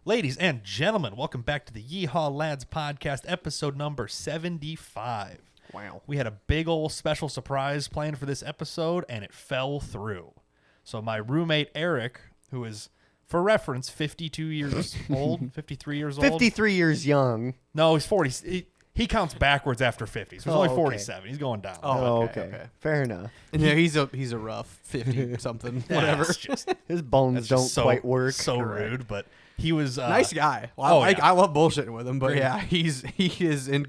Ladies and gentlemen, welcome back to the Yeehaw Lads podcast, episode number 75. Wow. We had a big old special surprise planned for this episode, and it fell through. So my roommate, Eric, who is, for reference, 52 years old, 53 years old. 53 years young. No, he's 40. He counts backwards after 50, so he's only 47. He's going down. Oh, okay. Fair enough. Yeah, he's a rough 50 something, whatever. His bones don't quite work. So rude, but he was nice guy. Well, I love bullshitting with him, but Great. yeah, he is in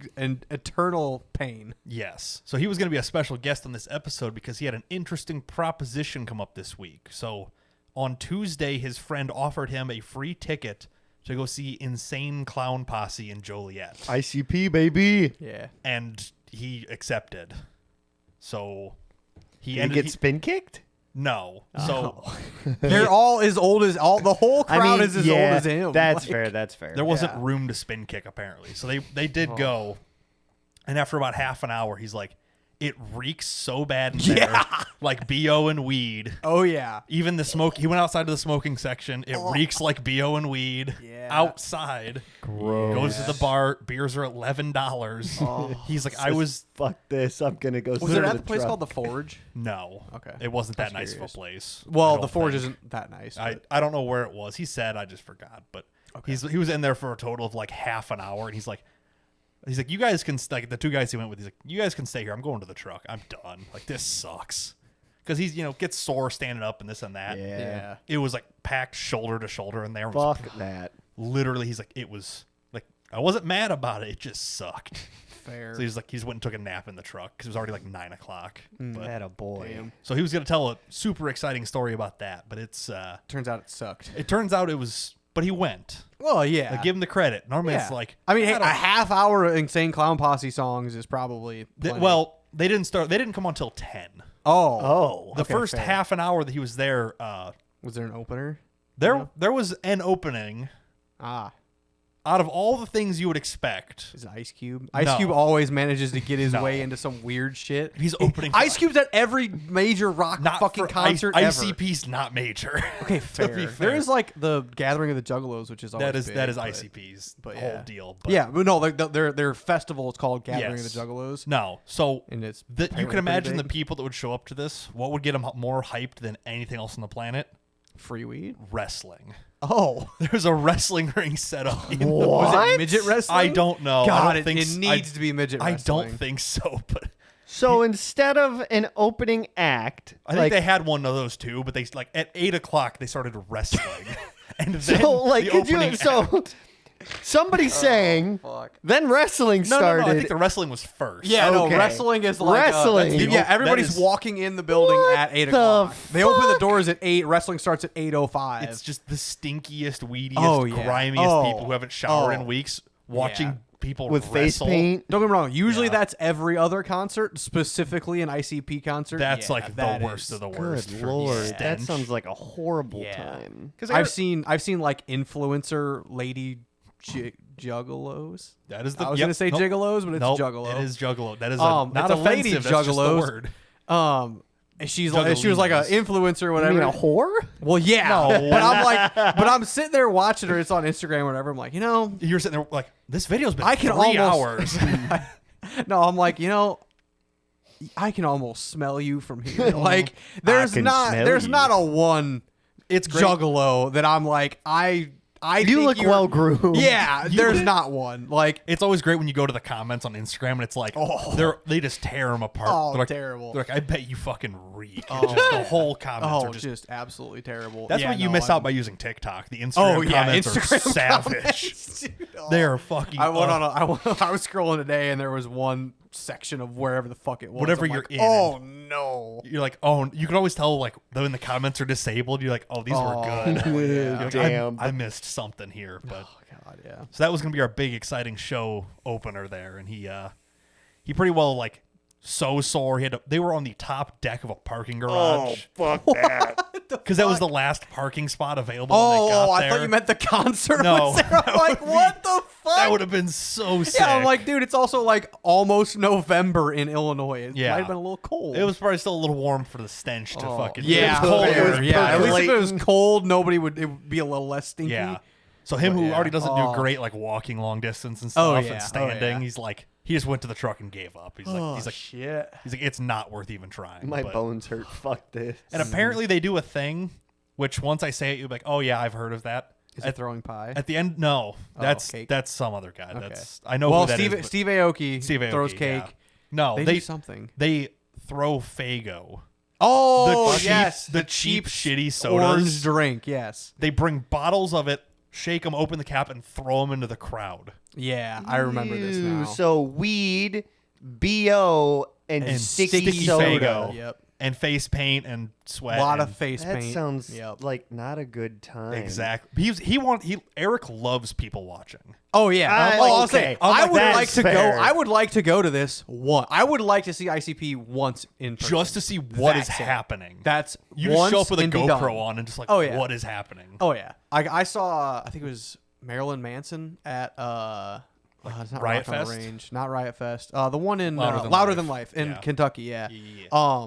eternal pain. Yes. So he was going to be a special guest on this episode because he had an interesting proposition come up this week. So on Tuesday, his friend offered him a free ticket to go see Insane Clown Posse in Joliet. ICP, baby. Yeah. And he accepted. So he Did he get spin kicked? No. So They're all as old as the whole crowd is as old as him. That's fair. That's fair. there wasn't room to spin kick, apparently. So they did go. And after about half an hour, he's like, it reeks so bad in there. Like BO and weed. Oh, yeah. Even the smoke. He went outside to the smoking section. It reeks like BO and weed. Yeah. Outside. Gross. Goes to the bar. Beers are $11. He's like, I was... Fuck this. I'm going to go sit Was it in at the the place truck. called The Forge? No. Okay. It wasn't that I'm nice curious. of a place. Well, I The don't Forge think. isn't that nice. I But don't know where it was. He said, I just forgot. But he was in there for a total of like half an hour. And he's like, you guys can, like the two guys he went with, he's like, you guys can stay here. I'm going to the truck. I'm done. Like, this sucks. Because he's, gets sore standing up and this and that. yeah. It was like packed shoulder to shoulder in there. It was Fuck that. literally, he's like, it was like, I wasn't mad about it. It just sucked. Fair. So he's like, he just went and took a nap in the truck because it was already like 9 o'clock. But, That a boy. Damn. so he was going to tell a super exciting story about that. But Turns out it sucked. it turns out it was, but he went. Well, yeah. Like, give him the credit. Normally Yeah. it's like, I mean, a half hour of Insane Clown Posse songs is probably plenty. they didn't come on till 10. Oh. The okay, first fair. half an hour that he was there, Was there an opener? there was an opening. Out of all the things you would expect, Is it Ice Cube? No. Ice Cube always manages to get his No. way into some weird shit. he's opening. Ice Cube's at every major rock not fucking for concert ever. ICP's not major. Okay, fair. be fair. There is like the Gathering of the Juggalos, which is always that is big, ICP's but whole yeah. deal. But Yeah, but no, like their festival is called Gathering Yes. of the Juggalos. No, so And it's you apparently can imagine pretty the big. people that would show up to this. What would get them more hyped than anything else on the planet? Free weed. Wrestling. Oh, There's a wrestling ring set up. in the- was What? it midget wrestling? I don't know. God, I don't think it needs to be midget I wrestling. don't think so, but So instead of an opening act, I think they had one of those too. But they like at 8 o'clock they started wrestling, and then so like the could you opening so act- somebody sang, fuck. then wrestling started. No, I think the wrestling was first. Yeah, no, Okay. wrestling is like Wrestling. yeah, everybody's that is- walking in the building What at 8 the o'clock. They open the fuck? doors at 8. Wrestling starts at 8:05. It's just the stinkiest, weediest, Oh, yeah. grimiest Oh. people who haven't showered in Oh. weeks watching Yeah. people with face wrestle. paint. Don't get me wrong. Usually Yeah. that's every other concert, specifically an ICP concert. That's Yeah, like the that worst is- of the worst. Good for lord, that stench. sounds like a horrible Yeah. time. Because I've seen like influencer lady juggalos. that is the. I was yep, gonna say nope, gigolos, but it's nope, juggalo. It is juggalo. That is Not not it's a lady offensive. That's just the juggalos. word. And she was like an influencer or You whatever. mean a whore? Well, yeah, No. but I'm sitting there watching her. It's on Instagram or whatever. I'm like, You're sitting there like this video's been I can 3 almost- hours. no, I'm like, I can almost smell you from here. Like, there's can not smell you. a one It's great. juggalo that I'm like, I You think look you're- well groomed. Yeah, there's not one. Like, It's always great when you go to the comments on Instagram and it's like, they just tear them apart. Oh, they're like, terrible. They're like, I bet you fucking reek. And just the whole comments are just absolutely terrible. That's Yeah, what you no, miss I'm- out by using TikTok. The Instagram comments are savage. comments, dude. Oh. They are fucking. I was scrolling today and there was one section of wherever the fuck it was. Whatever I'm you're like, in. Oh no. You're like, oh, you can always tell like when the comments are disabled. You're like, oh, these were good. You're like, Damn. I missed something here, but Oh god, yeah. so that was gonna be our big exciting show opener there, and he pretty well like so sore. They were on the top deck of a parking garage. fuck that. Because that was the last parking spot available when they got Oh, I there. thought you meant the concert. No, was there. I'm like, what the fuck? That would have been so sick. Yeah, I'm like, dude, it's also like almost November in Illinois. It Yeah. might have been a little cold. it was probably still a little warm for the stench to fucking. Yeah, it was cold. fair. It was Yeah, at least if it was percolating. cold, it would be a little less stinky. Yeah. So him who yeah. already doesn't Oh. do great like walking long distance and Oh, stuff yeah. and Oh, standing, yeah. he's like he just went to the truck and gave up. He's like shit. it's not worth even trying. My but- bones hurt. Fuck this. And apparently they do a thing, which once I say it, you'll be like, oh yeah, I've heard of that. Is it throwing pie? At the end, no, that's cake. that's some other guy. Okay. That's I know Well, who that Steve is, but- Steve Aoki Steve throws Aoki, cake. yeah. No, They do something. They throw Fago. Oh, cheap, yes. the cheap shitty sodas. Orange drink, yes. They bring bottles of it, shake them, open the cap, and throw them into the crowd. Yeah, I remember this now. So weed, BO, and sticky soda. Fago. Yep. And face paint and sweat. A lot and- of face That paint. sounds Yep. like not a good time. Exactly. Eric loves people watching. Oh yeah. I'll say, I would that's like to fair. go. I would like to go to this one. I would like to see ICP once in person. Just to see what is That's it. happening. That's You just once show up with a and be done. GoPro on and just like, Oh, yeah. what is happening? Oh yeah. I saw. I think it was Marilyn Manson at it's not Riot Rock on the Fest? Range, not Riot Fest. The one in Louder Louder, Than Than Life. Life in Yeah. Kentucky. Yeah. Yeah.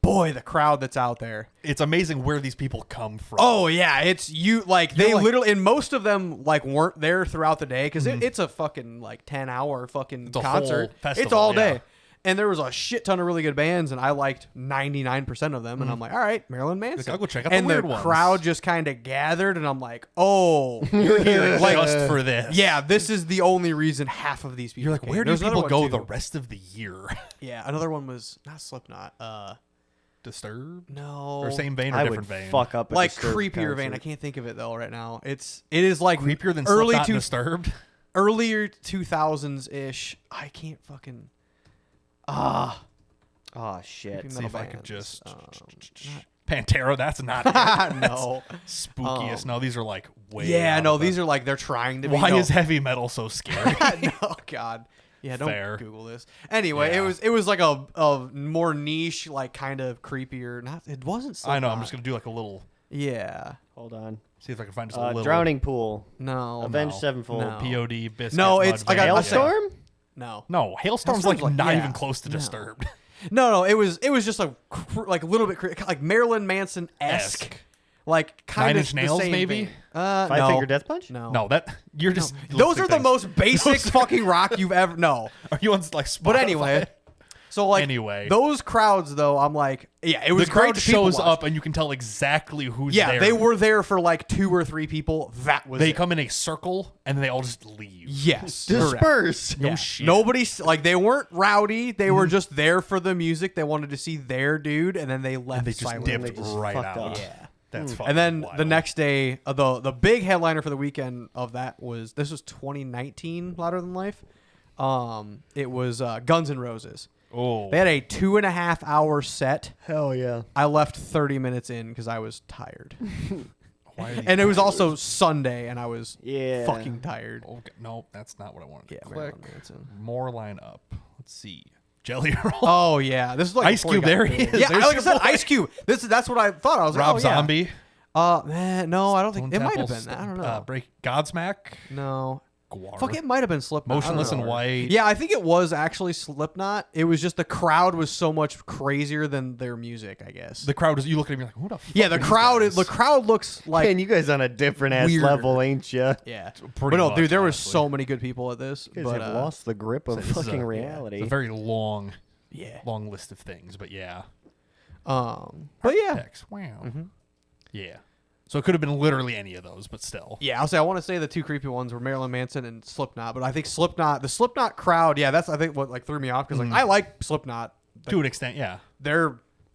Boy, the crowd that's out there. It's amazing where these people come from. Oh yeah, it's you like they like- literally, and most of them like weren't there throughout the day because it's a fucking like 10-hour fucking a concert. whole festival, It's all day. yeah. And there was a shit ton of really good bands, and I liked 99% of them. And I'm like, all right, Marilyn Manson. I'll go check out the and weird ones. crowd just kind of gathered, and I'm like, oh, you're here like, just for this. yeah, this is the only reason half of these people. You're like, came. where do There's another people one, go too. the rest of the year? Yeah, another one was not Slipknot. Disturbed? No, Or same vein or I different would vein? fuck up a like Disturbed creepier vein. I concert. can't think of it though right now. It is like Creepier than early Slipknot to and Disturbed? earlier 2000s ish. I can't fucking Oh creepy shit. See metal if I could bands. just... Not- Pantera, that's not it. no. Spookiest. No, these are like way Yeah, out no, of the- these are like they're trying to be. Why no. is heavy metal so scary? no, God. Yeah, don't Fair. Google this. Anyway, Yeah. it was like a more niche, like kind of creepier. Not it wasn't. I know, I'm Slipknot. just going to do like a little... Yeah. Hold on. See if I can find just a little... Drowning Pool. No. Avenged no. Sevenfold. No. POD, Biscuit, No, it's- I got- Mudvayne. I'll say- Hailstorm? No. No, Hailstorm's Hailstorm's like not yeah. even close to No. Disturbed. No, it was just a like a little bit like Marilyn Manson esque, Esque. like kind Nine of Inch the Nails, same maybe? vein. Five No. Finger Death Punch? No, No, that... You're just... Those are the things. most basic fucking rock you've ever. No, Are you on like Spotify? but anyway. So like Anyway. those crowds though, I'm like, yeah, it was The great crowd to people shows watch. up and you can tell exactly who's Yeah, there. they were there for like 2 or 3 people. That was They it. come in a circle and then they all just leave. Yes, correct. Disperse. Yeah. shit. Nobody's like they weren't rowdy. They were just there for the music. They wanted to see their dude, and then they left And they just silently. dipped They just right fucked out. up. Yeah. That's fucking And then wild. the next day, the big headliner for the weekend of that was 2019 Louder Than Life. It was Guns N' Roses. Oh. They had a 2.5 hour set. Hell yeah. I left 30 minutes in because I was tired, Why are these and it was guys- also Sunday, and I was Yeah. fucking tired. Okay, no, that's not what I wanted. Yeah, Click. Marilyn Manson. More line up. Let's see. Jelly Roll. Oh yeah, this is like Ice before he Cube, got there he big. is. Yeah, There's like I your said, boy. Ice Cube. That's what I thought. I was Rob like, oh, yeah. Zombie. Man, no, I don't think Stone it might have Temple, been. I don't know. Break Godsmack. No. Guar. Fuck, it might have been Slipknot. I don't Motionless know. in White. Yeah, I think it was actually Slipknot. It was just the crowd was so much crazier than their music, I guess. The crowd is. You look at me like, who the fuck? yeah, the are these crowd guys? the crowd looks like Man, you guys on a different ass weird. level, ain't ya? yeah. Pretty But no, much, dude, there was honestly. so many good people at this. You guys But have lost the grip of this is fucking a- reality. It's a very long yeah. list of things, but yeah. But yeah. Text. Wow. Yeah. So it could have been literally any of those, but still. Yeah, I'll say I want to say the 2 creepy ones were Marilyn Manson and Slipknot, but I think the Slipknot crowd, yeah, that's I think what like threw me off because like I like Slipknot. To an extent, yeah.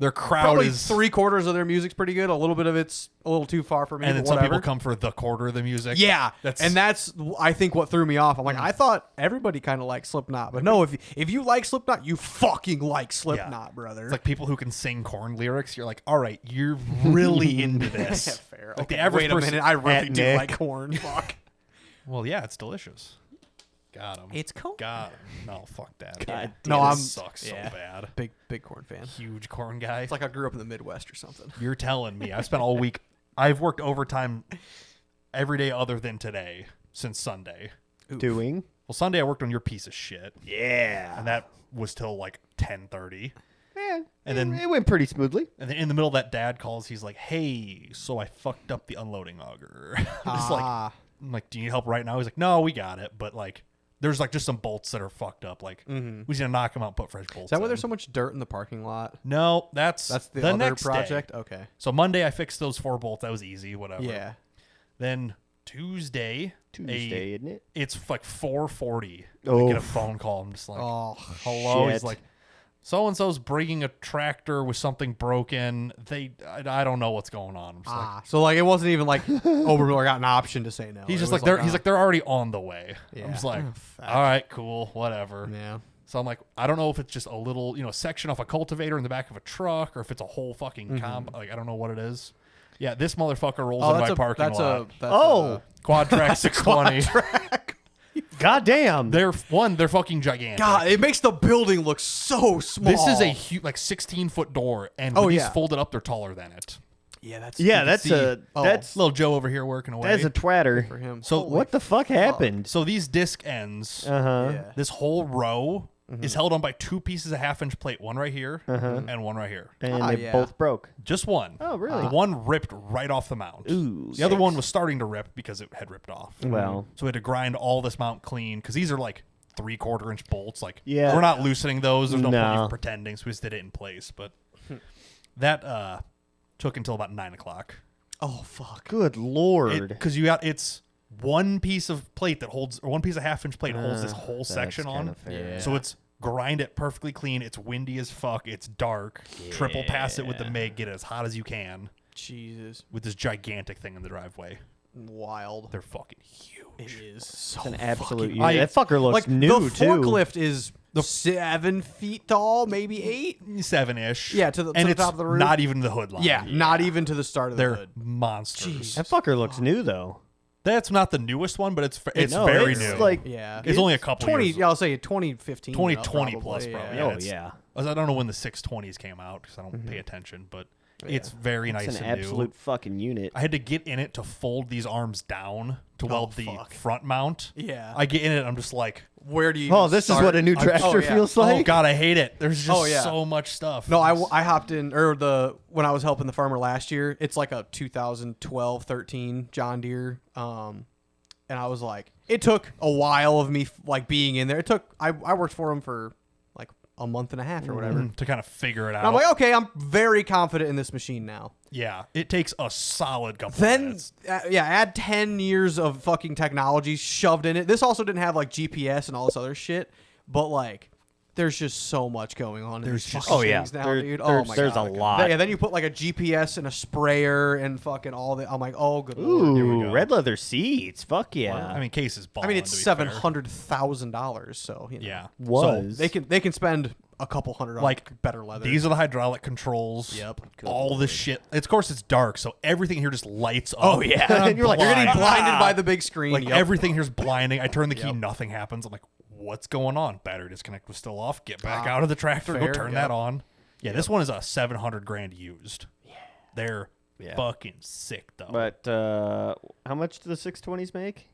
Their crowd probably is 3/4 of their music's pretty good. A little bit of it's a little too far for me. And then but some whatever. people come for the quarter of the music. Yeah, That's that's I think what threw me off. I'm like, I thought everybody kind of liked Slipknot, but no, if you like Slipknot, you fucking like Slipknot, brother. It's like people who can sing corn lyrics. You're like, all right, you're really into this. Yeah, fair. Like Okay, the average wait a person. minute, I really At do Nick. like corn. Fuck, Well, yeah, it's delicious. Got him. it's cool. Got him. No, fuck that. God No, This I'm sucks yeah. so bad. Big corn fan. Huge corn guy. It's like I grew up in the Midwest or something. You're telling me. I've spent all week. I've worked overtime every day other than today since Sunday. Doing? Well, Sunday I worked on your piece of shit, Yeah. and that was till like 10:30. Yeah. And then- it went pretty smoothly. And then in the middle of that, Dad calls. He's like, "Hey, so I fucked up the unloading auger." I'm just like, I'm like, do you need help right now? He's like, no, we got it. But like, there's like just some bolts that are fucked up. Like, we just need to knock them out and put fresh bolts Is that why in. there's so much dirt in the parking lot? No, that's the other next project? day. Okay. So Monday I fixed those 4 bolts. That was easy, whatever. Yeah. Then Tuesday, isn't it? it's like 4:40. Oh. I get a phone call. I'm just like, Oh, hello. shit. He's like, so-and-so's bringing a tractor with something broken. I don't know what's going on. I'm just like, so like it wasn't even like Obermiller got an option to say no. he's It just was like, they're already on the way. Yeah. I'm just like, Oh, fuck. all right, cool, whatever. Yeah. So I'm like, I don't know if it's just a little, section off a cultivator in the back of a truck, or if it's a whole fucking like I don't know what it is. Yeah, this motherfucker rolls into my parking lot. Quad track 620. God damn. They're fucking gigantic. God, it makes the building look so small. This is a huge, like 16-foot door, and when these folded up, they're taller than it. Yeah, that's that's Little Joe over here working away. that's a twatter. for him. So What the fuck happened? So these disc ends, Yeah. this whole row is held on by 2 pieces of 1/2-inch plate, one right here and one right here. And they both broke. Just one. Oh, really? The one ripped right off the mount. Ooh, the other one was starting to rip because it had ripped off. Well. So we had to grind all this mount clean because these are like 3/4-inch bolts. Like, Yeah. we're not loosening those. There's no point No. of pretending, so we just did it in place. But that took until about 9 o'clock. Oh fuck. Good lord. Because it's one piece of plate that holds, or one piece of 1/2-inch plate holds this whole section on. kinda fair. Yeah. So it's grind it perfectly clean. It's windy as fuck. It's dark. Triple pass it with the MIG. Get it as hot as you can Jesus. with this gigantic thing in the driveway. Wild. They're fucking huge. It is so It's an absolute fucking- unit. That fucker looks like new, the too. forklift is 7 feet tall, maybe 8. 7-ish. Yeah, to the it's top of the roof. not even the hood line. Yeah, not even to the start of the They're hood. monsters. That fucker looks new, though. That's not the newest one, but it's No, very it's new. like- Yeah. it's only a couple 20, years. yeah, I'll say 2015. 2020 plus, probably. Oh, it's- yeah. I don't know when the 620s came out because I don't pay attention, but it's very nice It's an and absolute new. fucking unit. I had to get in it to fold these arms down to weld the fuck. front mount. Yeah. I get in it, I'm just like, Where do you Oh, this is what a new tractor yeah. feels like? oh god, I hate it. There's just Oh, yeah. so much stuff. No, I hopped in, when I was helping the farmer last year, it's like a 2012, 13 John Deere. And I was like, it took a while of me like being in there. I worked for him for like a month and a half or whatever. to kind of figure it out. And I'm like, okay, I'm very confident in this machine now. Yeah, it takes a solid couple Then, minutes. add 10 years of fucking technology shoved in it. This also didn't have like GPS and all this other shit, but like, there's just so much going on. There's in these just- fucking Oh, yeah. things now, There- dude. there's- Oh my there's god. a lot. Yeah, then you put like a GPS and a sprayer and fucking all the. I'm like, oh good lord. Here we Ooh, go. red leather seats. Fuck yeah. I mean, case is balling, I mean, it's to be fair. $700,000, so you know, Yeah. Was. they can spend a couple hundred on Like, better leather. These are the hydraulic controls. Yep. All this shit. Of course, it's dark, so everything here just lights up. Oh, yeah. I'm And you're like, You're getting blind. blinded by the big screen. Like, Yep. everything here's blinding. I turn the key, Yep. nothing happens. I'm like, what's going on? Battery disconnect was still off. Get back out of the tractor. Go fair, turn yep. that on. Yeah, this one is a $700,000 used. Yeah. They're fucking sick, though. But how much do the 620s make?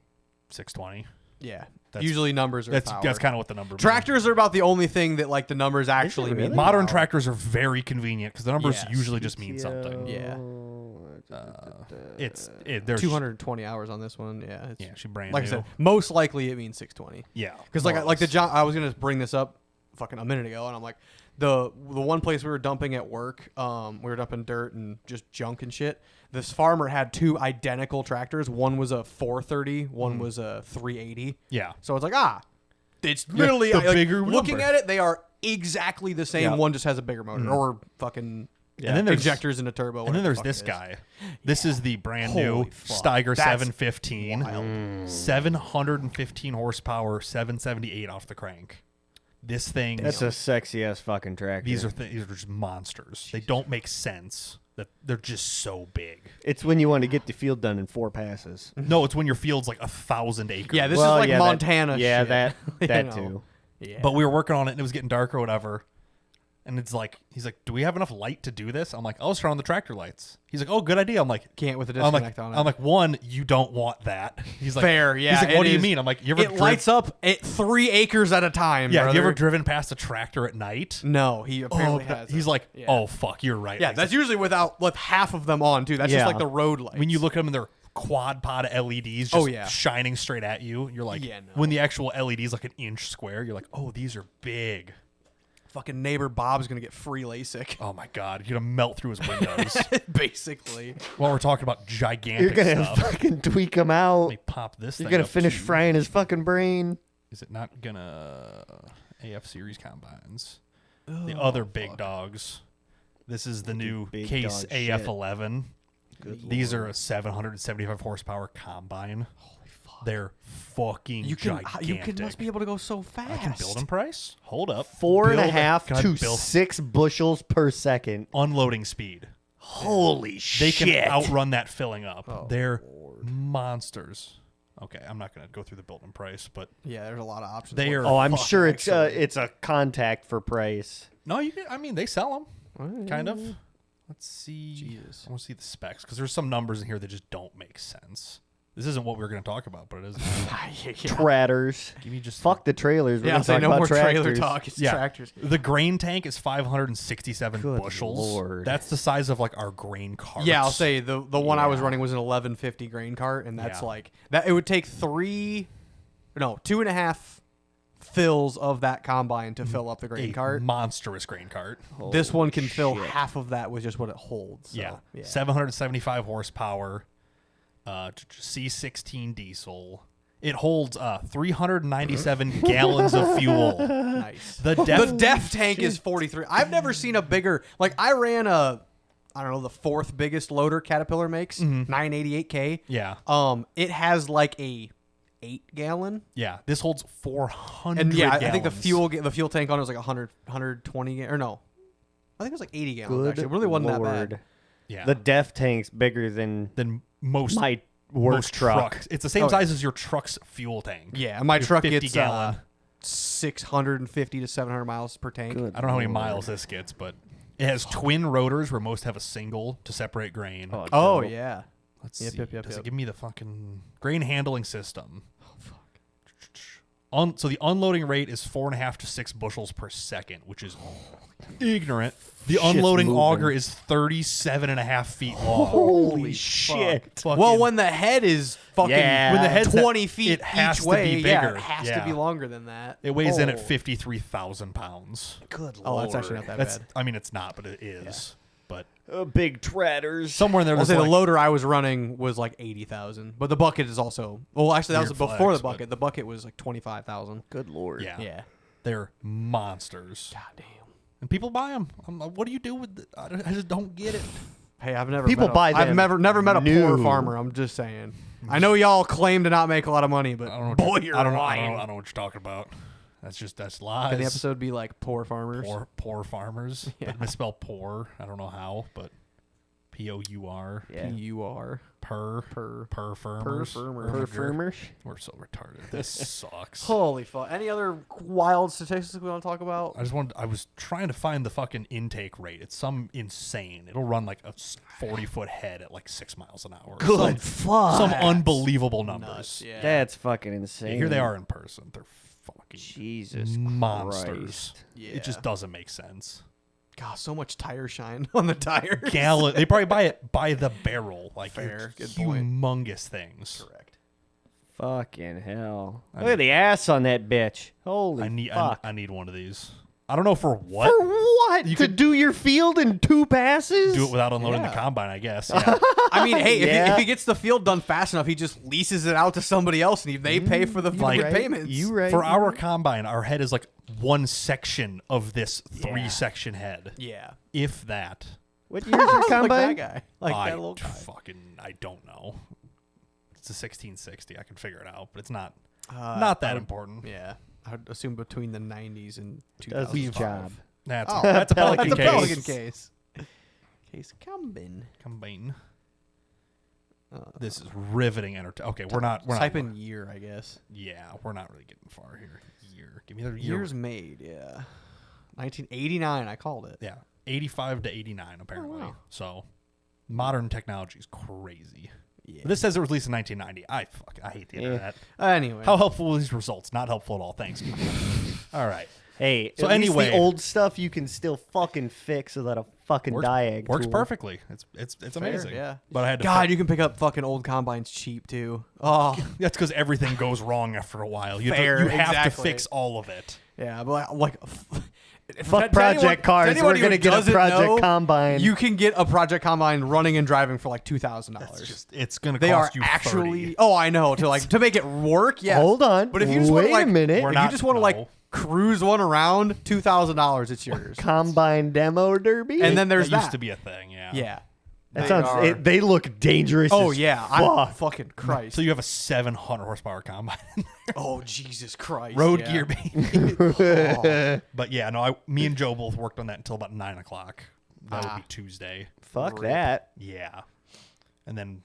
620. Yeah. That's- Usually numbers are That's power. kind of what the number means. Tractors are about the only thing that like the numbers actually really? mean. Modern power. tractors are very convenient because the numbers Yes. usually just mean something. Yeah. There's 220 hours on this one. Yeah. It's, Yeah, she brand like new. I said, most likely it means 620. Yeah, Because more like or like the less. John, I was gonna bring this up fucking a minute ago, and I'm like, the one place we were dumping at work, we were dumping dirt and just junk and shit. This farmer had 2 identical tractors. One was a 430, one was a 380. Yeah. So it's like it's literally the like, bigger looking number. at it, they are exactly the same. Yeah. One just has a bigger motor or fucking And then there's- injectors and a turbo. And then whatever there's the fuck this it is. guy. This is the brand new Holy fuck. Steiger That's 715. 715 horsepower, 778 off the crank. This thing. That's a sexy ass fucking tractor. these are just monsters. They don't make sense. That they're just so big. It's when you want to get the field done in 4 passes. No, it's when your field's like 1,000 acres. Yeah, this Well, is like yeah, Montana. yeah, shit. that You that know? too. Yeah. But we were working on it and it was getting dark or whatever. And it's like, he's like, do we have enough light to do this? I'm like, I'll just turn on the tractor lights. He's like, oh, good idea. I'm like, can't with the I'm disconnect like, on it. I'm like, one, you don't want that. He's like, Fair, yeah. He's like, what it do you is- mean? I'm like, you ever it lights up at 3 acres at a time. Yeah, have you ever brother. driven past a tractor at night? No, he apparently has. He's it. like, Yeah. oh fuck, you're right. Yeah, Like, that's usually with half of them on too. That's just Yeah. like the road lights. when you look at them and they're quad pod LEDs just shining straight at you. You're like, when the actual LED is like an inch square, you're like, oh, these are big. Fucking neighbor Bob's gonna get free LASIK. Oh my god, you're gonna melt through his windows. Basically. While we're talking about gigantic You're gonna stuff. fucking tweak him out. Let me pop this You're thing gonna up finish too. frying his fucking brain. Is it not gonna AF series combines? The other big dogs. This is the new big Case dog AF11. These are a 775 horsepower combine. Holy fuck. They're fucking gigantic. must be able to go so fast. I can build them price. Hold up. 4.5 Can I to build 6 bushels per second. unloading speed. Holy They shit! can outrun that filling up. Oh, They're monsters. Okay, I'm not gonna go through the build-in price, but Yeah, there's a lot of options. they are. Oh, I'm Fucking sure it's excellent. a contact for price. No, you can. I mean, they sell them, kind of. Let's see. Jesus. I want to see the specs because there's some numbers in here that just don't make sense. This isn't what we were going to talk about, but it is. Tratters. Give me just Fuck the trailers. We're Yeah, gonna I'll say talk no about more trailer tractors. talk. It's Yeah. tractors. The grain tank is 567 Good bushels. Lord. That's the size of like our grain carts. Yeah, I'll say the one I was Yeah. running was an 1150 grain cart, and that's Yeah. like that. It would take 2.5 fills of that combine to fill up the grain a cart. monstrous grain cart. This one can fill shit. half of that with just what it holds. So, Yeah. 775 horsepower. C16 diesel. It holds 397 gallons of fuel. Nice. The The def tank is 43. I've never seen a bigger. Like I ran I don't know, the fourth biggest loader Caterpillar makes, 988K. Yeah. It has like a 8-gallon. Yeah. This holds 400 And yeah, gallons. I think the fuel tank on it was like 120 or no. I think it was like 80 gallons Good actually. It really wasn't Lord. that bad. Yeah. The def tank's bigger than Than most my work most truck. trucks. It's the same Oh, size as your truck's fuel tank. Yeah, and my Your truck 50 gets gallon. 650 to 700 miles per tank. Good I don't know how many Lord. miles this gets, but it has twin rotors where most have a single to separate grain. Oh dope. yeah. Let's Yep, see. yep, yep, Does yep. it give me the fucking grain handling system? Oh fuck. So the unloading rate is 4.5 to 6 bushels per second, which is ignorant. The Shit's unloading moving. auger is 37.5 feet long. Holy shit! Fucking- Well, when the head is fucking Yeah. When the head's 20 that- feet it has each to way, be yeah, bigger. it has Yeah. to be longer than that. it weighs in at Oh. 53,000 pounds. Good Oh, Lord. that's actually not that That's. bad. I mean, it's not, but it is. But Big tratters. somewhere in there, I'll there's say like, the loader I was running was like 80,000, but the bucket is also. Well, actually, that was Weird before flex, the bucket. The bucket was like 25,000. Good Lord. yeah, Yeah. they're monsters, God damn. and people buy them. What do you do with? I just don't get it. Hey, I've never People met buy I've them never met a poor new. farmer. I'm just saying. I know y'all claim to not make a lot of money, but I don't know. boy, you're I don't know. lying. I don't know what you're talking about. That's lies. Can the episode be like poor farmers? Poor farmers. Yeah. But misspell poor. I don't know how, but POUR. Yeah. PUR. Per Per. farmers. Perfumers. We're so retarded. This sucks. Holy fuck. Any other wild statistics we want to talk about? I was trying to find the fucking intake rate. It's some insane. It'll run like a 40-foot head at like 6 miles an hour. Good fuck. Some unbelievable numbers. Nuts, yeah. That's fucking Yeah, insane. here they are in person. They're fucking Jesus monsters. Christ. Yeah. It just doesn't make sense. God, so much tire shine on the tires. Gallon. They probably buy it by the barrel. Like Fair. they're Good point. humongous things. Correct. Fucking hell. I Look mean- at the ass on that bitch. Holy fuck. I need one of these. I don't know for what. For what? You to could- do your field in 2 passes? Do it without unloading Yeah. the combine, I guess. Yeah. I mean, hey, Yeah. if he gets the field done fast enough, he just leases it out to somebody else, and they pay for the fucking right. payments. You right. For our combine, our head is like one section of this 3-section head, Yeah. if that. What year's your Like combine? that guy. Like I that little guy. I don't know. It's a 1660. I can figure it out, but it's not I that would- important. Yeah. I would assume between the 90s and Does 2005. his job. That's Oh, that's a Pelican That's a case. Pelican case. Case combine. Combine. This is riveting entertainment. Okay, we're not. Type in year, I guess. Yeah, we're not really getting far here. Year. Give me the year. Years made, yeah. 1989, I called it. Yeah, 85 to 89 apparently. wow. So modern technology is crazy. Yeah. But this says it was released in 1990. I hate the internet. Anyway. How helpful were these results? Not helpful at all. Thanks. All right. Hey, So at least anyway- the old stuff you can still fucking fix without a fucking diag Works tool. perfectly. It's amazing. Yeah. But I had to. God, you can pick up fucking old combines cheap too. Oh, That's because everything goes wrong after a while. You Fair, you have to exactly. fix all of it. yeah, but like Fuck to project anyone- cars. to anyone We're gonna who get a doesn't project know, combine. You can get a project combine running and driving for like $2,000. It's gonna They are cost you actually. 30. Oh, I know. To make it work. Yeah. Hold on. But if you just want Wait to like, a minute. We're if not- you just want to no. like cruise one around, $2,000, it's yours. Combine demo derby. And then there's that that. used to be a thing. Yeah. Yeah. that They sounds. are- They look dangerous. Oh as yeah. fuck. Fucking Christ. So you have a 700 horsepower combine, Oh Jesus Christ. road yeah. gear, baby. Oh, But yeah, no, me and Joe both worked on that until about 9 o'clock. That would Ah. be Tuesday. Fuck Rip. that. Yeah. And then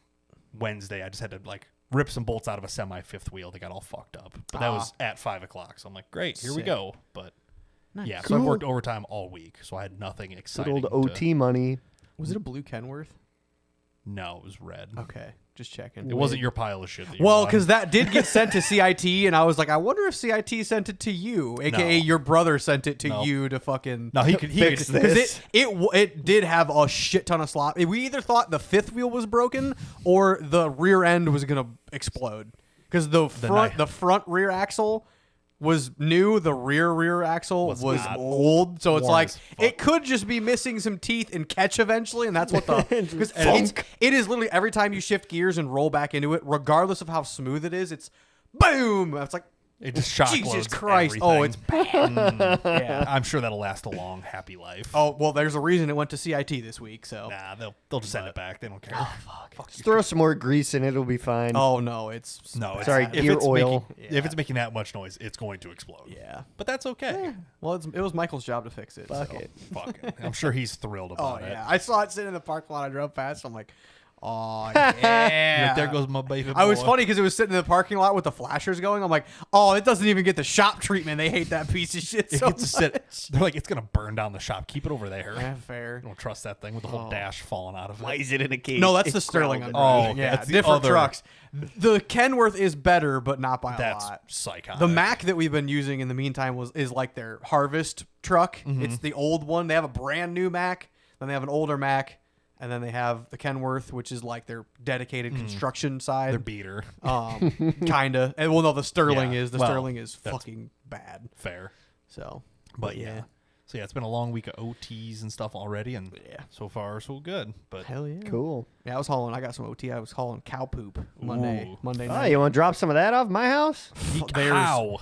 Wednesday, I just had to like rip some bolts out of a semi fifth wheel. They got all fucked up. But that was at 5 o'clock. So I'm like, great, here we Sick. go. But Nice. yeah, so I Cool. worked overtime all week. So I had nothing Good exciting. old to- OT money. Was it a blue Kenworth? No, it was red. Okay, just checking. It wasn't your pile of shit. That you Well, bought. because that did get sent to CIT, and I was like, I wonder if CIT sent it to you, aka No. your brother sent it to No. you to fucking. No, he could Fix could- this. Because it did have a shit ton of slop. We either thought the fifth wheel was broken or the rear end was gonna explode. Because the front rear axle was new, the rear axle Was was not. old. So it's Worn like as fuck. it could just be missing some teeth and catch eventually, and that's what the because Funk. it is literally every time you shift gears and roll back into it, regardless of how smooth it is, it's boom. It's like it just shock Jesus loads Christ. everything. Oh, it's bad. Yeah. I'm sure that'll last a long, happy life. Oh well, there's a reason it went to CIT this week. So Nah, they'll just send it back. They don't care. Just throw some more grease in it. It'll be fine. oh no, it's No, it's, Sorry, if gear it's oil. Making, If it's making that much noise, it's going to explode. yeah. But that's okay. Well, it was Michael's job to fix it. Fuck so. it. Fuck it. I'm sure he's thrilled Oh about yeah, it. I saw it sitting in the parking lot. I drove past. I'm like, oh yeah. Like, there goes my baby. I was boy. funny because it was sitting in the parking lot with the flashers going. I'm like, oh, it doesn't even get the shop treatment. They hate that piece of shit It so gets to sit. They're like, it's gonna burn down the shop. Keep it over there. Yeah, fair. Don't trust that thing with the whole Oh. dash falling out of Why it. is it in a case? No, that's the It's Sterling grounded. under. Oh, okay. yeah, That's the different other- trucks. The Kenworth is better, but not by a That's lot. psychotic. The Mac that we've been using in the meantime is like their Harvest truck. Mm-hmm. It's the old one. They have a brand new Mac, then they have an older Mac, and then they have the Kenworth, which is like their dedicated construction side. Their beater. Kinda. And well, no, the Sterling Yeah. is. The Well, Sterling is that's- fucking bad. Fair. So, But yeah. So yeah, it's been a long week of OTs and stuff already, and Yeah. so far so good. But hell yeah. Cool. Yeah, I got some OT. I was hauling cow poop Monday Ooh. Monday Oh, night. you want to drop some of that off my house? There's- how?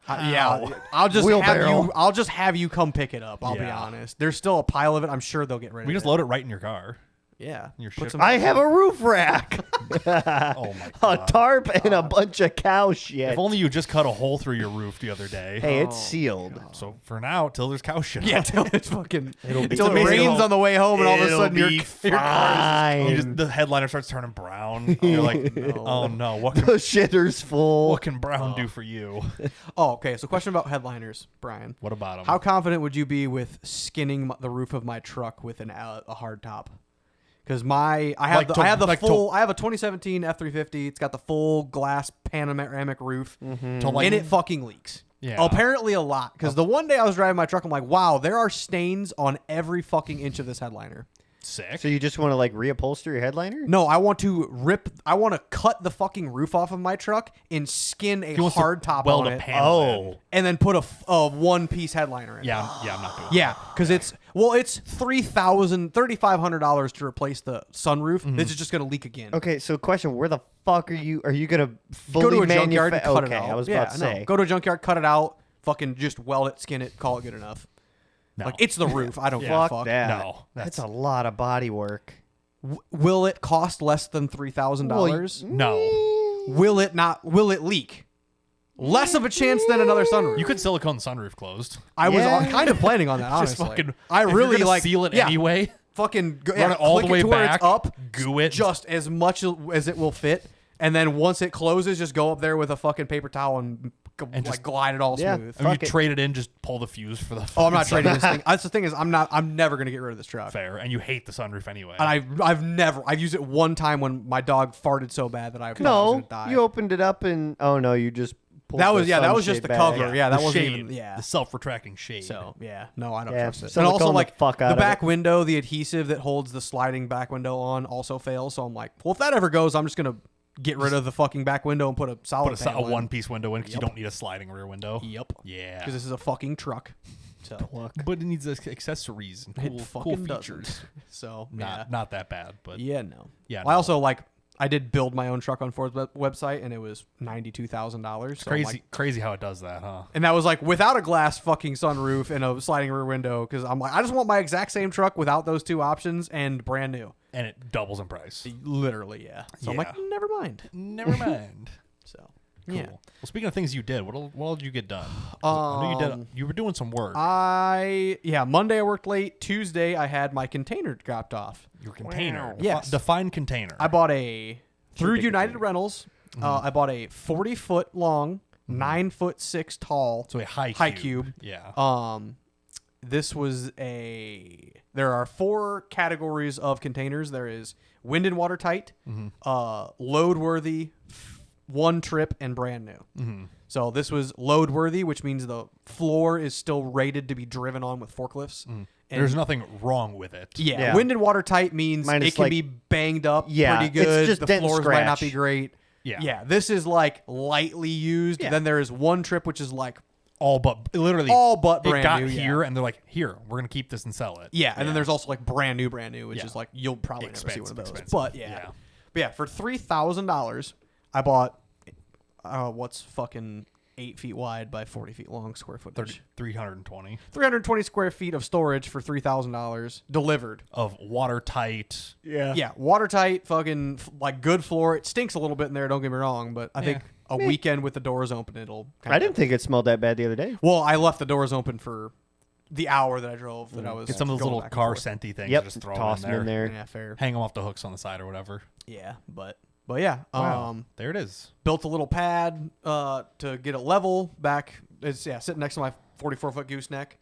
Yeah, I'll just Wheelbarrow. have you come pick it up. I'll be Yeah. honest. There's still a pile of it. I'm sure they'll get rid We of just it. load it right in your car. Yeah. Your Put ship- some- I have a roof rack, Oh my a god! tarp, and a bunch of cow shit. If only you just cut a hole through your roof the other day. Hey, it's Oh, sealed. So for now, till there's cow shit. Yeah, till it's fucking It'll be till it fine. rains on the way home, and all of a It'll sudden your be car's fine. The headliner starts turning brown. You're like, oh no, what The shitter's full. what can brown do for you? Oh, okay. So, question about headliners, Brian. What about them? How confident would you be with skinning the roof of my truck with a hard top? Because I have a 2017 F350. It's got the full glass panoramic roof, to like, and it fucking leaks. Yeah. Apparently a lot. Because the one day I was driving my truck, I'm like, wow, there are stains on every fucking inch of this headliner. sick. So you just want to like reupholster your headliner? No, I want to cut the fucking roof off of my truck and skin a wants to hard top weld on a it, panel in. Oh. and then put a one-piece headliner in. Yeah, I'm not doing. Yeah, because it's $3,500 to replace the sunroof. This is just gonna leak again. Okay, so question: where the fuck are you? Are you gonna fully Go to a junkyard and cut Okay, it out. I was Yeah, about to no, say. go to a junkyard, cut it out, fucking just weld it, skin it, call it good enough. No. Like it's the roof. I don't give a Fuck fuck. that. No, That's a lot of body work. Will it cost less than $3,000? no. Will it not? Will it leak? Less of a chance than another sunroof. You could silicone sunroof closed. I was Yeah. kind of planning on that. Just Honestly, fucking. I if you're really gonna like seal it yeah, anyway. Fucking Run it all the click way to where back. it's up, Goo it. just as much as it will fit, and then once it closes, just go up there with a fucking paper towel and like just- glide it all Yeah. smooth. I mean, you Fuck it. trade it in, just pull the fuse for the. Oh, I'm not fucking trading this thing. That's the thing is, I'm never gonna get rid of this truck. fair, and you hate the sunroof anyway. And I've used it one time when my dog farted so bad that I thought I was No, gonna die. you opened it up and oh no, you just That was just the bag. cover. Yeah, that The wasn't shade, even. Yeah. the self-retracting shade. So yeah, no, I don't Yeah, trust it. And silicone also the like fuck out the of back it. window, the adhesive that holds the sliding back window on also fails. So I'm like, well, if that ever goes, I'm just gonna get rid of the fucking back window and put a solid Put a panel in. one-piece window in because Yep. you don't need a sliding rear window. Yep. Yeah, Because this is a fucking truck. So but it needs accessories and it cool fucking features. doesn't. So yeah. Not that bad, but Yeah, no. Yeah, Well, I no. also like I did build my own truck on Ford's website, and it was $92,000. So crazy how it does that, huh? and that was like without a glass fucking sunroof and a sliding rear window. Because I'm like, I just want my exact same truck without those two options and brand new. And it doubles in price. Literally, yeah. So I'm like, Yeah. never mind. Never mind. So Cool. yeah. Well, speaking of things you did, what all did you get done? 'Cause I know you did. You were doing some work. Monday I worked late. Tuesday I had my container dropped off. Your container. Yes. Define container. I bought through big United container. Rentals. I bought a 40-foot long, 9'6" tall. so a high cube. Yeah. This was there are 4 categories of containers. There is wind and watertight, load worthy, one trip, and brand new. Mm-hmm. So this was load worthy, which means the floor is still rated to be driven on with forklifts. And There's nothing wrong with it. yeah, wind and watertight means Mine is it can like- be banged up Yeah, pretty it's good. just The dent and floors might not scratch. be great. Yeah. This is like lightly used. Yeah. Then there is one trip, which is like All but literally all but it brand got new. here Yeah. and they're like, here, we're gonna keep this and sell it. Yeah, and then there's also like brand new, which Yeah. is like you'll probably never see one of those. Expensive. But yeah. But yeah, for $3,000, I bought what's fucking 8 feet wide by 40 feet long square footage. 320 320 square feet of storage for $3,000 delivered. of watertight. Yeah, watertight, fucking like good floor. It stinks a little bit in there. Don't get me wrong, but I think a weekend with the doors open, it'll. I didn't think it smelled that bad the other day. Well, I left the doors open for the hour that I drove. That I was. Get some of those going little back and car forth. scenty things. Yep, Just throw toss them them in there. Yeah, fair. Hang them off the hooks on the side or whatever. Yeah, but yeah. Wow. There it is. Built a little pad to get it level back. It's sitting next to my 44-foot gooseneck.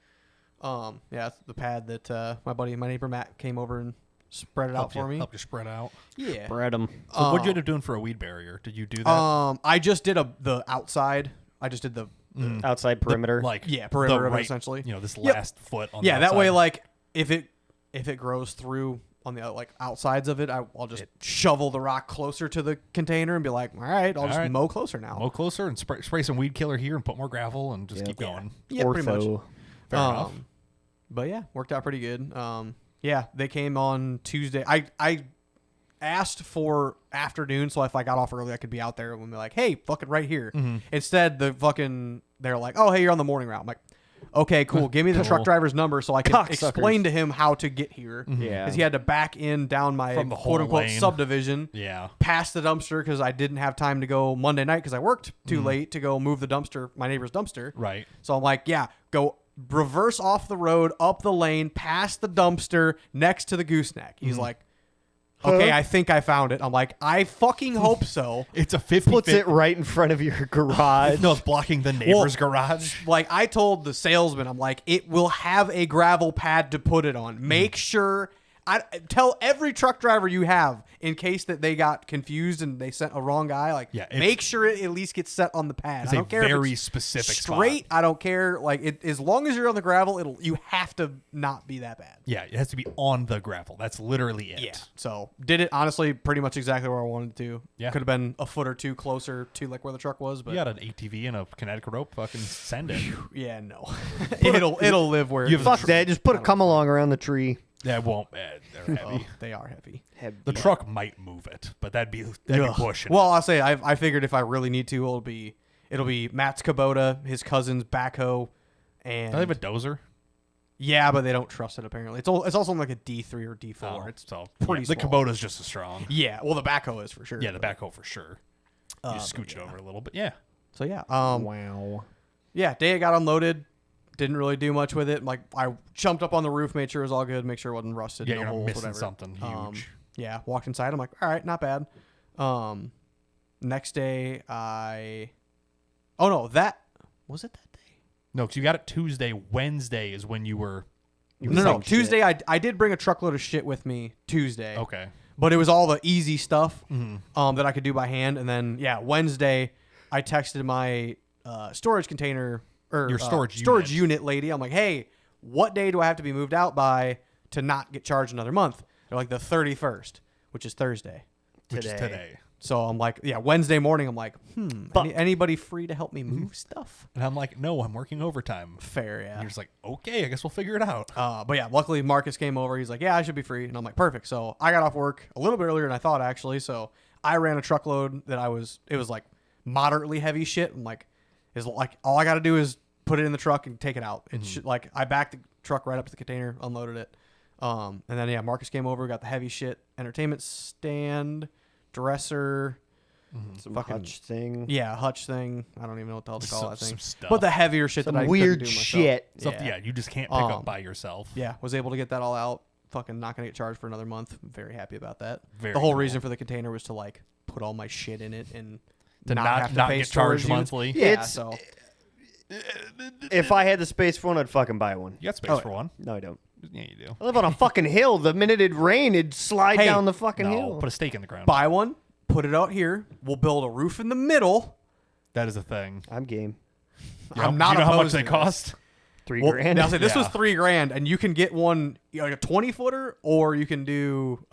It's the pad that my neighbor Matt came over and spread it out for me. Help you spread out. Yeah. Spread them. So what'd you end up doing for a weed barrier? Did you do that? I just did the outside. I just did the Outside perimeter. perimeter the of it right, essentially. this Yep. last foot on Yeah, the that way, outside. like if it grows through on the like outsides of it, I'll just shovel the rock closer to the container and be like, all right, I'll just right. mow closer now. Mow closer and spray some weed killer here and put more gravel and just Yep. keep going. Yeah, pretty much. Ortho. Fair enough. But yeah, worked out pretty good. Yeah, they came on Tuesday. I asked for afternoon, so if I got off early, I could be out there and be like, hey, fucking right here. Mm-hmm. Instead, they're like, oh, hey, you're on the morning route. I'm like, okay, cool. Give me the truck Cool. driver's number so I can Cocksuckers. explain to him how to get here. Yeah. Because he had to back in down my From the whole quote-unquote lane. subdivision. Yeah. Past the dumpster because I didn't have time to go Monday night because I worked too late to go move the dumpster, my neighbor's dumpster. Right. So I'm like, yeah, go reverse off the road, up the lane, past the dumpster, next to the gooseneck. He's like, okay, I think I found it. I'm like, I fucking hope so. It's a 50 Puts it right in front of your garage. No, it's blocking the neighbor's garage. Like I told the salesman, I'm like, it will have a gravel pad to put it on. Make sure. I tell every truck driver you have in case that they got confused and they sent a wrong guy. Like, make sure it at least gets set on the pad. It's I don't care very if it's specific straight. spot. I don't care. Like, as long as you're on the gravel, you have to not be that bad. Yeah, it has to be on the gravel. That's literally it. Yeah. So did it honestly pretty much exactly where I wanted to. Yeah. Could have been a foot or two closer to like where the truck was, but You got an ATV and a kinetic rope. Fucking send it. yeah, no. it'll live where You have Fuck that. Just put a come along around the tree. That won't. They're heavy. they are heavy. The truck might move it, but that'd be pushing. Well, I'll say I figured if I really need to, it'll be Matt's Kubota, his cousin's backhoe, and Do they have a dozer? yeah, but they don't trust it apparently. It's also like a D3 or D4. Oh, It's so pretty the small. Kubota's just as strong. yeah. Well, the backhoe is for sure. Yeah, the backhoe for sure. You just scooch it over a little bit. Yeah. So yeah. Wow. Yeah. Day it got unloaded. Didn't really do much with it. Like I jumped up on the roof, made sure it was all good, make sure it wasn't rusted. Yeah, no you're not holes, missing whatever. something huge. Yeah, walked inside. I'm like, all right, not bad. Next day, oh no, was it that day? No, because you got it Tuesday. Wednesday is when you were. No. Tuesday, I did bring a truckload of shit with me Tuesday. Okay. But it was all the easy stuff Mm-hmm. that I could do by hand. And then, yeah, Wednesday, I texted my storage container or Your storage unit lady. I'm like, hey, what day do I have to be moved out by to not get charged another month? They're like the 31st, which is Thursday. Which is today. So I'm like, yeah, Wednesday morning. I'm like, anybody free to help me move stuff? And I'm like, no, I'm working overtime. Fair, yeah. And you're just like, okay, I guess we'll figure it out. But yeah, luckily Marcus came over. He's like, yeah, I should be free. And I'm like, perfect. So I got off work a little bit earlier than I thought, actually. So I ran a truckload it was like moderately heavy shit. I'm like, all I got to do is put it in the truck and take it out. It's like I backed the truck right up to the container, unloaded it. And then, yeah, Marcus came over, got the heavy shit, entertainment stand, dresser, Some hutch thing. Yeah, hutch thing. I don't even know what the hell to call that thing. Some stuff. But the heavier shit Some that I weird couldn't do myself. shit. Stuff, yeah, you just can't pick up by yourself. Yeah, was able to get that all out. Fucking not gonna get charged for another month. I'm very happy about that. Very the whole cool. reason for the container was to like put all my shit in it and to Not have to pay get storage charged units. monthly. Yeah, It's- so If I had the space for one, I'd fucking buy one. You got space for one. No, I don't. Yeah, you do. I live on a fucking hill. The minute it'd rain, it'd slide Hey, down the fucking No, hill. put a stake in the ground. buy one, put it out here. We'll build a roof in the middle. That is a thing. I'm game. I'm not Do you know how much opposed they to this. cost? $3 Well, grand. now, say this was Yeah. $3,000, and you can get one like a 20-footer, or you can do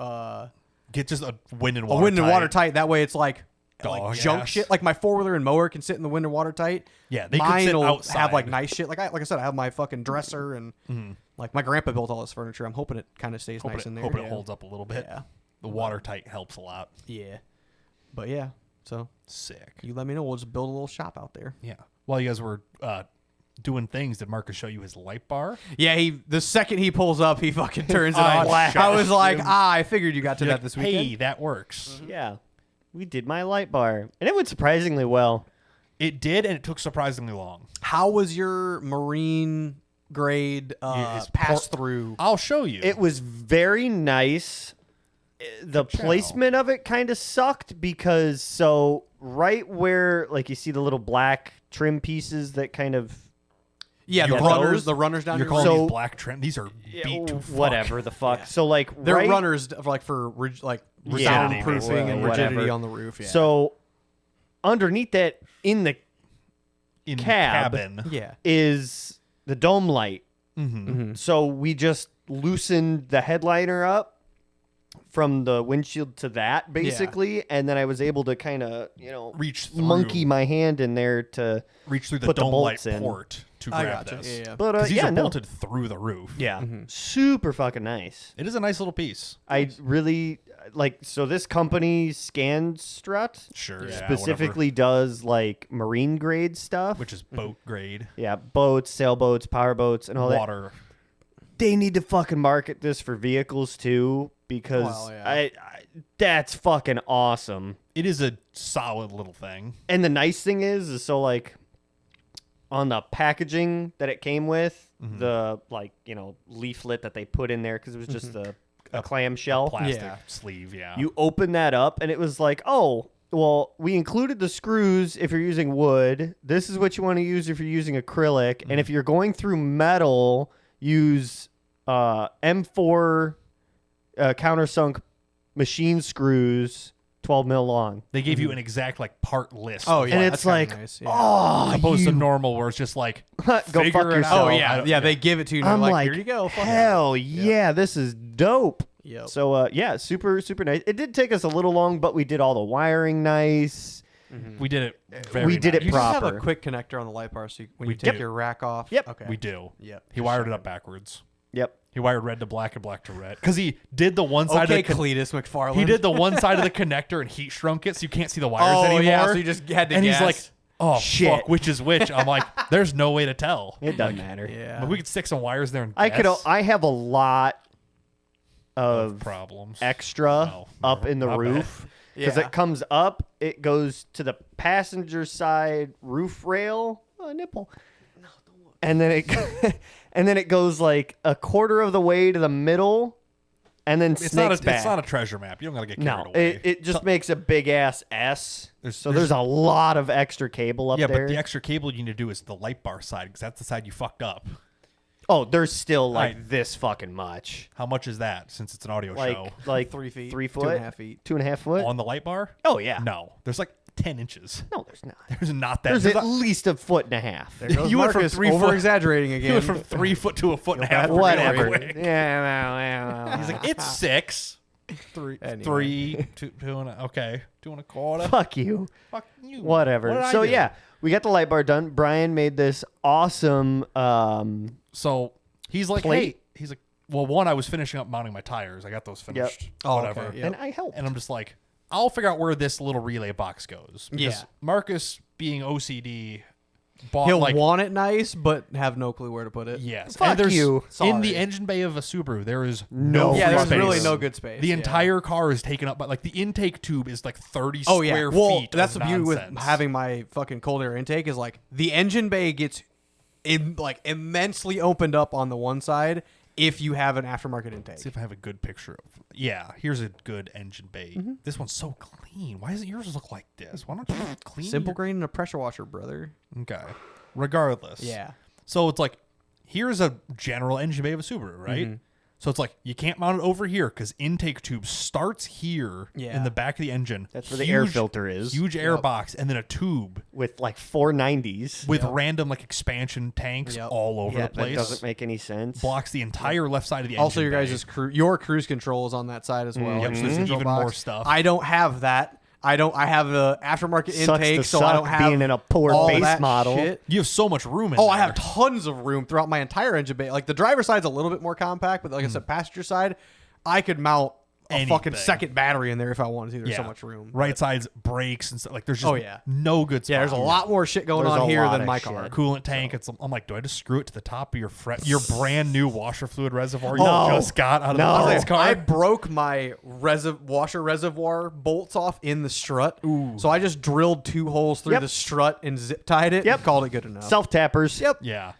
Get just a wind and a water. wind and watertight. That way, it's like Dog junk ass. shit. Like my 4-wheeler and mower can sit in the wind and watertight. Yeah, they could mine sit will outside. have like nice shit. Like I said, I have my fucking dresser and like my grandpa built all this furniture. I'm hoping it kind of stays nice in there. Hoping it holds up a little bit. Yeah. The watertight helps a lot. Yeah, but yeah. So Sick. you let me know. We'll just build a little shop out there. Yeah. While you guys were doing things, did Marcus show you his light bar? Yeah, the second he pulls up, he fucking turns it I on. flashed I was like, I figured you got to You're that like, this weekend. hey, that works. Yeah. We did my light bar. And it went surprisingly well. It did, and it took surprisingly long. How was your marine grade It's pass through? I'll show you. It was very nice. The placement of it kind of sucked because so right where like you see the little black trim pieces that kind of Yeah, the You're runners, those- the runners down You're your calling So- these black trim. These are beat to fuck. whatever the fuck. Yeah. So like They're right, runners like for like Rigidity, soundproofing and whatever. rigidity on the roof. Yeah. So underneath that in the in Cab. cabin. yeah. is the dome light. Mm-hmm. So we just loosened the headliner up from the windshield to that basically, and then I was able to kind of Reach through. monkey my hand in there to Reach through the put the dome light bolts in. port to I grab gotcha. this. Yeah, yeah. But 'Cause these yeah, are no, bolted through the roof. yeah, super fucking nice. It is a nice little piece. I really like. So this company Strut Sure. Yeah, specifically does like marine grade stuff, whatever. Which is boat grade. yeah, boats, sailboats, powerboats, and all that. Water. They need to fucking market this for vehicles too because Well, yeah. I that's fucking awesome. It is a solid little thing. And the nice thing is so like on the packaging that it came with, the like leaflet that they put in there because it was just a clamshell. Plastic Yeah. sleeve. Yeah. You open that up and it was like, oh, well, we included the screws if you're using wood. This is what you want to use if you're using acrylic, and if you're going through metal, use M4 countersunk machine screws, 12 mil long. They gave you an exact like part list. Oh of, yeah, And that's it's kinda like, nice, yeah. oh, opposed to you- normal where it's just like go figure fuck it out. yourself. Oh I yeah, don't- yeah. They give it to you. And I'm they're like, here you go. Fuck yeah. hell yeah, this is dope. Yep. So yeah, super nice. It did take us a little long, but we did all the wiring nice. we did it. Very We did nice. it You just have proper. a quick connector on the light bar, so when We you take do. your rack off. Yep. Okay. We do. Yep. He wired it up backwards. Yep. He wired red to black and black to red because he did the one side Okay, of the Cletus McFarland. he did the one side of the connector and heat shrunk it so you can't see the wires Oh anymore. yeah, so you just had to and guess. he's like, oh Shit. fuck, which is which? I'm like, there's no way to tell. It doesn't matter. yeah. But we could stick some wires there and I guess could. I have a lot of problems. extra Oh, up in the my bad. roof because Yeah. it comes up. It goes to the passenger side roof rail. Oh, nipple. And then it and then it goes like a quarter of the way to the middle, and then It's not snakes back. it's not a treasure map. You don't gotta get carried no, away. it just makes a big ass S. So there's- there's a lot of extra cable up yeah, there. but the extra cable you need to do is the light bar side because that's the side you fucked up. Oh, there's still like Right. this fucking much. How much is that since it's an audio Like show? like 3 feet, 3 foot, 2.5 feet. 2.5 foot. On the light bar? Oh yeah. No. There's like 10 inches. No, there's not. There's not that. There's There's at not- least a foot and a half. There goes You went from Marcus 3 foot- over exaggerating He again. went from 3 foot to a foot and a half. bad real Whatever. quick. Yeah. He's like, it's 6. Anyway. 3, 2 and a, okay, 2 and a quarter. Fuck you. Fuck you. Whatever. What did I So do? yeah, we got the light bar done. Brian made this awesome. So he's like, Plate? hey, he's like, well, one, I was finishing up mounting my tires. I got those finished. Oh, Whatever. okay, yep. And I helped. And I'm just like, I'll figure out where this little relay box goes. Because Yeah. Marcus, being OCD, bought He'll like want it nice, but have no clue where to put it. yes. Fuck and there's, you. In the Sorry. engine bay of a Subaru, there is No no Yeah, free there's space. really no good space. The yeah. entire car is taken up by like the intake tube is like 30 Oh yeah, square well, feet. that's of the beauty with nonsense. having my fucking cold air intake is like the engine bay gets immensely opened up on the one side if you have an aftermarket intake. See if I have a good picture of. Yeah, here's a good engine bay. Mm-hmm. This one's so clean. Why doesn't yours look like this? Why don't you clean? Simple your- grain and a pressure washer, brother. Okay. Regardless. Yeah. So it's like, here's a general engine bay of a Subaru, right? Mm-hmm. So it's like you can't mount it over here because intake tube starts here Yeah. in the back of the engine. That's where the air filter is. Huge air box, and then a tube with like 490s. with random like expansion tanks Yep. all over Yeah, the place. that doesn't make any sense. Blocks the entire left side of the engine. Also, your bay. guys' your cruise control is on that side as well. Yep, Your so cruise there's control even box. more stuff. I don't have that. I have the aftermarket Sucks intake, to so I suck don't have being in a poor all base that model. shit. You have so much room in Oh, there. I have tons of room throughout my entire engine bay. Like the driver's side's a little bit more compact, but like I said, passenger side, I could mount a fucking Anything. second battery in there if I wanted to. There's so Yeah. much room. Right But- side's brakes and stuff. Like there's just Oh, yeah. no good spot. Yeah, there's a lot more shit going There's on a here lot than of my shit. car. Coolant tank. I'm like, do I just screw it to the top of your brand new washer fluid reservoir you No. just got out of No. the parts car? I broke my washer reservoir bolts off in the strut. So I just drilled 2 holes through Yep. the strut and zip tied it. Yep. And called it good enough. Self tappers. Yep. Yeah.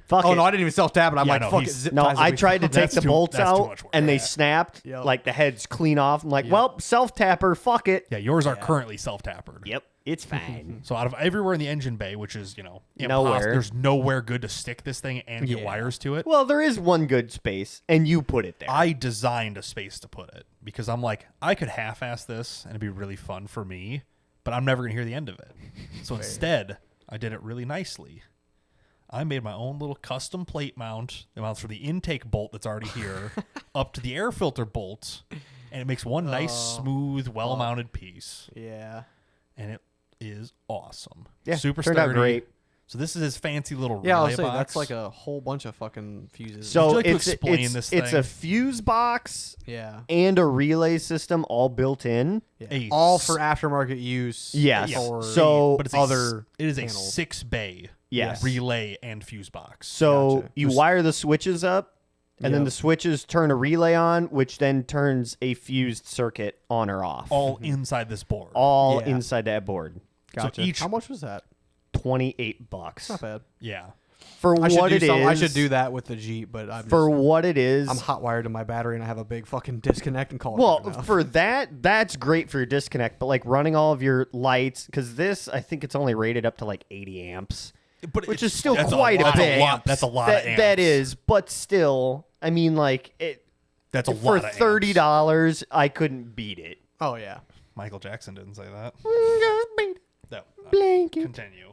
Fuck Oh it. no, I didn't even self tap it. I'm Yeah, like, no, fuck it. he's- Zip No, ties I will be tried to fine. take That's the too- bolts that's too out much work. and they Yeah. snapped. Yep. Like the head's clean off. I'm like, well, self tapper. Fuck it. Yeah, yours are currently self-tappered. Yep, it's fine. So out of everywhere in the engine bay, which is, Nowhere. there's nowhere good to stick this thing and get Yeah. wires to it. Well, there is one good space, and you put it there. I designed a space to put it because I'm like, I could half-ass this and it'd be really fun for me, but I'm never going to hear the end of it. So instead, I did it really nicely. I made my own little custom plate mount. It mounts from the intake bolt that's already here up to the air filter bolt, and it makes one nice, smooth, well-mounted piece. Yeah. And it is awesome. Yeah, super turned out sturdy. great. So this is his fancy little Yeah, I'll relay say box. that's like a whole bunch of fucking fuses. So Would you like to it's explain this it's thing? a fuse box yeah. and a relay system all built in. Yeah. A All s- for aftermarket use. Yes. For So- but it's other it is a panels. 6-bay Yes. relay and fuse box. So Gotcha. you Just- wire the switches up, and then Yep. the switches turn a relay on, which then turns a fused circuit on or off. all inside this board. All Yeah. inside that board. Gotcha. each- How much was that? $28 Not bad. Yeah. for I should what do it is. I should do that with the Jeep, but For what it is. I'm hot wired to my battery and I have a big fucking disconnect and call it Well, good enough. for that's great for your disconnect, but like running all of your lights, because this I think it's only rated up to like 80 amps. But Which it's- is still that's quite a lot, bit. That's a lot that, of amps. that is, but still, I mean, like it That's a for lot of $30, I couldn't beat it. oh yeah. Michael Jackson didn't say that. No. Blanket. Continue.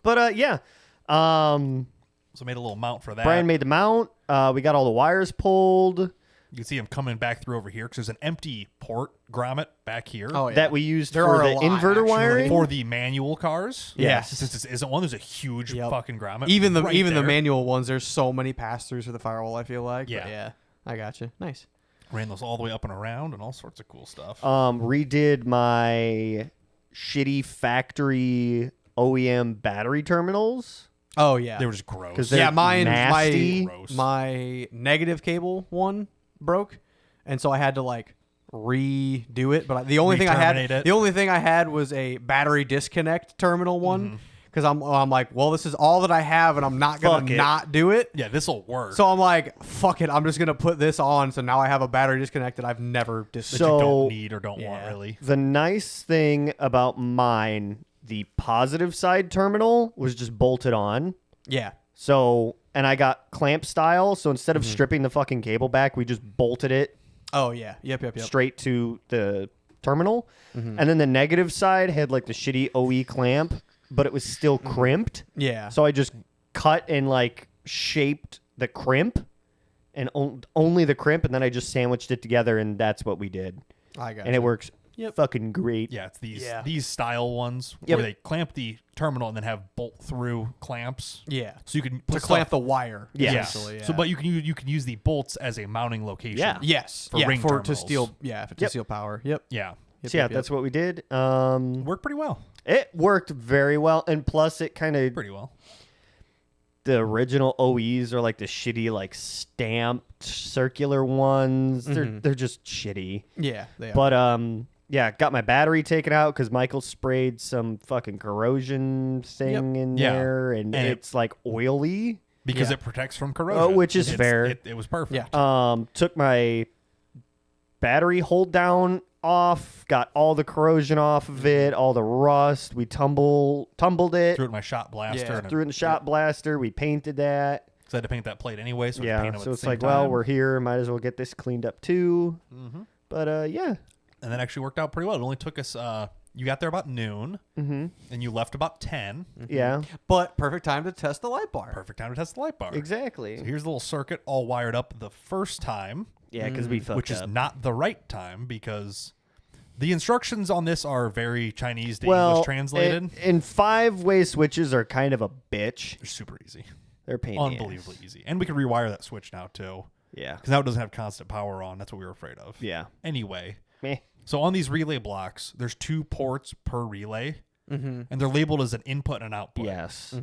But yeah, So made a little mount for that. Brian made the mount. We got all the wires pulled You can see him coming back through over here because there's an empty port grommet back here. Oh yeah. that we used There for are a the lot, inverter actually. wiring. For the manual cars. Yes. Since this isn't one, there's a huge Yep. fucking grommet. even the right there. manual ones, there's so many pass-throughs for the firewall, I feel like. But Yeah. yeah. I gotcha. Nice. Ran those all the way up and around and all sorts of cool stuff. Redid my shitty factory OEM battery terminals. Oh yeah. they were just gross. 'Cause they're yeah, mine nasty. Gross. my negative cable one broke, and so I had to like redo it. But the only thing Re-terminate it. the only thing I had was a battery disconnect terminal Mm-hmm. one, because I'm like, well, this is all that I have, and I'm not gonna Fuck it. not do it. Yeah, this will work. So I'm like, fuck it, I'm just gonna put this on. So now I have a battery disconnect that I've never that disconnected. So- you don't need or don't want Yeah. really. The nice thing about mine, the positive side terminal was just bolted on. Yeah. So, and I got clamp style. So instead Mm-hmm. of stripping the fucking cable back, we just bolted it Oh yeah. Yep. straight to the terminal. And then the negative side had like the shitty OE clamp, but it was still crimped. Yeah. So I just cut and like shaped the crimp and only the crimp, and then I just sandwiched it together, and that's what we did. I got And it works fucking great. Yeah, it's these style ones Yep. where they clamp the terminal and then have bolt through clamps. Yeah. So you can To put clamp stuff- the wire. Yeah. essentially, Yeah. So, but you can use the bolts as a mounting location. Yeah. yes. For ring to terminals. steal. Yeah. To steal power. Yep. Yeah. Yep, So yeah, yep, that's yep. what we did. Worked pretty well. It worked very well, and plus it kind of Pretty well. the original OEs are like the shitty like stamped circular ones. They're just shitty. Yeah. They are. But yeah, got my battery taken out because Michael sprayed some fucking corrosion thing in Yeah. there, and And it's like oily. Because Yeah. it protects from corrosion. which is fair. It was perfect. Yeah. Took my battery hold down off, got all the corrosion off of it, all the rust. We tumbled it, Threw it in my shot blaster. Yeah. And threw it in the shot blaster. We painted that. So I had to paint that plate anyway. So Yeah, paint them so at it's the same like, time. well, we're here. Might as well get this cleaned up too. But yeah. And that actually worked out pretty well. It only took us. You got there about noon, and you left about 10. Yeah, But perfect time to test the light bar. Perfect time to test the light bar. exactly. So here's the little circuit all wired up the first time, Yeah, because we fucked which is up. not the right time because the instructions on this are very Chinese to well, English translated. and 5-way switches are kind of a bitch. They're super easy. They're a pain in the ass. Unbelievably easy. And we can rewire that switch now too. Yeah. Because now it doesn't have constant power on. That's what we were afraid of. Yeah. Anyway, Meh. so on these relay blocks, there's 2 ports per relay, and they're labeled as an input and an output. Yes.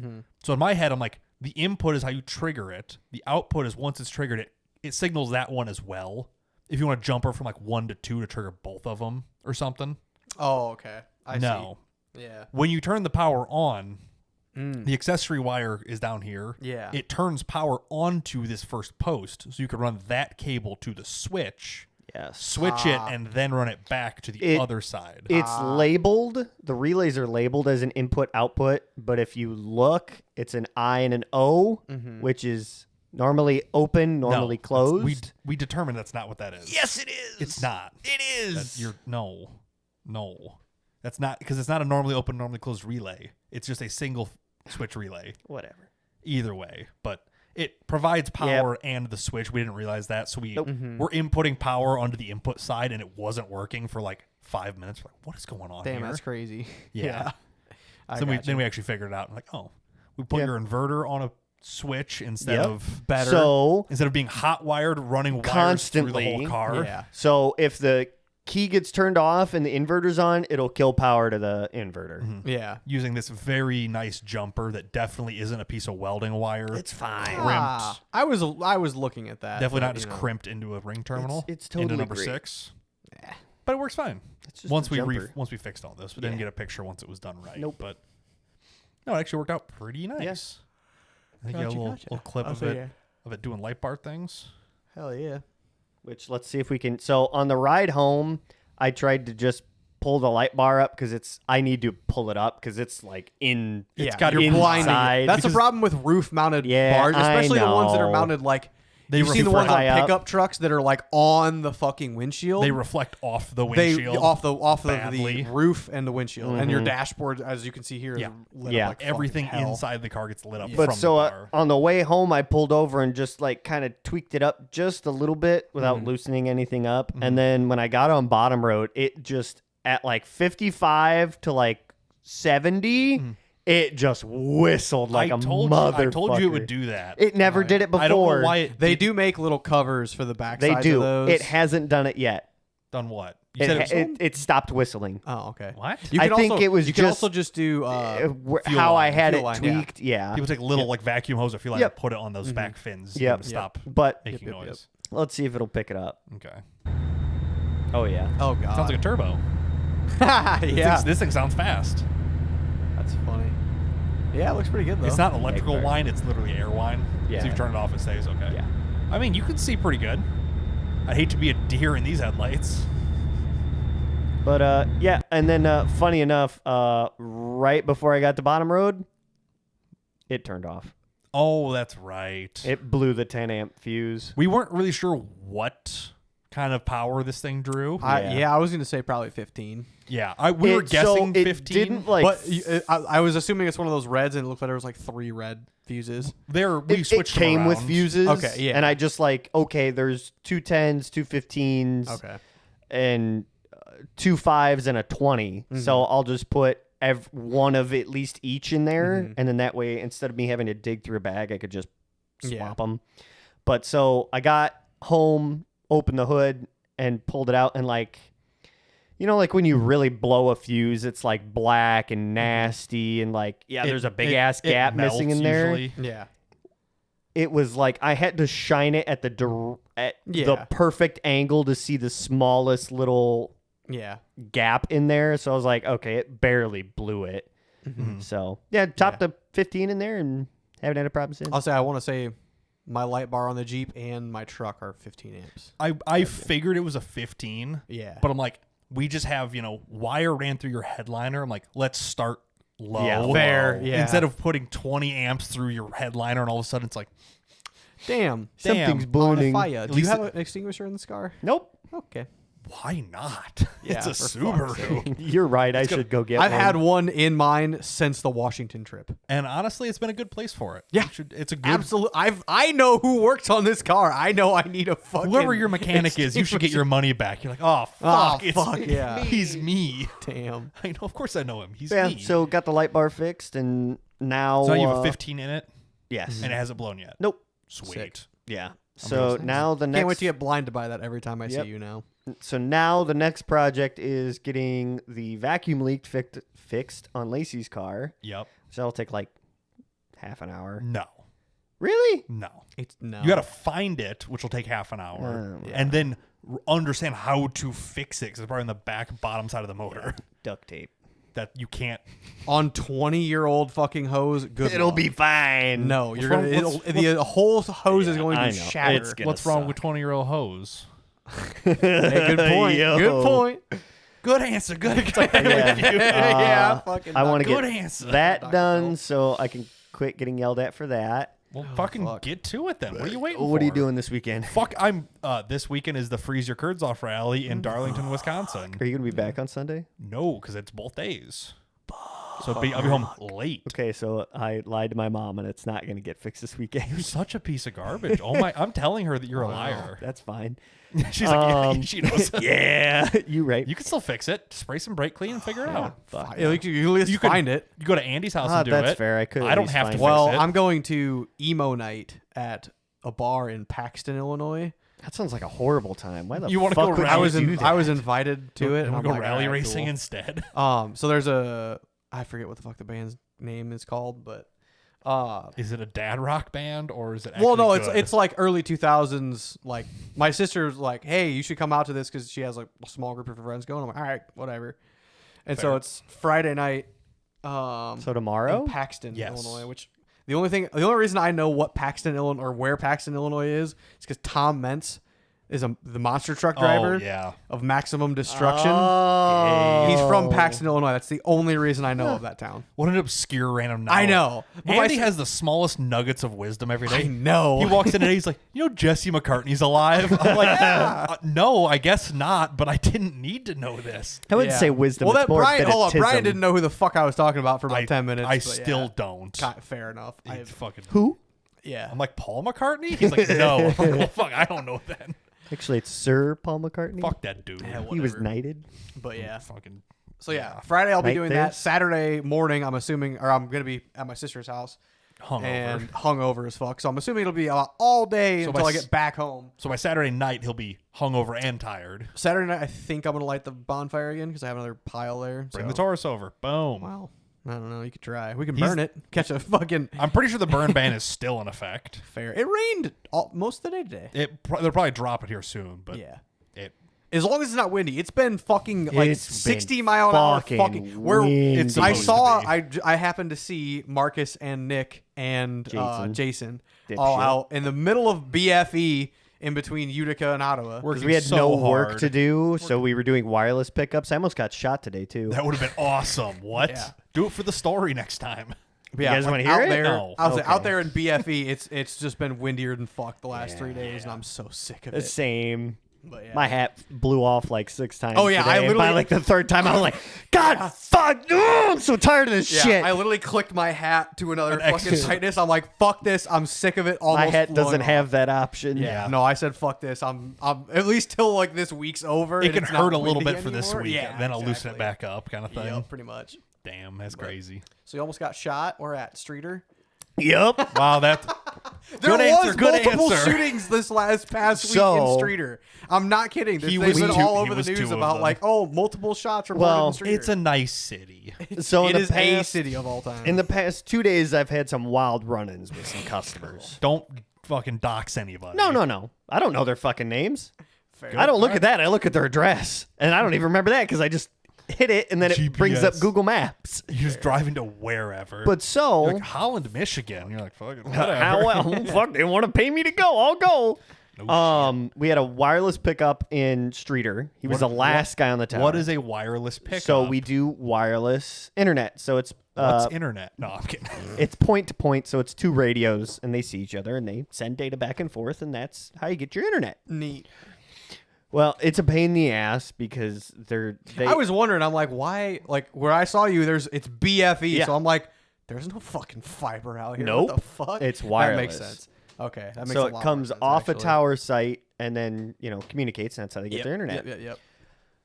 So in my head, I'm like, the input is how you trigger it. The output is once it's triggered, it signals that one as well. If you want to jumper from like 1 to 2 to trigger both of them or something. Oh, okay. I No. see. Yeah. When you turn the power on, the accessory wire is down here. Yeah. It turns power onto this first post. So you can run that cable to the switch, Yes. switch it, and then run it back to the other side. It's labeled. The relays are labeled as an input output, but if you look, it's an I and an O, which is normally open, normally closed. We determined that's not what that is. Yes, it is. It's not. It is. No. That's not, because it's not a normally open, normally closed relay. It's just a single switch relay. Whatever. Either way, but it provides power and the switch. We didn't realize that, so we were inputting power onto the input side, and it wasn't working for like 5 minutes. We're like, what is going on Damn, here? that's crazy. Yeah. I So gotcha. then we actually figured it out. Like, oh, we put your inverter on a switch instead Yep. of Better. So instead of being hot wired, running wires Constantly. through the whole car. Yeah. So if the key gets turned off and the inverter's on, it'll kill power to the inverter. Yeah. Using this very nice jumper that definitely isn't a piece of welding wire. It's fine. crimped. I was looking at that. Definitely but, not just crimped into a ring terminal. it's into totally number great. 6. But it works fine. It's just Once a we jumper. once we fixed all this, we didn't Yeah. get a picture once it was done right. Nope. But no, it actually worked out pretty nice. I think you got a little clip of it doing light bar things. Hell yeah. Which let's see if we can. So on the ride home, I tried to just pull the light bar up because I need to pull it up because it's like in. Yeah, got you're blinding. inside. That's the Because- problem with roof-mounted Yeah, bars, especially the ones that are know. mounted like. They You've seen the ones on high up. pickup trucks that are like on the fucking windshield. They reflect off the They windshield. off of badly. the roof and the windshield, and your dashboard, as you can see here, Yeah. is lit Yeah. up like Everything fucking hell. inside the car gets lit up But from so the car. on the way home, I pulled over and just like kind of tweaked it up just a little bit without loosening anything up. And then when I got on bottom road, it just at like 55 to like 70, it just whistled like a motherfucker. I told you it would do that. It never did it before. I don't know why it They do make little covers for the back They sides do. of those. It hasn't done it yet. done what? You said it was It stopped whistling. Oh, okay. what? You I can think also, it was you can just, also just do fuel how I line. had Fuel it line, yeah. tweaked. Yeah. People take little like vacuum hose or feel like Yep. put it on those back fins. to Yep. Stop But making Yep, yep, noise. let's see if it'll pick it up. Okay. Oh yeah. Oh god. Sounds like a turbo. yeah. This thing sounds fast. That's funny. Yeah, it looks pretty good though. It's not electrical Egg wine, it's literally air wine. Yeah. So if you turn it off, it stays okay. Yeah. I mean, you can see pretty good. I'd hate to be a deer in these headlights. But yeah, and then funny enough, right before I got to bottom road, it turned off. Oh, that's right. It blew the 10 amp fuse. We weren't really sure what kind of power this thing drew. I was gonna say probably 15. Yeah, we were guessing 15. It didn't like. But I was assuming it's one of those reds, and it looked like there was like 3 red fuses. We it switched them came with around. fuses. Okay, yeah. And I just like, okay, there's 2 10s, 2 15s, Okay. and 2 5s and a 20. So I'll just put one of at least each in there, and then that way, instead of me having to dig through a bag, I could just swap them. But so I got home, opened the hood, and pulled it out, and like, you know, like when you really blow a fuse, it's like black and nasty, and like, there's a big ass gap missing in there. Usually. Yeah. It was like I had to shine it at the perfect angle to see the smallest little gap in there. So I was like, okay, it barely blew it. So chopped the 15 in there and haven't had a problem since. I want to say my light bar on the Jeep and my truck are 15 amps. I figured it was a 15. Yeah. But I'm like, we just have, wire ran through your headliner. I'm like, let's start low. Yeah, fair. Yeah. Instead of putting 20 amps through your headliner, and all of a sudden it's like, damn. Something's On ballooning. fire. Do you have an extinguisher in this car? Nope. Okay. why not? Yeah, It's a for fuck's Subaru. You're right. I should go get I've one. had one in mine since the Washington trip. And honestly, it's been a good place for it. Yeah. It's a good. Absolutely. I know who works on this car. I know I need a fucking Whoever your mechanic is, you should get your money back. You're like, oh fuck, it's fuck, yeah. he's me. Damn. I know, of course I know him. He's Yeah. me. So got the light bar fixed, and now. So you have a 15 in it, Yes. and it hasn't blown yet. Nope. Sweet. Sick. Yeah. So now the next. Can't wait to get blinded by that every time I Yep. see you now. So now the next project is getting the vacuum leak fixed on Lacey's car. Yep. So that'll take like half an hour. No. Really? No. It's no. You got to find it, which will take half an hour, and then understand how to fix it because it's probably on the back bottom side of the motor Duct tape. that you can't. on 20-year-old fucking hose. Good. It'll luck. be fine. No, What's you're wrong- gonna. what's- The whole hose is going I to know. shatter. It's gonna What's wrong suck. with 20-year-old hose? Hey, good point. Yo. Good point. Good answer. Good answer. Yeah, fucking. I want to Good get answer. that Dr. done Phil. so I can quit getting yelled at for that. Well, fucking fuck. get to it then. What are you waiting for? What are you doing this weekend? Fuck, I'm. This weekend is the Freeze Your Curds Off rally in Darlington, Wisconsin. Are you going to be back on Sunday? No, because it's both days. So I'll be home late. Okay, so I lied to my mom, and it's not going to get fixed this You're weekend. such a piece of garbage. Oh my! I'm telling her that you're a liar. That's fine. She's like, yeah, she knows. Yeah, you right. You can still fix it. Spray some brake clean and figure it out. Fuck. You can at least You could- find it. You go to Andy's house Ah, and do that's it. fair. I could. I at don't least have to find fix it. Well, it. I'm going to emo night at a bar in Paxton, Illinois. That sounna like a horrible time. Why the You wanna fuck go would rally- I you was do that? I was invited to it. And And we I'm go like, rally "All right, racing cool." instead. So there's I forget what the fuck the band's name is called, but Is it a dad rock band or is it? well, no, actually good? it's like early 2000s. Like my sister's like, hey, you should come out to this because she has like a small group of her friends going. I'm like, all right, whatever. And so Fair. it's Friday night. So tomorrow? in Paxton, Yes. Illinois. Which the only reason I know what Paxton, Illinois, or where Paxton, Illinois is because Tom Mentz is the monster truck driver Oh yeah. of Maximum Destruction. Oh. He's from Paxton, Illinois. That's the only reason I know of that town. What an obscure random. Knowledge. I know. But Andy my- has the smallest nuggets of wisdom every day. I know. He walks in and he's like, you know, Jesse McCartney's alive. I'm like, no, I guess not, but I didn't need to know this. I wouldn't Yeah. say wisdom. Well, it's that more Brian, hold on. bit of Brian tism. didn't know who the fuck I was talking about for about 10 minutes. I but still yeah. don't. Fair enough. It's fucking. Who? Yeah. I'm like, Paul McCartney? He's like, no. I'm like, well, fuck, I don't know then. Actually, it's Sir Paul McCartney. Fuck that dude. Yeah, He was whatever. knighted. But yeah. Fucking. So yeah, Friday I'll be Night doing there? that. Saturday morning, I'm assuming, or I'm gonna be at my sister's house Hungover. and hungover as fuck. So I'm assuming it'll be all day So until by I get back home. So by Saturday night, he'll be hungover and tired. Saturday night, I think I'm gonna light the bonfire again because I have another pile there. Bring so. the Taurus over. Boom. Well, I don't know. You could try. We can He's- burn it. Catch a fucking I'm pretty sure the burn ban is still in effect. fair. It rained most of the day today. They'll probably drop it here soon, but Yeah. it As long as it's not windy. It's been fucking like It's 60 been mile an hour fucking fucking where windy. It's I supposed saw to I happened to see Marcus and Nick and Jason. Jason all Dipshit. out in the middle of BFE in between Utica and Ottawa. Because we had so no work hard. to do, so we were doing wireless pickups. I almost got shot today, too. That would have been awesome. What? Yeah. Do it for the story next time. But You guys like, wanna hear out it? There, No. I was Okay. out there in BFE. It's just been windier than fuck the last 3 days, and I'm so sick of The it. same. But yeah. My hat blew off like 6 times. Oh, yeah, today, I and literally- by like the 3rd time, I was like, God, fuck, I'm so tired of this Yeah, shit. I literally clicked my hat to another An fucking extra- tightness. I'm like, fuck this. I'm sick of it. Almost My hat blowing doesn't off. have that option. Yeah. No, I said fuck this. I'm at least till like this week's over. It and can it's not hurt a little windy bit for this anymore. week, Yeah, then I'll loosen it exactly. back up, kind of thing. Yep, pretty much. Damn, that's crazy. So you almost got shot. We're at Streeter. Yep. Wow, that. There Good was answer, good multiple answer. shootings this past week So- in Streeter. I'm not kidding. He They've was been two- all he over the was two news of about them. like, oh, multiple shots reported Well, in Streeter. It's a nice city. So It in the is a past, city of all time. in the past 2 days, I've had some wild run-ins with some customers. Don't fucking dox anybody. No. I don't know their fucking names. Fair. I don't look at that. I look at their address, and I don't even remember that because I just hit it, and then it brings up GPS. Google Maps. You're just driving to wherever. But so, You're like Holland, Michigan. You're like, fuck it, whatever. well, fuck, they want to pay me to go. I'll go. No We had a wireless pickup in Streeter. He was the last guy on the tower. What is a wireless pickup? So we do wireless internet. So it's What's internet? No, I'm kidding. it's point to point. So it's 2 radios, and they see each other, and they send data back and forth, and that's how you get your internet. Neat. Well, it's a pain in the ass because they. I was wondering. I'm like, why? Like where I saw you, it's BFE. Yeah. So I'm like, there's no fucking fiber out here. Nope. What the fuck? It's That wireless. makes sense. Okay, that makes So a it lot comes more sense, off actually. a tower site and then communicates, and that's how they get Yep, their internet. Yep.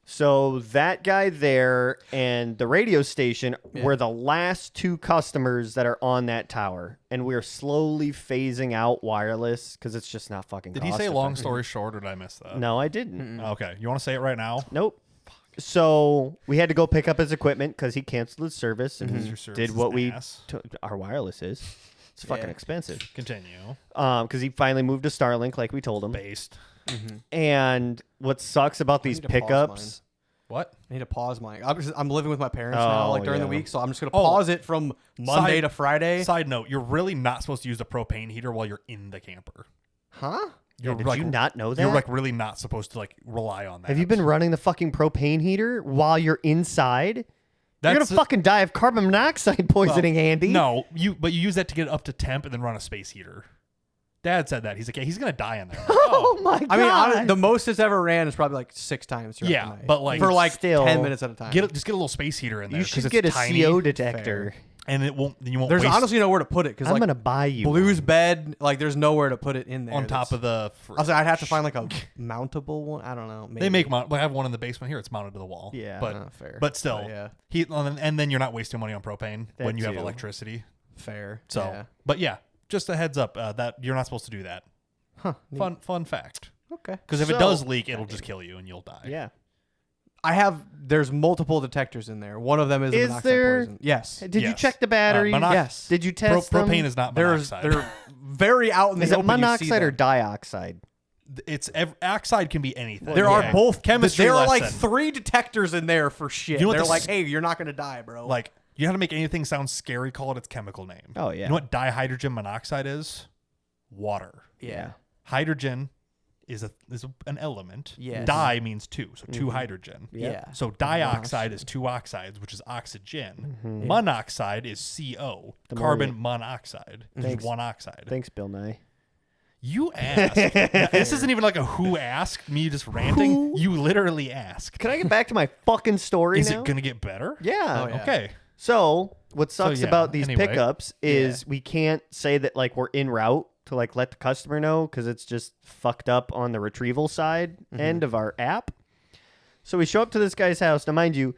So that guy there and the radio station were the last 2 customers that are on that tower, and we're slowly phasing out wireless because it's just not fucking. Did he say long story short, or did I miss that? No, I didn't. Okay, you want to say it right now? Nope. So we had to go pick up his equipment because he canceled his service and Your service did is what we ass. our wireless is. It's fucking Yeah. expensive. Continue. Because he finally moved to Starlink like we told him. Based. And what sucks about these need to pause pickups? What? I need to pause mine. I'm living with my parents Oh, now, like during the yeah. week, so I'm just gonna Oh. pause it from Monday Side- to Friday. Side note: you're really not supposed to use a propane heater while you're in the camper. Huh? You're Did you not know that? You're like really not supposed to like rely on that. Have you been running the fucking propane heater while you're inside? You're That's gonna fucking die of carbon monoxide poisoning, Andy. No, but you use that to get up to temp and then run a space heater. Dad said that. He's like, yeah, he's gonna die in there. Oh my god. I mean, the most it's ever ran is probably like 6 times. throughout Yeah, the night. but, like, for like still, 10 minutes at a time. just get a little space heater in there. you 'cause should it's get a tiny, CO detector. and it won't. You won't. There's waste honestly nowhere to put it because I'm like gonna buy you Blue's one. bed, like there's nowhere to put it in there. on top of the. I was like, I'd have to find like a mountable one. I don't know. Maybe. They make. I have one in the basement here. It's mounted to the wall. Yeah. but Fair. but still, yeah, and then you're not wasting money on propane That when you have too. electricity. fair. So, yeah. but yeah, just a heads up that you're not supposed to do that. Huh. Fun fact. Okay. Because if it So- does leak, it'll just kill you and you'll die. Yeah. There's multiple detectors in there. One of them is, Is monoxide there? poison. Yes. Did you Yes. check the battery? Yes. Did you test them? Propane is not There's monoxide. they're very out in the Is it open. You see monoxide or them. dioxide? Oxide can be anything. There Yeah. are both chemistry. There are like lesson. 3 detectors in there for shit. You know what They're the like, s- hey, you're not gonna die, bro. Like you know how to make anything sound scary? Call it its chemical name. Oh yeah. You know what dihydrogen monoxide is? Water. yeah. Hydrogen is an element. Yes. Di means 2, so 2 hydrogen. Yeah. So dioxide is 2 oxides, which is oxygen. Monoxide is CO, The more carbon you- monoxide, which Thanks. is 1 oxide. Thanks, Bill Nye. You asked. Now, this isn't even like a who asked me just ranting. Who? You literally asked. Can I get back to my fucking story Is now? it gonna get better? Yeah. Oh, yeah. Okay. So what sucks yeah, about these anyway. pickups is we can't say that like we're en route to like let the customer know because it's just fucked up on the retrieval side end of our app. So we show up to this guy's house. Now, mind you,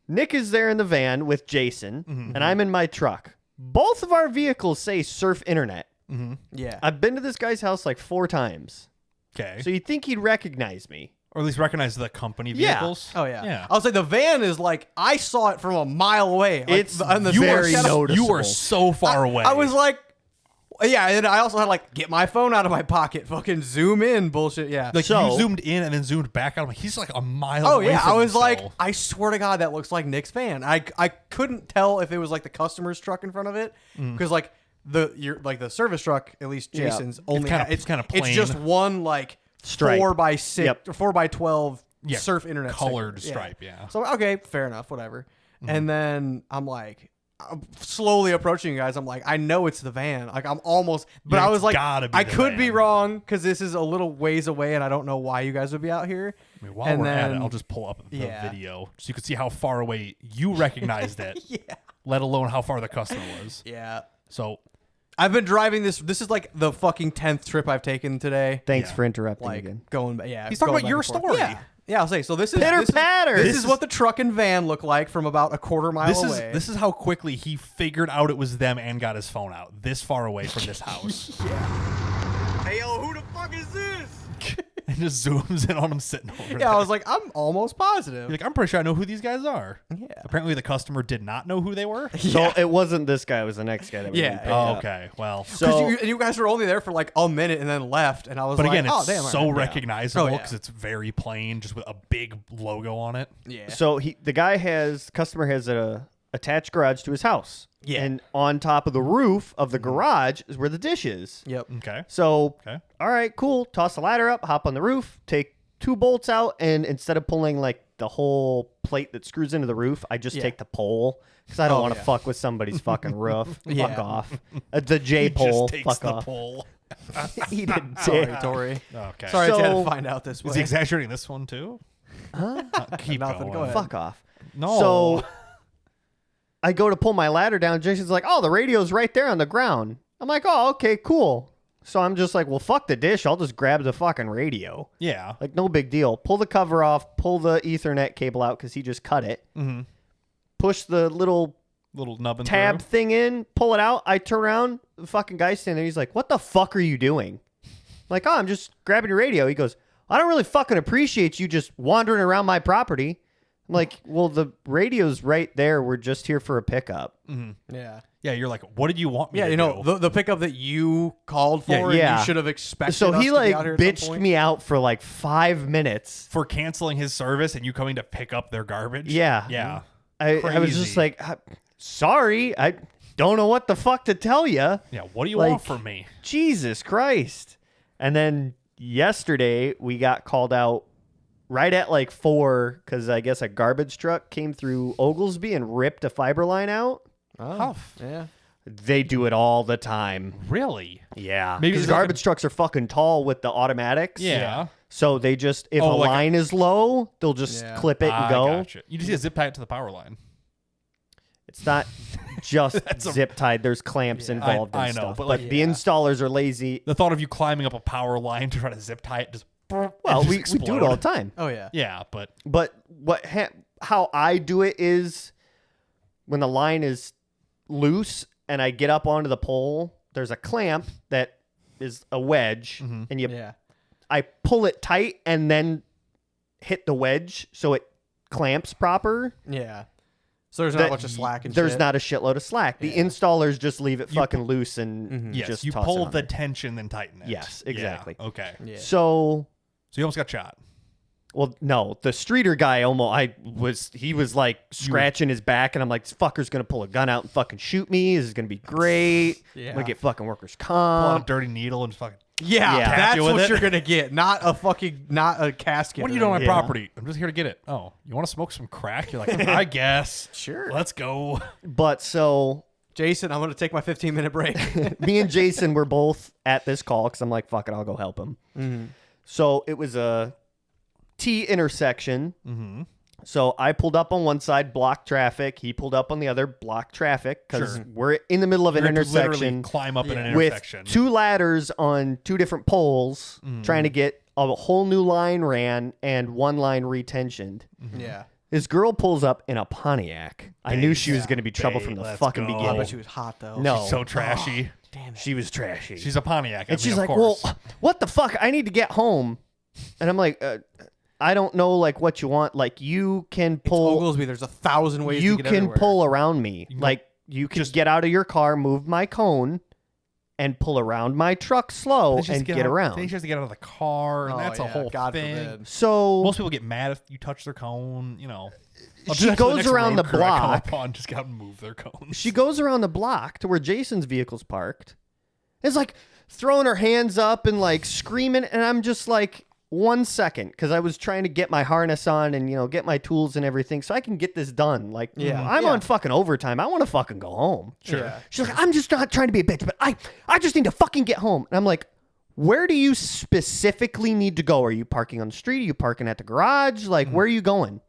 Nick is there in the van with Jason, and I'm in my truck. Both of our vehicles say Surf Internet. Yeah. I've been to this guy's house like 4 times. Okay. So you'd think he'd recognize me. Or at least recognize the company Yeah. vehicles. Oh yeah. Yeah. I was like, the van is like, I saw it from a mile away. Like, It's on the You very are setup. you are noticeable. so far away. I was like, yeah, and I also had like get my phone out of my pocket, fucking zoom in, bullshit. Yeah. like So- you zoomed in and then zoomed back out. I'm like, he's like a mile oh away yeah, from I was like, himself. I swear to God, that looks like Nick's van. I couldn't tell if it was like the customer's truck in front of it because like the service truck, at least Yeah. Jason's only kinda- ha- it's kinda It's just plain. one like Stripe. 4x6 Yep. or 4x12 Yeah, surf internet colored sticker. stripe, yeah. So okay, fair enough, whatever. And then I'm like, slowly approaching you guys. I'm like, I know it's the van. Like I'm almost, but I was like, gotta be I the could be van. wrong because this is a little ways away, and I don't know why you guys would be out here. I mean, while And we're at it, then- I'll just pull up the Yeah. video so you can see how far away you recognized it, Yeah. let alone how far the customer was. Yeah. So I've been driving this. This is like the fucking 10th trip I've taken today. Thanks Yeah. for interrupting Like again. going, yeah. He's talking going about back your and forth. story. Yeah. Yeah, I'll say. So this is Pitter this is- patter. This is what the truck and van look like from about a quarter mile away. this is how quickly he figured out it was them and got his phone out this far away from this house. Hey yo, who the fuck is this? And just zooms in on him sitting over there. Yeah, I was like, I'm almost positive. You're like, I'm pretty sure I know who these guys are. Yeah. Apparently the customer did not know who they were. So it wasn't this guy; it was the next guy that we Yeah. picked Oh, up. okay. Well, So you guys were only there for like a minute and then left, and I was but like, again, oh it's damn, so all right. recognizable Oh, yeah. because it's very plain, just with a big logo on it. Yeah. So the customer has a attached garage to his house. Yeah. And on top of the roof of the garage is where the dish is. Yep. Okay. So, Okay. all right, cool. Toss the ladder up, hop on the roof, take 2 bolts out, and instead of pulling like the whole plate that screws into the roof, I just Yeah. take the pole because I don't Oh, want to yeah. fuck with somebody's fucking roof. Fuck Yeah. off. The J He pole. just takes Fuck the off. pole. Eat a Sorry, dick. Tori. Okay. Sorry, I had So- to find out this way. Is he exaggerating this one too? Huh? Keep Nothing, going. go ahead. Fuck off. No. So I go to pull my ladder down. Jason's like, oh, the radio's right there on the ground. I'm like, oh, okay, cool. So I'm just like, well, fuck the dish. I'll just grab the fucking radio. yeah. Like, no big deal. Pull the cover off, pull the Ethernet cable out because he just cut it. Mm-hmm. Push the little Little nubbin tab through. thing in, pull it out. I turn around. The fucking guy's standing there. He's like, what the fuck are you doing? I'm like, oh, I'm just grabbing your radio. He goes, I don't really fucking appreciate you just wandering around my property. I'm like, well, the radio's right there. We're just here for a pickup. Yeah. Yeah. You're like, what did you want me Yeah, to you know, do? the pickup that you called for, Yeah, and yeah. you should have expected. So us he to like be out here at some bitched point. me out for like 5 minutes. For canceling his service and you coming to pick up their garbage. Yeah. Yeah. I was just Crazy. like, sorry, I don't know what the fuck to tell you. Yeah. What do you Like- want from me? Jesus Christ. And then yesterday we got called out right at like 4 because I guess a garbage truck came through Oglesby and ripped a fiber line out. Oh, Huff. yeah. They do it all the time. Really? Yeah. Maybe Because it's like garbage trucks are fucking tall with the automatics. Yeah. So they just, if Oh, a like a- line is low, they'll just Yeah. clip it and I go. Gotcha. You just zip tie it to the power line. It's not just zip tied. There's clamps Yeah. involved I and know, stuff. but, But like- the Yeah. installers are lazy. The thought of you climbing up a power line to try to zip tie it just. Well, we do it all the time. Oh yeah. Yeah, but But how I do it is when the line is loose and I get up onto the pole, there's a clamp that is a wedge, and Yeah. I pull it tight and then hit the wedge so it clamps proper. Yeah. So there's not That- much of slack and There's shit. not a shitload of slack. The Yeah. installers just leave it fucking loose and yes, just you toss it pull on the there. tension then tighten it. Yes, Yeah, exactly. Okay. Yeah. So, So you almost got shot. well, no, the streeter guy he was like scratching his back, and I'm like, this fucker's gonna pull a gun out and fucking shoot me. This is gonna be great. Yeah. I'm gonna get fucking workers' Pull out comp. a dirty needle and just fucking. Yeah, Yeah. that's you with what it. you're gonna get. Not a casket. What are or you doing on my Yeah. property? I'm just here to get it. Oh, you want to smoke some crack? You're like, I guess. Sure. Let's go. But so Jason, I'm gonna take my 15-minute break. me and Jason were both at this call because I'm like, fuck it, I'll go help him. So it was a T intersection. Mm-hmm. So I pulled up on one side, blocked traffic. He pulled up on the other, blocked traffic because Sure. we're in the middle of an Literally intersection climb up in an with intersection. 2 ladders on 2 different poles, trying to get a whole new line ran and 1 line retensioned. Yeah. This girl pulls up in a Pontiac. I knew she was going to be trouble from the Let's fucking go. I beginning. bet she was hot though. No. So trashy. Damn it. She was trashy. She's a Pontiac. and she's of like, course. well, what the fuck? I need to get home. And I'm like, I don't know, like, what you want. Like, you can It's pull. Oglesby. There's 1,000 ways You to get can everywhere. pull around me. can Like, you can just- get out of your car, move my cone, and pull around my truck slow Then she has and to get out, Then around. she has to get out of the car, and Oh, that's a yeah, whole God thing. forbid. So Most people get mad if you touch their cone. You know, She goes around the block. On, just got to move their cones. she goes around the block to where Jason's vehicle's parked. It's like throwing her hands up and like screaming, and I'm just like, 1 second because I was trying to get my harness on and, get my tools and everything so I can get this done. Like, I'm on fucking overtime. I want to fucking go home. Sure. Yeah. She's like, I'm just not trying to be a bitch, but I just need to fucking get home. And I'm like, where do you specifically need to go? Are you parking on the street? Are you parking at the garage? Like, where are you going?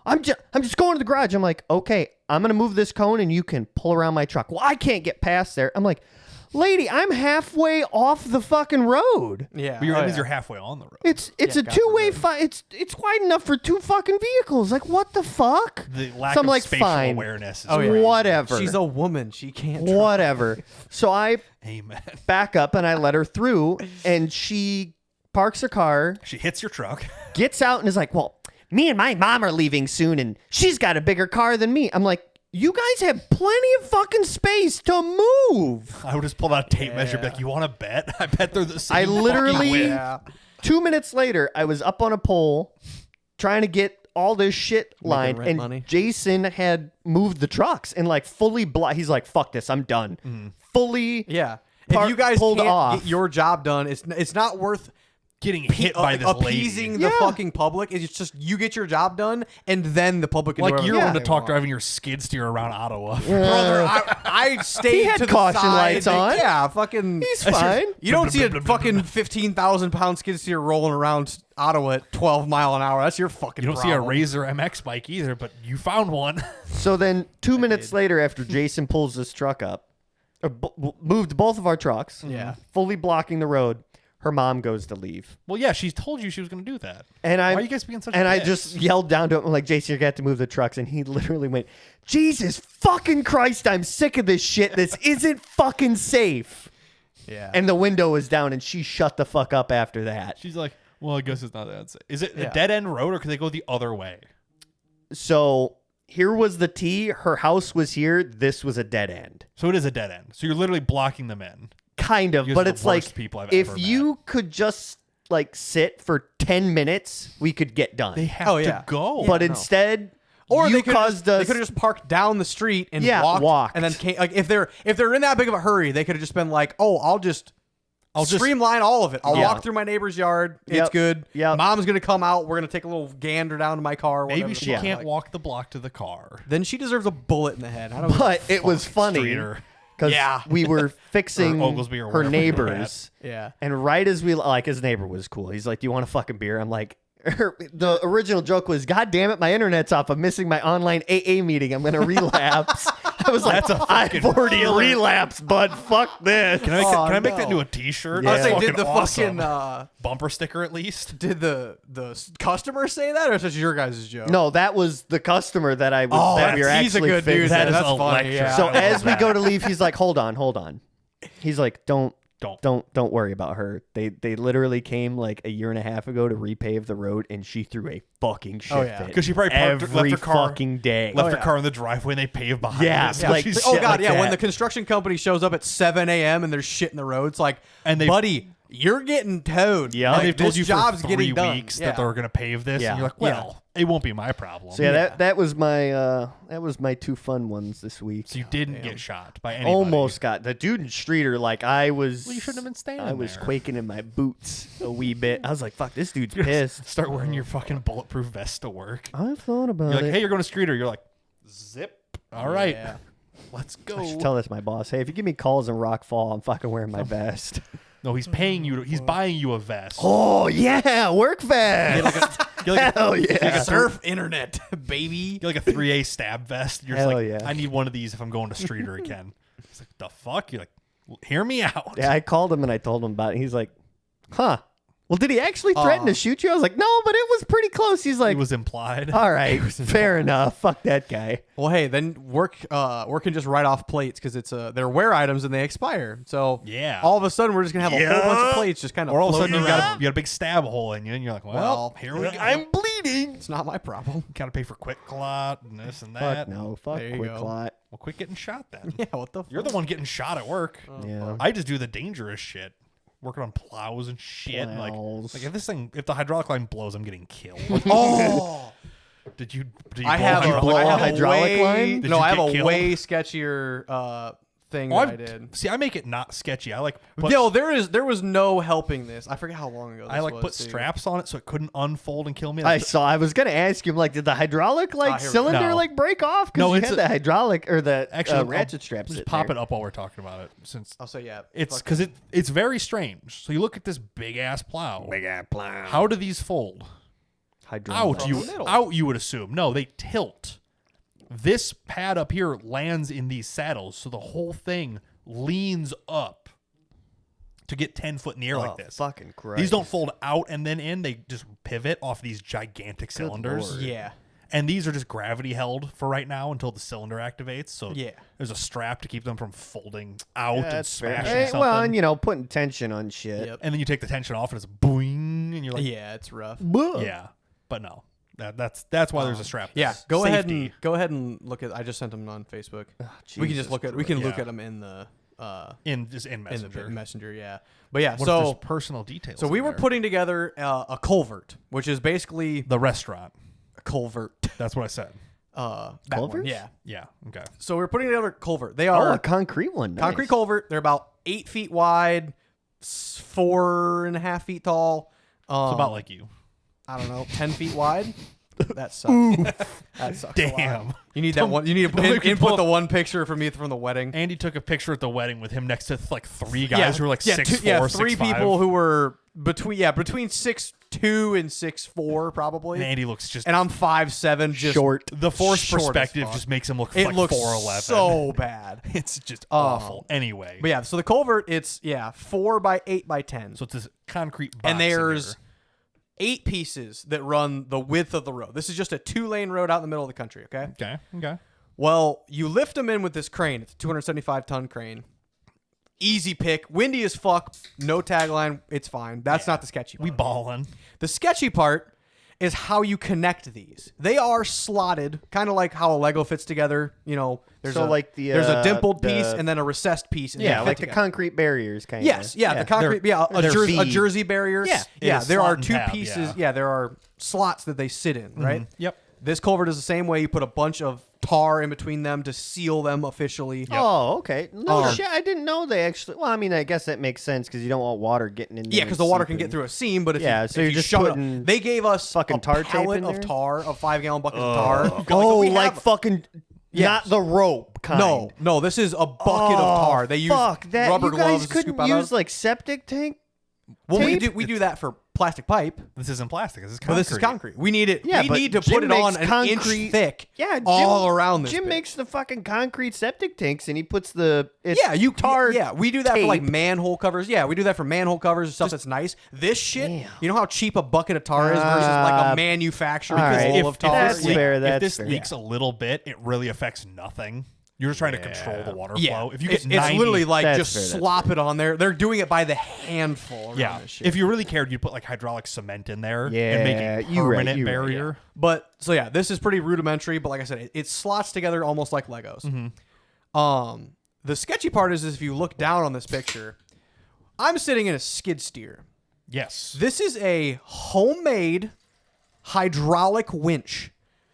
I'm just going to the garage. I'm like, okay, I'm going to move this cone and you can pull around my truck. Well, I can't get past there. I'm like, lady, I'm halfway off the fucking road. Yeah. But that means you're halfway on the road. It's a two-way it's wide enough for 2 fucking vehicles. Like, what the fuck? The lack So I'm of like, spatial fine. awareness is Whatever. She's a woman. She can't. drive. Whatever. So I Amen. back up and I let her through, and she parks her car, She hits your truck. gets out, and is like, well, me and my mom are leaving soon, and she's got a bigger car than me. I'm like, you guys have plenty of fucking space to move. I would just pull out a tape measure and be like, you want to bet? I bet they're the same I fucking literally- width. Yeah. 2 minutes later, I was up on a pole trying to get all this shit lined, rent and money. Jason had moved the trucks and like fully he's like, fuck this, I'm done. Fully Yeah. Park- If you guys pulled can't off. get your job done, it's not worth Getting hit by this appeasing lady. the Yeah. fucking public. It's just you get your job done, and then the public can do Like whatever you're the one fuck to they talk want. driving your skid steer around Ottawa. Brother, I stayed He had to the caution side. lights on. Yeah, fucking. He's fine. You don't see a fucking 15,000-pound skid steer rolling around Ottawa at 12 mile an hour. That's your fucking. You don't see a problem. Razor MX bike either, but you found one. So then 2 minutes later, after Jason pulls this truck up, moved both of our trucks, Yeah. fully blocking the road, her mom goes to leave. Well, yeah, she told you she was going to do that. And Why are you guys being such And I dicks? just yelled down to him, like, Jason, you're going to have to move the trucks. And he literally went, Jesus fucking Christ, I'm sick of this shit. This isn't fucking safe. Yeah. And the window was down, and she shut the fuck up after that. She's like, well, I guess it's not that safe. Is it Yeah. a dead end road or can they go the other way? So here was the T. Her house was here. This was a dead end. So it is a dead end. So you're literally blocking them in. Kind of, You guys but are the it's like worst people I've if ever you could just like sit for 10 minutes, we could get done. They have Oh, to yeah. go. but no. instead, Or you they could caused they us. could have just parked down the street and Yeah, walked, walked. and then came, like if they're in that big of a hurry, they could have just been like, oh, I'll just streamline all of it. I'll Yeah. walk through my neighbor's yard. It's Yep. good. Yep. Mom's gonna come out. We're gonna take a little gander down to my car. Maybe whatever. she Yeah. can't Like, walk the block to the car. Then she deserves a bullet in the head. I don't. But it was funny Streeter. because Yeah. we were fixing Or Oglesby or her wherever you're neighbors. Yeah. And right as we like, his neighbor was cool. He's like, "Do you want a fucking beer?" I'm like, the original joke was, "God damn it, my internet's off. I'm missing my online AA meeting. I'm gonna relapse." I was like, That's a fucking "I've already killer. relapsed, bud. Fuck this." Can I make, Oh, can I make that no. into a T-shirt? Yeah. I was That's saying, did the awesome. fucking bumper sticker at least? did the customer say that, or is this your guys' joke? No, that was the customer that I was. Oh, that we were he's a actually good dude. fixing. That is That's funny. electric. Yeah. So I love as we that. go to leave, he's like, "Hold on." He's like, "Don't worry about her. They literally came like a year and a half ago to repave the road, and she threw a fucking shit Oh, yeah. fit. Because she probably parked, every left her car, fucking day. left Oh, her yeah. car in the driveway, and they paved behind Yeah, it. So like- she's Oh shit god, like yeah. When that. the construction company shows up at 7 a.m. and there's shit in the road, it's like, And they- buddy, you're getting towed. Yeah. Like, and they've told this you for job's 3 getting done. weeks Yeah. that they're going to pave this, Yeah. and you're like, well, it won't be my problem. So yeah, that was my 2 fun ones this week. So you didn't get shot by anybody. Almost got the dude in Streeter. Like I was. Well, you shouldn't have been standing I was there. quaking in my boots a wee bit. I was like, "Fuck, this dude's pissed." Start wearing your fucking bulletproof vest to work. I've thought about You're like, it. hey, you're going to Streeter. You're like, zip. All right, Yeah. let's I should go. tell this to my boss. Hey, if you give me calls in Rock Fall, I'm fucking wearing my vest. No, he's paying you. He's buying you a vest. Oh yeah, work vest. You're like a, Hell yeah. Surf internet, baby. you're like a 3A stab vest. You're Hell just like, yeah. I need one of these if I'm going to Streeter again. It's like, the fuck? You're like, hear me out. Yeah, I called him and I told him about it. He's like, "Huh? Well, did he actually threaten to shoot you?" I was like, "No, but it was pretty close." He's like, It was implied. "All right, fair enough. Fuck that guy." Well, hey, then work can just write off plates because it's they're wear items and they expire. So Yeah. all of a sudden we're just gonna have a whole bunch of plates just kind of. Or all of a sudden floating you around. got a big stab hole in you, and you're like, well, here we go. I'm bleeding. It's not my problem. Got to pay for quick clot and this and Fuck that. no. Fuck There you quick go. clot. Well, quit getting shot then. Yeah, what the? You're the one getting shot at work. Yeah. I just do the dangerous shit. Working on plows and shit. Plows. Like if the hydraulic line blows, I'm getting killed. Oh, Did you I blow have hydraulic blow I a have line? hydraulic way, line? Did No, you I have get a killed? way sketchier thing Oh, that I did. See, I make it not sketchy. I like There was no helping this. I forget how long ago this I like was, put too. straps on it so it couldn't unfold and kill me. I was gonna ask you, like, did the hydraulic here we go. cylinder No. break off? No, Because you it's had a- the hydraulic or the Actually, ratchet straps. Just pop it up while we're talking about it, since I'll say yeah. it's because it's very strange. So you look at this big ass plow. How do these fold? Hydraulic. From the middle. Out, you would assume. No, they tilt. This pad up here lands in these saddles, so the whole thing leans up to get 10 foot in the air like this. Fucking Christ. These don't fold out and then in. They just pivot off these gigantic cylinders. Lord. Yeah. And these are just gravity held for right now until the cylinder activates. So Yeah. there's a strap to keep them from folding out and That's fair. smashing Hey, something. well, and putting tension on shit. Yep. And then you take the tension off and it's boing, and you're like, Yeah, it's rough. yeah. But no, that's why there's a strap. Yeah, That's go safety. ahead and look at. I just sent them on Facebook. we can just look at. We can look at them in the in in Messenger. the messenger. Yeah, but yeah. What if so there's personal details? so we in were there? putting together a culvert, which is basically the restaurant. a culvert. That's what I said. That one, Culverts? yeah. Yeah. Okay. So we're putting together a culvert. They Oh, are a concrete one. Nice. concrete culvert. They're about 8 feet wide, 4.5 feet tall. It's about like you. I don't know, 10 feet wide. That sucks. That sucks. a lot. Damn. You need that one. You need to input the one picture from me from the wedding. Andy took a picture at the wedding with him next to like three guys who were like 6'4", three 6'5". people who were between 6'2" and 6'4" probably. And Andy looks just And I'm 5'7", just Short. the forced short as perspective fuck. just makes him look It like looks 4'11". so bad. It's just awful. Anyway, But yeah, so the culvert, it's 4 by 8 by 10, so it's this concrete box and in there's here. 8 pieces that run the width of the road. This is just a 2-lane road out in the middle of the country. Okay. Okay. Well, you lift them in with this crane. It's a 275-ton crane. Easy pick. Windy as fuck. No tagline. It's fine. That's not the sketchy part. We balling. The sketchy part is how you connect these. They are slotted, kind of like how a Lego fits together. You know, there's So a, like the, there's a dimpled the- piece and then a recessed piece. And they Yeah, fit like the together. concrete barriers kind of. Yes, the concrete. They're- A they're jersey, feed. jersey barrier. Yeah. yeah. It is There slot are and 2 tab, pieces. yeah. There are slots that they sit in. Right. Yep. This culvert is the same way. You put a bunch of tar in between them to seal them officially. Oh, okay. No shit. I didn't know they actually. Well, I mean, I guess that makes sense because you don't want water getting in. Yeah, because the water can get through a seam, but if Yeah, you, so if you're you just shove it putting they gave us fucking a tar tape pallet in of there? tar, of 5-gallon buckets of tar. Oh, we like have- fucking. Yes. Not the rope kind. No, this is a bucket of tar. They use fuck that. rubber You guys gloves to couldn't scoop out use of. like septic tank. Well, tape? we do that for plastic pipe, This isn't plastic. This is but concrete. this is concrete. We need it. Yeah, we but need to Jim put it on makes an concrete- inch thick. Yeah, Jim, all around this. Jim bitch. makes the fucking concrete septic tanks, and he puts the tar. Yeah, we do that for like tape. manhole covers. Yeah, we do that for manhole covers and stuff that's nice. This shit, Damn. you know how cheap a bucket of tar is versus like a manufactured all right. roll of tar. That's fair, if that's this fair. leaks a little bit, it really affects nothing. You're just trying to control the water Yeah, flow. If you get it's 90, literally like That's just fair, that's slop it on there. They're doing it by the handful. Around this shit. If you really cared, you'd put like hydraulic cement in there and make Yeah, a you're right, permanent you're right, barrier. But so yeah, this is pretty rudimentary. But like I said, it slots together almost like Legos. The sketchy part is if you look down on this picture, I'm sitting in a skid steer. Yes. This is a homemade hydraulic winch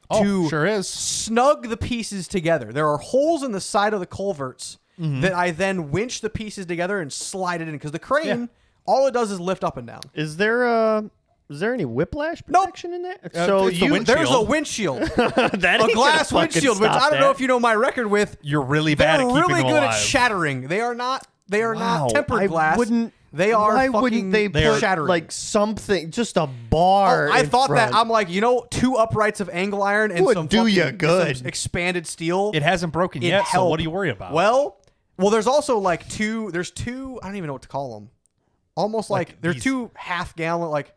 Oh, to sure is. snug the pieces together. There are holes in the side of the culverts that I then winch the pieces together and slide it in because the crane, all it does is lift up and down. Is there any whiplash Nope. protection in that? So it's the windshield. There's a windshield, that a glass windshield, which I don't know if you know my record with. You're really bad They're at keeping really them good alive. at shattering. They are not. They are Wow, not tempered I glass. wouldn't- They are. Why fucking wouldn't they put shattering? like something, just a bar? I in thought that. front? I'm like, 2 uprights of angle iron and Would some do ya fucking- good. some expanded steel. It hasn't broken It yet, so helped. what do you worry about? Well, there's also like two. There's 2. I don't even know what to call them. Almost like there's these- 2 half-gallon. Like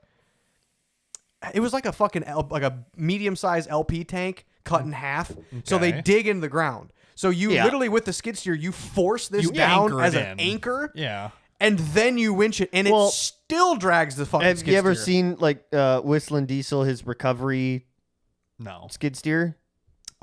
it was like a fucking like a medium-sized LP tank cut in half. So they Okay. dig into the ground. So you Yeah. literally with the skid steer, you force this You down anchor as it an in. anchor, yeah. and then you winch it, and Well, it still drags the fucking. Have skid you ever steer. seen like Whistling Diesel, his recovery No. skid steer?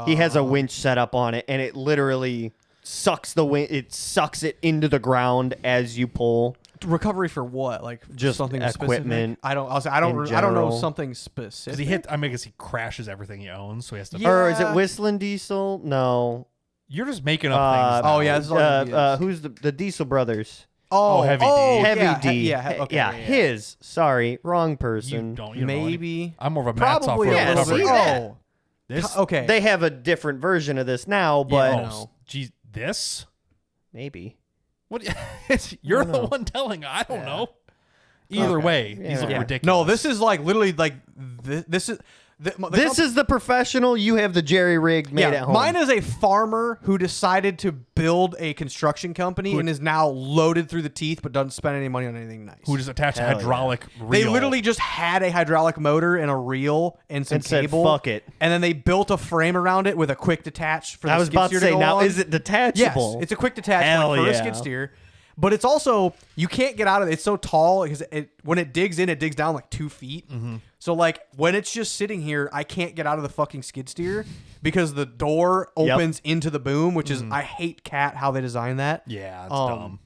He has a winch set up on it, and it literally sucks the wind. It sucks it into the ground as you pull. recovery for what? Like Just something equipment Specific? I don't. I don't know general. something Because specific. he hit, I guess he crashes everything he owns, so he has to. Yeah. Or is it Whistling Diesel? No. You're just making up things. Oh, yeah, this is all gonna be who's the Diesel brothers? Heavy D. Heavy yeah, D. okay, His. Sorry, wrong You person. don't. You don't know Maybe. I'm more of a Matt Probably software a little see bit. that? Oh, This. okay. They have a different version of this now, but Yeah. Oh, geez, this. maybe. What? You're I don't the know. one telling. I don't know. Either Okay. way, Yeah. these look Yeah. ridiculous. No, this is like literally like this is. This is the professional. You have the jerry rig made at home. Mine is a farmer who decided to build a construction company and is now loaded through the teeth, but doesn't spend any money on anything nice. who just attached a Hell hydraulic reel. They literally just had a hydraulic motor and a reel and some And said, cable. "Fuck it." And then they built a frame around it with a quick detach for the I was skid about to steer say, go now on. is it Yes, detachable? it's a quick detach Hell for a yeah. skid steer. But it's also, you can't get out of it. It's so tall because when it digs in, it digs down like 2 feet. Mm-hmm. So like when it's just sitting here, I can't get out of the fucking skid steer because the door opens into the boom, which is, I hate Cat how they designed that. Yeah, it's Um, dumb.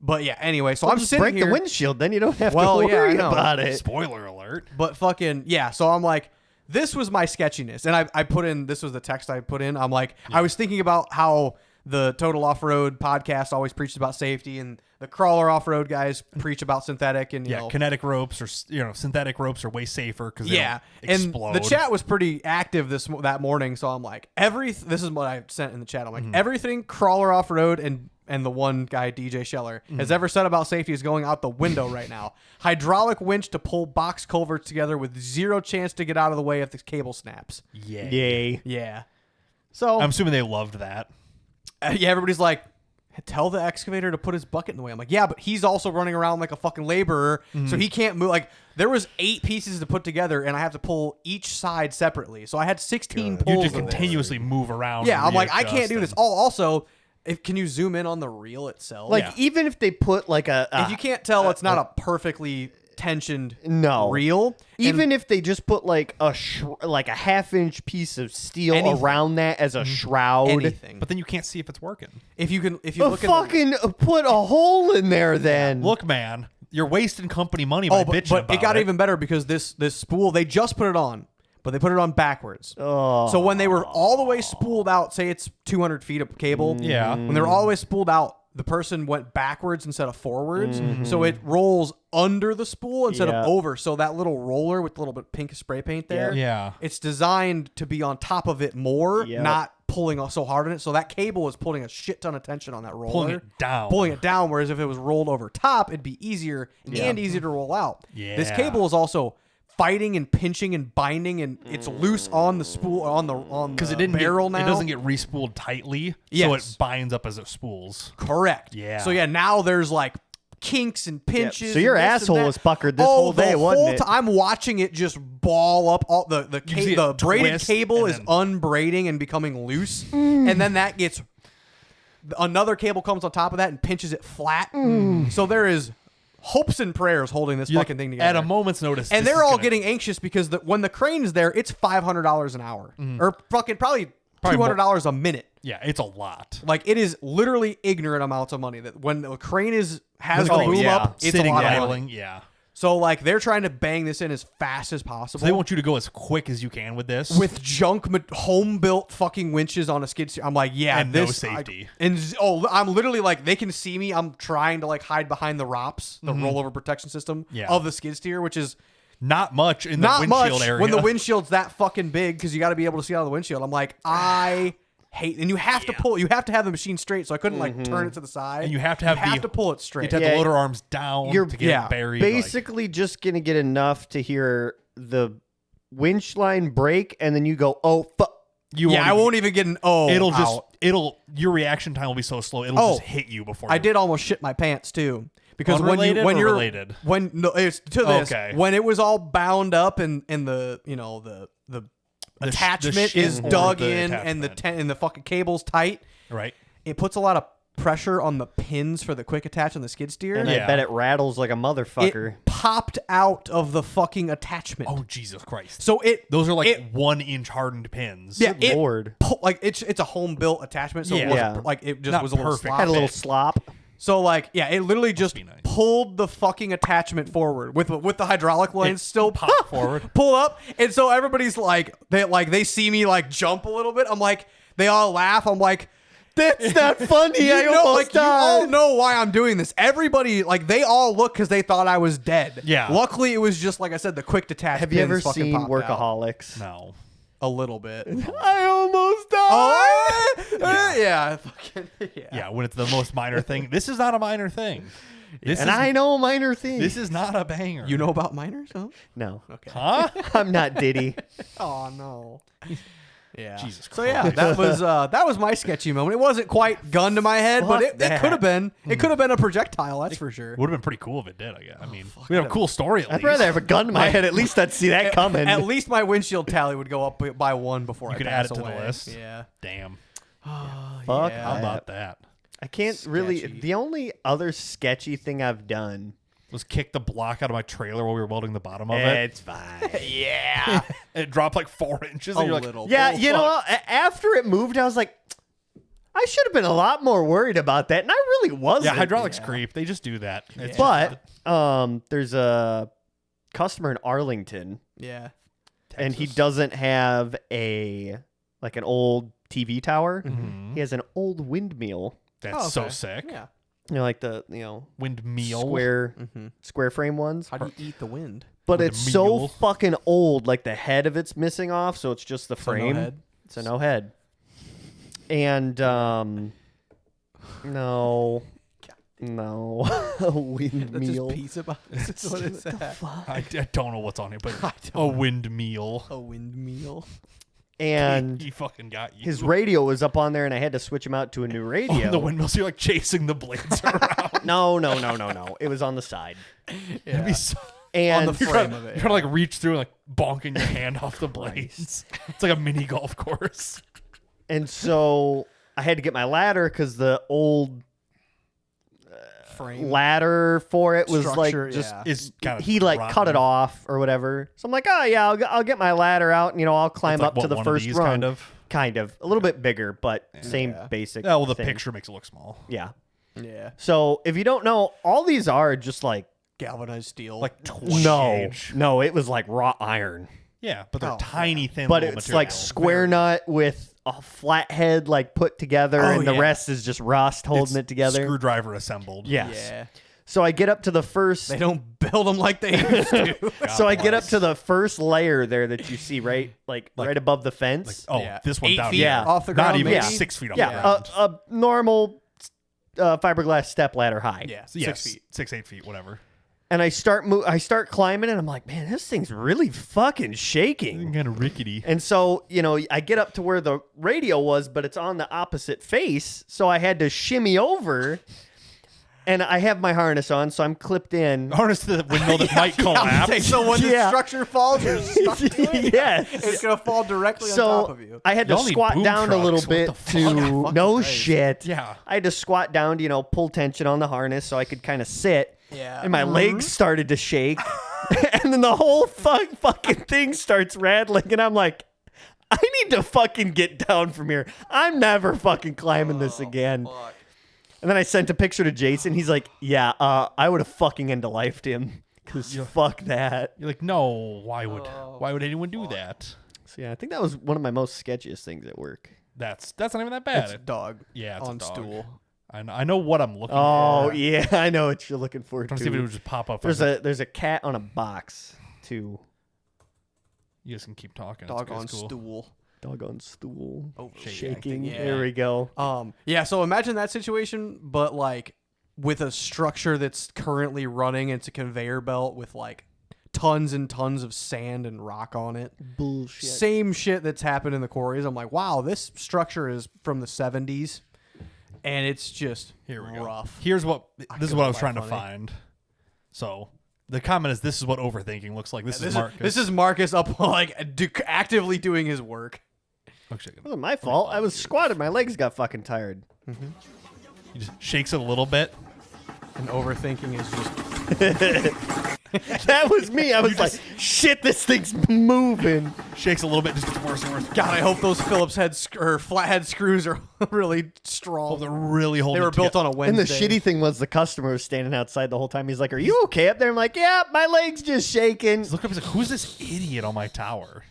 But yeah, anyway, so Well, I'm just sitting break here. the windshield, then you don't have Well, to yeah, I worry know. about it. Spoiler alert. But fucking yeah, so I'm like, this was my sketchiness, and I put in, this was the text I put in. I'm like, I was thinking about how the Total Off-Road podcast always preaches about safety, and the Crawler Off-Road guys preach about synthetic, and you know, kinetic ropes or synthetic ropes are way safer because yeah, they don't and explode. the chat was pretty active that morning. So I'm like, this is what I sent in the chat. I'm like, everything Crawler Off-Road and the one guy, DJ Scheller, has ever said about safety is going out the window right now. Hydraulic winch to pull box culverts together with zero chance to get out of the way if the cable snaps. Yay. Yeah. So, I'm assuming they loved that. yeah, everybody's like, tell the excavator to put his bucket in the way. I'm like, yeah, but he's also running around like a fucking laborer, so he can't move. Like, there was 8 pieces to put together, and I have to pull each side separately. So I had 16 Good. pulls. You just of this. continuously move around. Yeah, and I'm like, I can't readjust do this. and- Oh, also, can you zoom in on the reel itself? Like, Yeah. even if they put like if you can't tell, it's not a perfectly tensioned No. reel. even if they just put like a half-inch piece of steel Anything. around that as a shroud, anything. But then you can't see if it's working. If you look at fucking put a hole in there then. Look, man, you're wasting company money by oh, but bitching about it got even better because this spool, they just put it on, but they put it on backwards. Oh. So when they were all the way spooled out, say it's 200 feet of cable. Yeah. When they were all the way spooled out, the person went backwards instead of forwards. Mm-hmm. So it rolls under the spool instead Yeah. of over. So that little roller with a little bit of pink spray paint there, Yeah. it's designed to be on top of it more, Yep. not pulling so hard on it. So that cable is pulling a shit ton of tension on that roller. Pulling it down. Pulling it down, whereas if it was rolled over top, it'd be easier and easier to roll out. This Yeah. cable is also fighting and pinching and binding, and it's loose on the spool on the Because it didn't barrel get, now. It doesn't get re-spooled tightly, so Yes. it binds up as it spools. correct. Yeah. So yeah, now there's like kinks and pinches. So your and this and asshole that. was puckered this whole day, the wasn't whole it? ti- I'm watching it just ball up. All the see the it braided twist cable and is then- unbraiding and becoming loose, and then that gets another cable comes on top of that and pinches it flat. So there is hopes and prayers holding this You're fucking like, thing together at a moment's notice, and this they're is all gonna- getting anxious because when the crane is there, it's $500 an hour or fucking probably Probably $200 a minute. Yeah, it's a lot. Like it is literally ignorant amounts of money that when the crane has the Oh, boom yeah. up, it's Sitting a lot of money. idling, yeah. So like they're trying to bang this in as fast as possible. So they want you to go as quick as you can with this. with home built fucking winches on a skid steer. I'm like, yeah, And no this safety. I'm literally like, they can see me. I'm trying to like hide behind the ROPS, the rollover protection system Yeah. of the skid steer, which is not much in the not windshield much area. when the windshield's that fucking big because you got to be able to see out of the windshield. I'm like, I hate, and you have to pull. You have to have the machine straight, so I couldn't like turn it to the side. And you have to have the- pull it You straight. have to have Yeah. the loader arms down You're- to get yeah, it buried. like- basically just gonna get enough to hear the winch line break, and then you go, "Oh fuck!" I won't even get an It'll just out. your reaction time will be so slow. It'll Oh, just hit you before. I you- did almost shit my pants too because Unrelated when or you're related? when no it's to this Okay. when it was all bound up and the the The attachment shit is board, dug the in and attachment. and the fucking cable's tight. right. It puts a lot of pressure on the pins for the quick attach on the skid steer. And Yeah. I bet it rattles like a motherfucker. It popped out of the fucking attachment. Oh Jesus Christ! So Those are like it- 1-inch hardened pins. yeah, Good Lord. like it's a home built attachment, so it Yeah. wasn't Yeah. like it just Not was a little perfect. sloppy. Had a little slop. So like yeah, it literally just be nice. pulled the fucking attachment forward with the hydraulic lines still pop forward. pull up, and so everybody's like they see me like jump a little bit. I'm like, They all laugh. I'm like, That's not funny. I almost you all died. know why I'm doing this. Everybody, like, they all look because they thought I was dead. Yeah. Luckily, it was just, like I said, the quick detach. Have you ever pins fucking seen popped out. Workaholics? No. A little bit. I almost died. Yeah. Fucking, yeah. Yeah, when it's the most minor thing. This is not a minor thing. This And is, I know minor things. This is not a banger. You know about minors? Huh? No. Okay. Huh? I'm not Diddy. Oh no. Yeah. Jesus So yeah, that was my sketchy moment. It wasn't quite gun to my head, but Fuck it that. could have been. It could have been a projectile. That's for sure. Would have been pretty cool if it did, I guess. I mean, we have a cool story at I'd least. rather have a gun to my head. At least I'd see that coming. At least my windshield tally would go up by one before I could pass add it to the away. list. Yeah. Damn. Fuck yeah. How that. about that? I can't really. Sketchy. The only other sketchy thing I've done. Was kick the block out of my trailer while we were welding the bottom of it. It's fine. Yeah. It dropped like 4 inches. A And you're like, little. Yeah, oh, you know, fuck. after it moved, I was like, I should have been a lot more worried about that, and I really wasn't. Yeah, hydraulics creep. They just do that. It's But there's a customer in Arlington, Yeah. and he Texas. doesn't have an old TV tower. Mhm. He has an old windmill. That's Oh, so okay. sick. Yeah. You know, like the Windmill. square frame ones. How do you eat the wind? But With it's the so mule. fucking old, like the head of it's missing off, so it's just the So no frame. head? So no head. And no. No. That's Windmill. just pizza box. That's what it's at. I don't know what's on it, but I a don't windmill. A windmill. And He fucking got you. his radio was up on there, and I had to switch him out to a new radio. On the windmill, so you're like chasing the blades around. No. It was on the side. That'd be so. And On the frame of it. You're trying to like reach through and like bonking your hand off the blades. It's like a mini golf course. and so I had to get my ladder because the old Frame. ladder for it was Structure, like just yeah. Is kind of he like cut it off or whatever. So I'm like, oh yeah, I'll get my ladder out and I'll climb up to the first rung. Kind of a little bit bigger, but same basic. Yeah, well, the thing. picture makes it look small. Yeah. Yeah. So if you don't know, all these are just like Galvanized steel. Like 20 gauge. no, it was like wrought iron, Yeah, but they're Oh, tiny, thin. but little it's material. like square nut with a flat head like put together, Oh, and the yeah. rest is just rust holding It's it together. Screwdriver assembled. Yes. Yeah. So I get up to the first. They don't build them like they used to. God So I get up bless. to the first layer there that you see right right above the fence. Oh, Yeah. this one 8 down feet here. Yeah. off the Not ground. even Yeah. 6 feet off the yeah, ground. a normal fiberglass step ladder high. Yeah. So, yes, 6 feet. 6, 8 feet, whatever. And I start climbing, and I'm like, man, this thing's really fucking shaking. Kind of rickety. And so, I get up to where the radio was, but it's on the opposite face. So I had to shimmy over. And I have my harness on, so I'm clipped in. Harness to the windmill that might collapse. So when the Yeah. structure falls, you're stuck to it. Yes. It's gonna fall directly on top So of you. I had to Y'all need squat boom down a little trucks. What bit the fuck? to Fucking no Christ. shit. Yeah. I had to squat down to pull tension on the harness so I could kind of sit. Yeah. And my legs started to shake, and then the whole fucking thing starts rattling, and I'm like, I need to fucking get down from here. I'm never fucking climbing this again. Fuck. And then I sent a picture to Jason. He's like, yeah, I would have fucking end-of-lifed him. Because fuck that. You're like, no, why would anyone do that? So yeah, I think that was one of my most sketchiest things at work. That's not even that bad. It's a dog. Yeah, it's on a dog. stool. I know what I'm looking Oh for. yeah, I know what you're looking for I'm trying to see if it too. would just pop up. There's a cat on a box too. You guys can keep talking. Dog on It's cool. stool. Dog on stool. Overreacting, Shaking. yeah. There we go. Yeah, so imagine that situation, but like with a structure that's currently running. It's a conveyor belt with like tons and tons of sand and rock on it. Bullshit. Same shit that's happened in the quarries. I'm like, wow, this structure is from the 70s, and it's just Here we go. rough. Here's what this is what I was couldn't trying to laugh find. So the comment is, this is what overthinking looks like. This is Marcus. This is Marcus up like actively doing his work. Actually, It wasn't my fault. I was squatted. My legs got fucking tired. he just shakes it a little bit. And overthinking is just That was me. I was like, shit, this thing's moving. Shakes a little bit, just gets worse and worse. God. I hope those Phillips head or flathead screws are really strong. Oh, they're really holding. They were it built together. on a Wednesday. And the shitty thing was the customer was standing outside the whole time. He's like, are you okay up there? I'm like, yeah, my leg's just shaking. Look up. He's like, who's this idiot on my tower?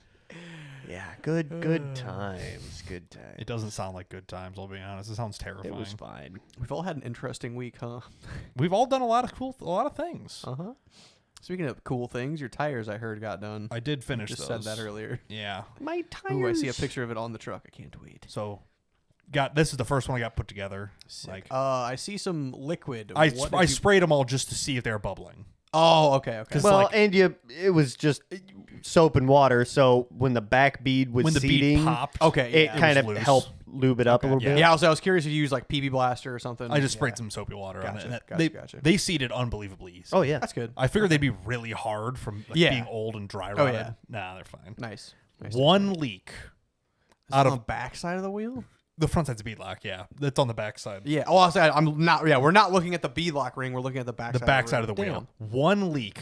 Yeah, good times. good time. It doesn't sound like good times. I'll be honest. It sounds terrifying. It was fine. We've all had an interesting week, huh? We've all done a lot of things. Uh-huh. Speaking of cool things, your tires, I heard, got done. I did finish Just those. said that earlier. Yeah. My tires. Ooh, I see a picture of it on the truck. I can't wait. So, this is the first one I got put together. Like, I see some liquid. I What did you- sprayed them all just to see if they were bubbling. Oh, okay. Well, and it was just soap and water. So when the back bead was When the seating, bead popped, Okay, it yeah. kind of loose. helped lube it up a little yeah. bit. Yeah, I was curious if you use like PB Blaster or something. I just sprayed Yeah. some soapy water on it. Gotcha, And gotcha. they seeded unbelievably easy. Oh yeah. That's good. I figured they'd be really hard from Yeah. being old and dry Oh, rotted. yeah. Nah, they're fine. Nice. One leak Is out it on of the back side of the wheel? the front side's a bead lock. Yeah, that's on the back side. Yeah. Oh, I'll say I'm not. Yeah, we're not looking at the bead lock ring. We're looking at the back. The back side of the wheel. One leak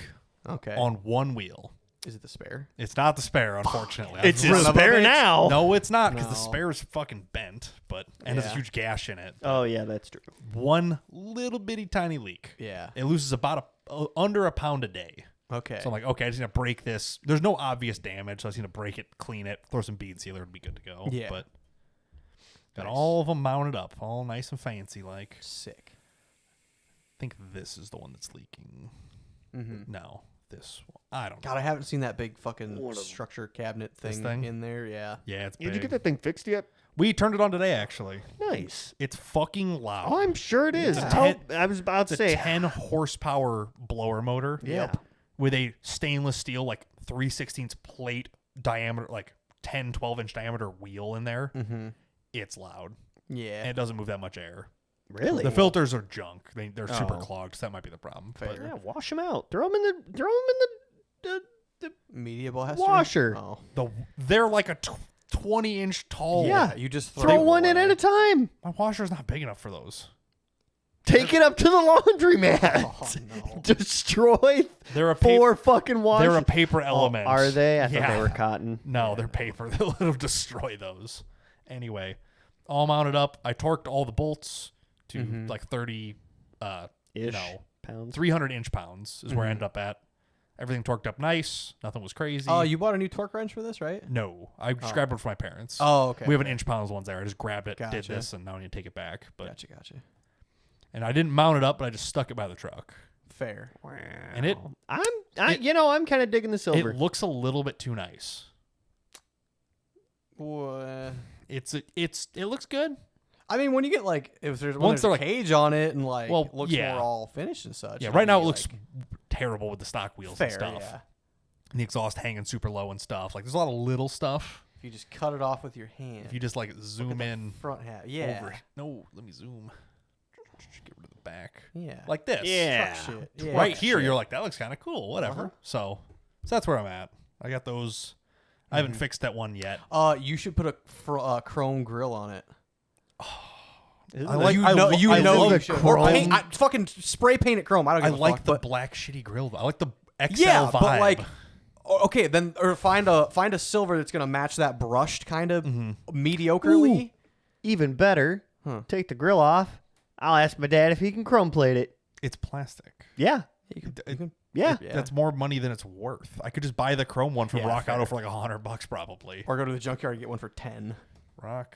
Okay. on one wheel. Is it the spare? It's not the spare, unfortunately. It's I a was- spare now. No, it's not because the No. spare is fucking bent, and there's a Yeah. huge gash in it. Oh yeah, that's true. One little bitty tiny leak. Yeah. It loses about under a pound a day. Okay. So I'm like, okay, I just need to break this. There's no obvious damage, so I just need to break it, clean it, throw some bead sealer, and be good to go. Yeah. But got Nice. all of them mounted up, all nice and fancy. Like, Sick. I think this is the one that's leaking. Mm-hmm. No, this one. I don't know. God, I haven't seen that big fucking structure cabinet This thing, thing? in there. Yeah. Yeah, it's Did big. you get that thing fixed yet? We turned it on today, actually. Nice. It's fucking loud. Oh, I'm sure it is. It's a How- 10 I was about to It's a say. 10 horsepower blower motor. Yeah. With a stainless steel, like 3/16 plate diameter, like 10, 12-inch diameter wheel in there. Mm-hmm. It's loud. Yeah. And it doesn't move that much air. Really? The filters are junk. They're super Oh. clogged, so that might be the problem. Fair. Yeah, wash them out. Throw them in the Media blaster. Washer. Oh. They're like a 20-inch tall. Yeah. You just throw one in away. at a time. My washer's not big enough for those. Take it up to the laundromat. Oh, no. Destroy They're a 4 fucking washers. They're a paper element. Are they? I thought Yeah. they were cotton. No, they're paper. They'll destroy those. Anyway, all mounted up. I torqued all the bolts to like 30, Ish no, pounds. 300 inch-pounds is where I ended up at. Everything torqued up nice. Nothing was crazy. Oh, you bought a new torque wrench for this, right? No, I just grabbed one for my parents. Oh, okay. We have an inch-pounds ones there. I just grabbed it, did Gotcha. this, and now I need to take it back. But Gotcha. and I didn't mount it up, but I just stuck it by the truck. Fair. And it I'm kind of digging the silver. it looks a little bit too nice. Well, It looks good. I mean, when you get like, if there's Once a they're, like- cage on it and like, Well, it looks yeah. more all finished and such. Yeah, it'll right now it be, looks like, terrible with the stock wheels fair. and stuff. Yeah. And the exhaust hanging super low and stuff. Like there's a lot of little stuff. If you just cut it off with your hand. If you just like zoom in front half. Yeah. over. No, let me zoom. Get rid of the back. Yeah. Like this. Yeah. Truck shit. Yeah. Right here, you're like, that looks kind of cool. Whatever. So that's where I'm at. I got those. I haven't fixed that one yet. You should put a chrome grill on it. I like. You I know, lo- you I know love you the should. chrome. Or paint, fucking spray paint it chrome. I don't I give a like fuck, the but, black shitty grill though. I like the XL yeah, vibe. but like, okay, then or find a silver that's gonna match that brushed kind of mediocrely. Even better, take the grill off. I'll ask my dad if he can chrome plate it. it's plastic. Yeah. Yeah. Yeah. That's more money than it's worth. I could just buy the chrome one from Yeah, Rock fair. Auto for like $100 probably. Or go to the junkyard and get one for 10. Rock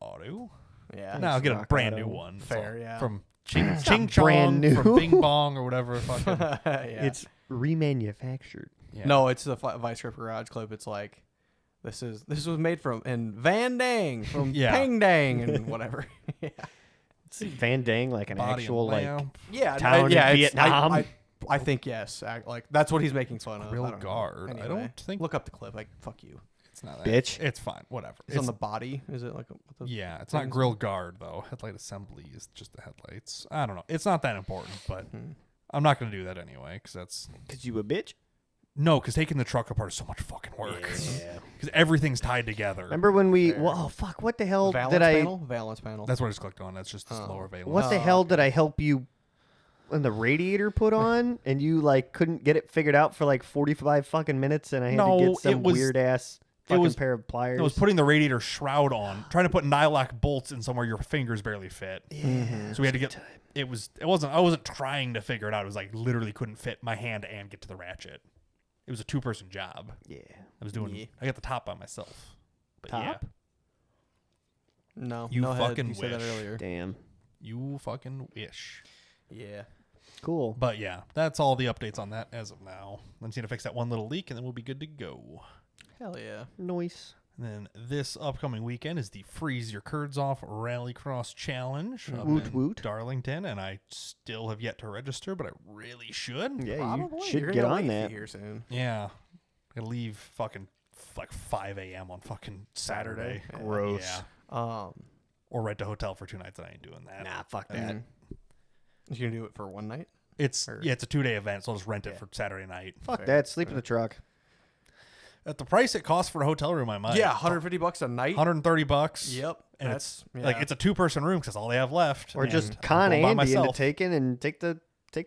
Auto. Yeah. No, I'll get a Rock brand Auto. new one. Fair, yeah. From Ching not Chong, brand new. from Bing Bong or whatever. Fucking, yeah. It's remanufactured. yeah. No, it's the Vice Grip Garage Clip. It's like this was made from in Van Dang from Yeah. Pang Dang and whatever. Yeah. It's Van Dang like an Body actual and like lamp, Yeah, Town in it's- Vietnam. I think yes. Like that's what he's making fun of. Grill I don't know. guard. I Anyway, don't think- Look up the clip. Like fuck you. it's not Bitch. It's fine. Whatever. It's on the body. Is it like a, Yeah, it's not grill guard though. Headlight assembly is just the headlights. I don't know. It's not that important, but I'm not gonna do that anyway because that's Cause you a bitch. no. Because taking the truck apart is so much fucking work. Yeah. Because everything's tied together. Remember when we? Fair. Well, fuck. What the hell valence did I? panel? Valence panel. That's what I just clicked on. That's just this lower valence. What the hell did I help you? When the radiator put on and you like couldn't get it figured out for like 45 fucking minutes and I had No, to get some it was- weird ass fucking was- pair of pliers. It was putting the radiator shroud on, trying to put nylock bolts in somewhere your fingers barely fit. yeah, So we had to get. It wasn't. I wasn't trying to figure it out. It was like literally couldn't fit my hand and get to the ratchet. It was a 2-person job. yeah. I was doing. Yeah. I got the top by myself. But Top? No, You no head. fucking You said that wish. earlier. Damn. You fucking wish. Yeah. Cool. But yeah, that's all the updates on that as of now. I just need to fix that one little leak, and then we'll be good to go. Hell yeah. Noise. And then this upcoming weekend is the Freeze Your Curds Off Rallycross Challenge up Woot in woot. Darlington, and I still have yet to register, but I really should. Yeah, Probably. you You're should gonna get get a on late fee that. here soon. Yeah. I leave fucking like 5 a.m. on fucking Saturday. Saturday. Gross. Yeah. Or rent a hotel for 2 nights, and I ain't doing that. Nah, fuck that. You gonna do it for one night? It's Or- it's a 2-day event, so I'll just rent it Yeah. for Saturday night. Fuck Fair, that. Sleep in fair. the truck. At the price it costs for a hotel room, I might. Yeah, $150 a night. $130. Yep. And That's like it's a 2-person room because that's all they have left. Or and just I'm con going by Andy into myself. taking and take the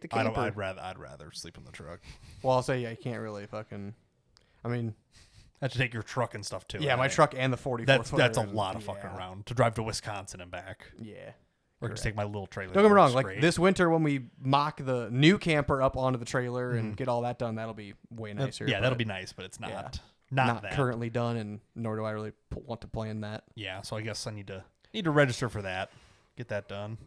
camper. I'd rather sleep in the truck. Well, I'll say yeah. You can't really fucking. I mean, I have to take your truck and stuff too. yeah, my right? truck and the 44. That's a footer lot and- of fucking yeah. around to drive to Wisconsin and back. Yeah. Or just take my little trailer. Don't get me wrong. It's Like great. this winter, when we mock the new camper up onto the trailer and get all that done, that'll be way nicer. Yeah, that'll but be nice, but it's not. yeah. Not not that. currently done, and nor do I really want to plan that. Yeah, so I guess I need to register for that. Get that done.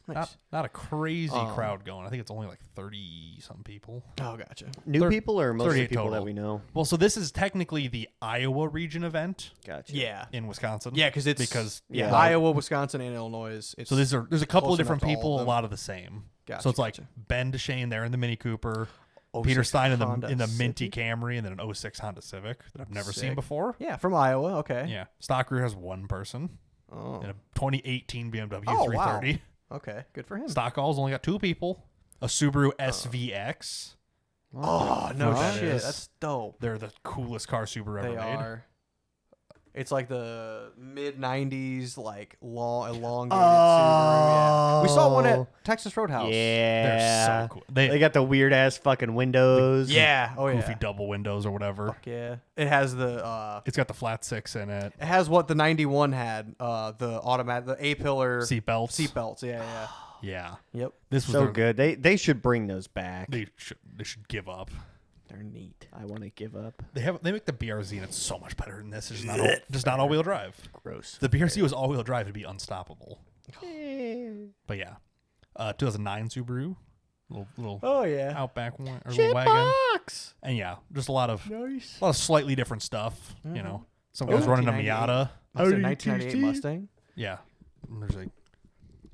Nice. Not a crazy crowd going. I think it's only like 30-some people. Oh, gotcha. New people or mostly 38 people total. that we know? Well, so this is technically the Iowa region event Gotcha. Yeah. in Wisconsin. Yeah, because Yeah. Iowa, Wisconsin, and Illinois. It's So there's a couple close of different enough to all people, of a them. lot of the same. Gotcha, So it's like gotcha. Ben DeShane there in the Mini Cooper, 06 Peter Stein in the Honda minty Civic? Camry, and then an 06 Honda Civic that I've never seen Sick. before. Yeah, from Iowa. Okay. Yeah, stock rear has one person, Oh. and a 2018 BMW Oh, 330. Okay. Good for him. Stock all's only got 2 people. A Subaru SVX. Oh no that shit! is. That's dope. They're the coolest car Subaru ever They made. are. It's like the mid '90s, like elongated Oh. Subaru. Yeah. We saw one at Texas Roadhouse. Yeah. They're so cool. They got the weird ass fucking windows. Yeah. Oh Goofy yeah. double windows or whatever. Fuck yeah. It has the. It's got the flat 6 in it. It has what the '91 had. The automatic, the A-pillar Seatbelts. Seatbelts. Yeah. Yeah. Yeah. Yep. This was So their- good. They should bring those back. They should give up. They're neat. I want to give up. They make the BRZ and it's so much better than this. It's just not all wheel drive. Gross. The BRZ was all wheel drive to be unstoppable. Eh. But yeah, 2009 Subaru, little Oh yeah. Outback one or little wagon, Box. and yeah, just a lot of Nice. slightly different stuff. You know, some guys running a 1998. Miata. That's a Oh, 1998 TT? Mustang. Yeah, and there's a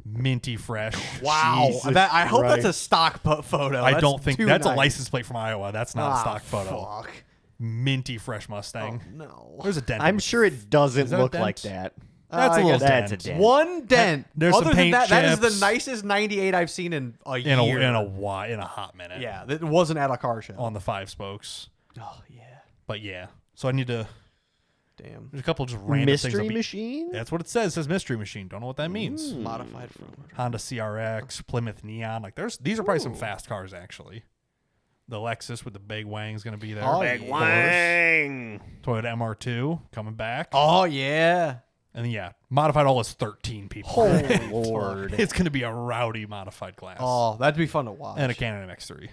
minty fresh. Wow. Jesus That I hope that's a Christ. stock photo. I That's don't think too that's a nice. license plate from Iowa. That's not a Ah, stock photo. Fuck. Minty fresh Mustang. Oh, no. There's a dent. I'm sure it doesn't Is that a look like dent? that. That's I a little guess That's a dent. dent. One dent. There's some Other than paint that, that is the chips. nicest 98 I've seen in a in year. a hot minute. Yeah, that wasn't at a car show. On the 5 spokes. Oh yeah. But yeah, so I need to. Damn. There's a couple just random things. Mystery I'll be- machine? That's what it says. It says mystery machine. Don't know what that means. Modified from. Honda CRX, Plymouth Neon. Like these are probably some fast cars actually. The Lexus with the big wang is going to be there. Oh, Big yeah. wang. Toyota MR2 coming back. Oh yeah. And then, yeah, modified all is 13 people. Oh, Lord. It's going to be a rowdy modified class. Oh, that'd be fun to watch. And a Canon MX-3.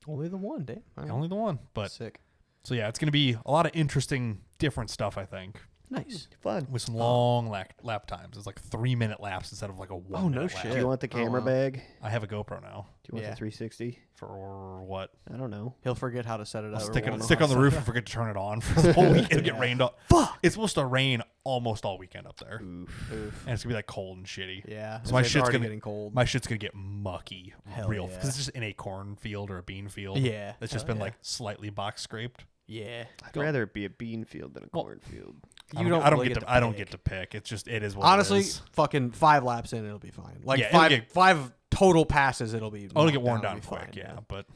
Only the one, damn. All right. Only the one. But Sick. so yeah, it's going to be a lot of interesting, different stuff, I think. Nice. Fun. With some long lap times. It's like 3-minute laps instead of like a 1 minute lap. shit. Do you want the camera wow. bag? Do I have a GoPro now. you want Yeah. the 360? For what? I don't know. He'll forget how to set it up. I'll or stick won't know it how on the to roof set and forget to turn it on for the whole week. It'll get Yeah. rained on. Fuck! It's supposed to rain almost all weekend up there. Oof. it. Oof. And it's going to be like cold and shitty. Yeah. So my it's shit's already gonna getting cold. My shit's gonna get mucky Hell real yeah. because it's just in a cornfield or a bean field. Yeah. It's just Hell been yeah. like slightly box scraped. Yeah. I'd rather it be a bean field than a Well, cornfield. I don't really get to I don't get to pick. It's just it is what Honestly, it is. fucking 5 laps in, it'll be fine. Like Yeah, it'll five, get- 5 total passes, it'll be. I'll get knocked worn it'll down be quick. fine, Yeah, but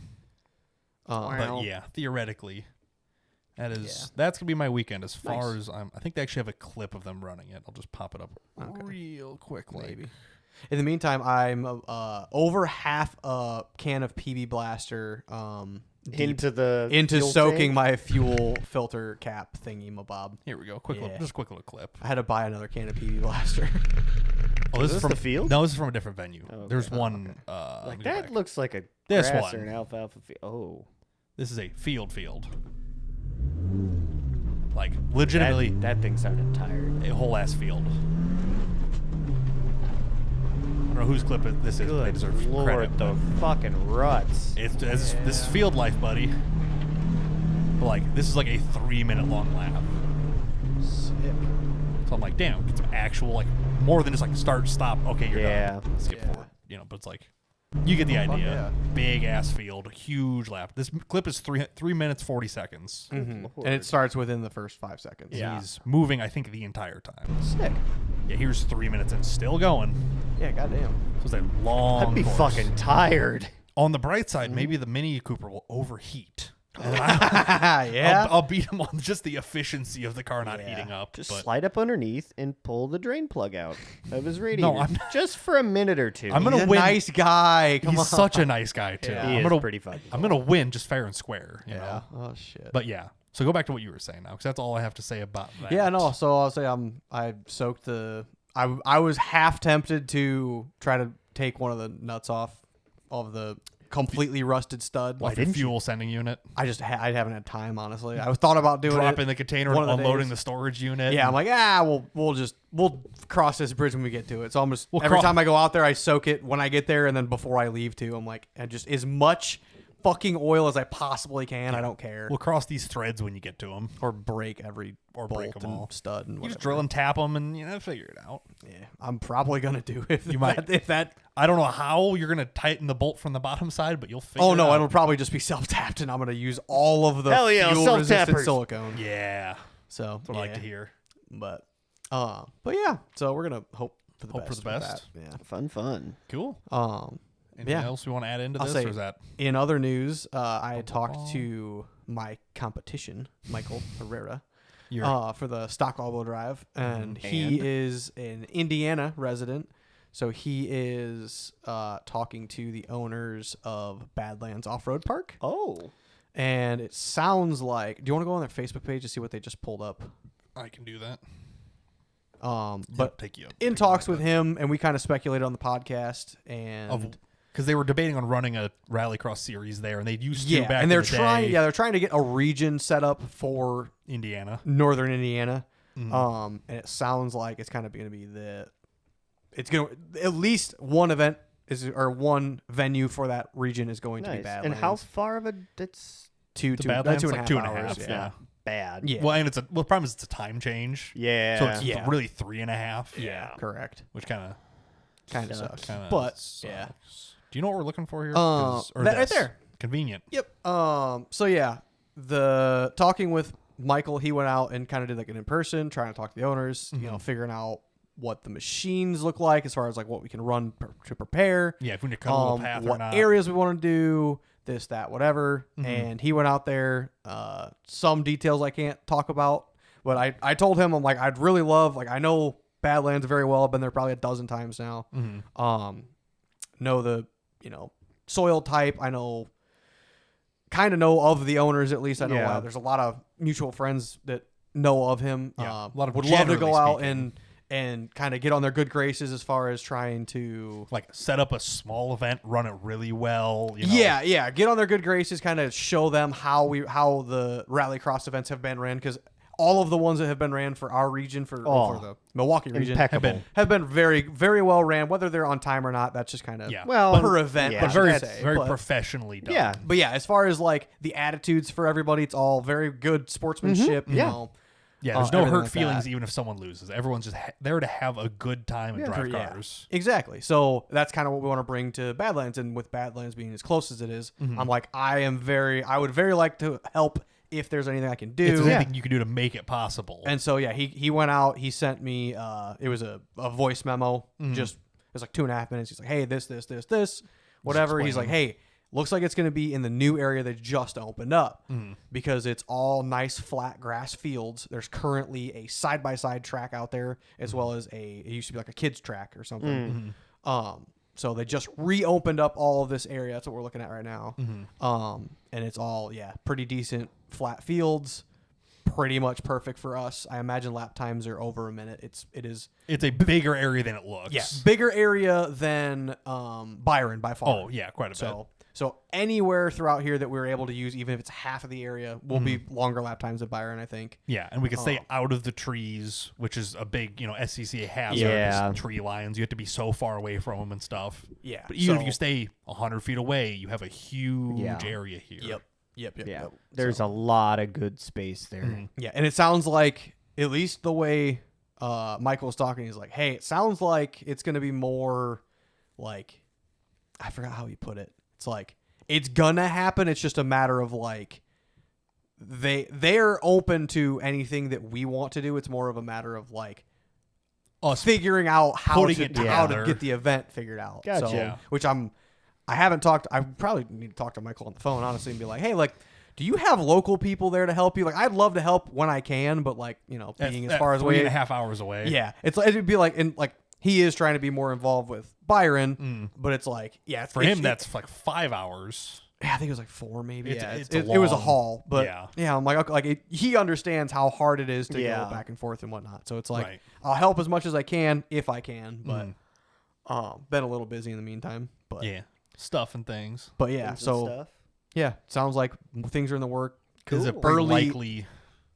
Wow. yeah, theoretically, that's Yeah. that's gonna be my weekend. As far Nice. as I think they actually have a clip of them running it. I'll just pop it up Okay. real quick. Maybe. In the meantime, I'm over half a can of PB Blaster deep Into fuel soaking tank? my fuel filter cap thingy, mabob. Here we go. Quick, Yeah. just a quick little clip. I had to buy another can of PB Blaster. Oh, Is this is this from the field? No, this is from a different venue. Oh, okay. There's Oh, one. okay. Let Like me go that back. looks like a This grass one. or an alfalfa field. Oh, This is a field. Like legitimately that thing sounded tired. a whole ass field. don't know whose clip this is, but they Good deserve Lord, credit. the fucking ruts. It's this is field life, buddy. But like this is like a 3-minute long lap. Sick. So I'm like, damn, get some actual like more than just like start, stop. Okay, you're done. Skip Yeah. forward. But it's like you get the idea. yeah. Big ass field, huge lap. This clip is 3 minutes 40 seconds. And it starts within the first 5 seconds. Yeah. He's moving, I think, the entire time. Sick. Yeah, here's 3 minutes and still going. Yeah, goddamn. So it's a long. I'd be course. fucking tired. On the bright side, maybe the Mini Cooper will overheat. And Yeah. I'll beat him on just the efficiency of the car not heating up. Just but slide up underneath and pull the drain plug out of his radiator. I'm not- just for a minute or two. I'm He's gonna a win. nice guy. Come He's on. such a nice guy too. Yeah. He I'm is gonna, pretty fucking I'm gonna win just fair and square. You Yeah. know? Oh shit. But yeah. So go back to what you were saying now, because that's all I have to say about that. Yeah, no. So I'll say I soaked the. I was half tempted to try to take one of the nuts off of the completely rusted stud. Like the fuel sending unit, I just I haven't had time, honestly. I was thought about doing dropping it. the container one and of the unloading days. the storage unit. Yeah, I'm like, we'll cross this bridge when we get to it. So I'm just We'll every cro- time I go out there, I soak it when I get there, and then before I leave too, I'm like, and just as much fucking oil as I possibly can. I don't care. We'll cross these threads when you get to them. Or break every bolt break 'em and all. stud and You whatever. just drill and tap them, and figure it out. Yeah, I'm probably gonna do it. You might. if that. I don't know how you're gonna tighten the bolt from the bottom side, but you'll figure. Oh it no, out. it'll probably just be self-tapped, and I'm gonna use all of the Hell yeah, fuel-resistant self-tappers. silicone. Yeah, So that's what I like to hear. But yeah. So we're gonna hope for the Hope for best. the with best. that. Fun. Cool. Yeah. Anything Yeah. else we want to add into I'll this, say or is that? in other news, I had talked to my competition, Michael Herrera, for the stock all-wheel drive, and he is an Indiana resident. So he is talking to the owners of Badlands Off-Road Park. Oh. And it sounds like, do you want to go on their Facebook page to see what they just pulled up? I can do that. But take you up. in talks with him, and we kind of speculated on the podcast, and Because they were debating on running a rallycross series there, and they used to back and in they're the trying, day. they're trying to get a region set up for Indiana. Northern Indiana. Mm-hmm. And it sounds like it's kind of going to be it's going to at least one event or one venue for that region is going to be Nice. Badlands. And how far of a it's two Badlands, and a like half 2.5 hours. hours, yeah. bad. Yeah. Well, and the problem is it's a time change. Yeah. So it's Yeah. really 3.5. Yeah, correct. Which kind Kind of Sucks. sucks. But yeah. yeah. Do you know what we're looking for here? That right there. Convenient. Yep. So yeah, the talking with Michael, he went out and kind of did like an in person, trying to talk to the owners, figuring out what the machines look like as far as like what we can run to prepare. Yeah, if we need to cut a little path or what not. areas we want to do, this, that, whatever. And he went out there. Some details I can't talk about, but I told him, I'm like, I'd really love, like, I know Badlands very well. I've been there probably a dozen times now. Know the, soil type. I kind of know of the owners, at least. I know there's a lot of mutual friends that know of him. Yeah, a lot of would love to generally go out speaking. and kind of get on their good graces as far as trying to Like set up a small event, run it really well. yeah, get on their good graces, kind of show them how the rallycross events have been ran, because all of the ones that have been ran for our region, for the Milwaukee region, impeccable. have been very, very well ran. Whether they're on time or not, that's just kind of Well, per event, yeah. but very professionally done. Yeah. But yeah, as far as like the attitudes for everybody, it's all very good sportsmanship. You Yeah. know, Yeah, there's no everything hurt like feelings that. even if someone loses. Everyone's just there to have a good time and drive Yeah, cars. exactly. So that's kind of what we want to bring to Badlands, and with Badlands being as close as it is, I'm like, I would very like to help if there's anything I can do. If there's anything you can do to make it possible. And so yeah, he went out. He sent me. It was a voice memo. Just it was like 2.5 minutes. He's like, hey, this, whatever. He's like, hey, looks like it's going to be in the new area that just opened up because it's all nice flat grass fields. There's currently a side by side track out there, as well as it used to be like a kids track or something. So they just reopened up all of this area. That's what we're looking at right now. And it's all pretty decent flat fields. Pretty much perfect for us. I imagine lap times are over a minute. It is. It's a bigger area than it looks. Yeah, bigger area than Byron by far. Oh yeah, quite a bit. So anywhere throughout here that we're able to use, even if it's half of the area, will be longer lap times of Byron, I think. Yeah, and we can stay out of the trees, which is a big, SCCA hazard. Yeah. is tree lines. You have to be so far away from them and stuff. Yeah. But even so- if you stay 100 feet away, you have a huge area here. Yep. Yeah. There's a lot of good space there. Mm-hmm. Yeah, and it sounds like, at least the way Michael was talking, he's like, hey, it sounds like it's going to be more like, I forgot how he put it. It's like, it's going to happen. It's just a matter of like, they're open to anything that we want to do. It's more of a matter of like, Us figuring out how putting to, it how to together. get the event figured out. Gotcha. So, Yeah. which I haven't talked. I probably need to talk to Michael on the phone, honestly, and be like, hey, like, do you have local people there to help you? Like, I'd love to help when I can, but like, being as far as 3.5 hours away. yeah, it's like, it'd be like, and like, he is trying to be more involved with Byron, but it's like, yeah, For him, that's like 5 hours. yeah, I think it was like 4 maybe. It's Yeah, a it was a long- haul, but yeah. yeah, I'm like, okay, like he understands how hard it is to Yeah. go back and forth and whatnot. So it's like, Right. I'll help as much as I can if I can, but been a little busy in the meantime. But Yeah. Stuff and things. but yeah, Things and so stuff. yeah, sounds like things are in the work. Is it Cool. pretty Early- likely?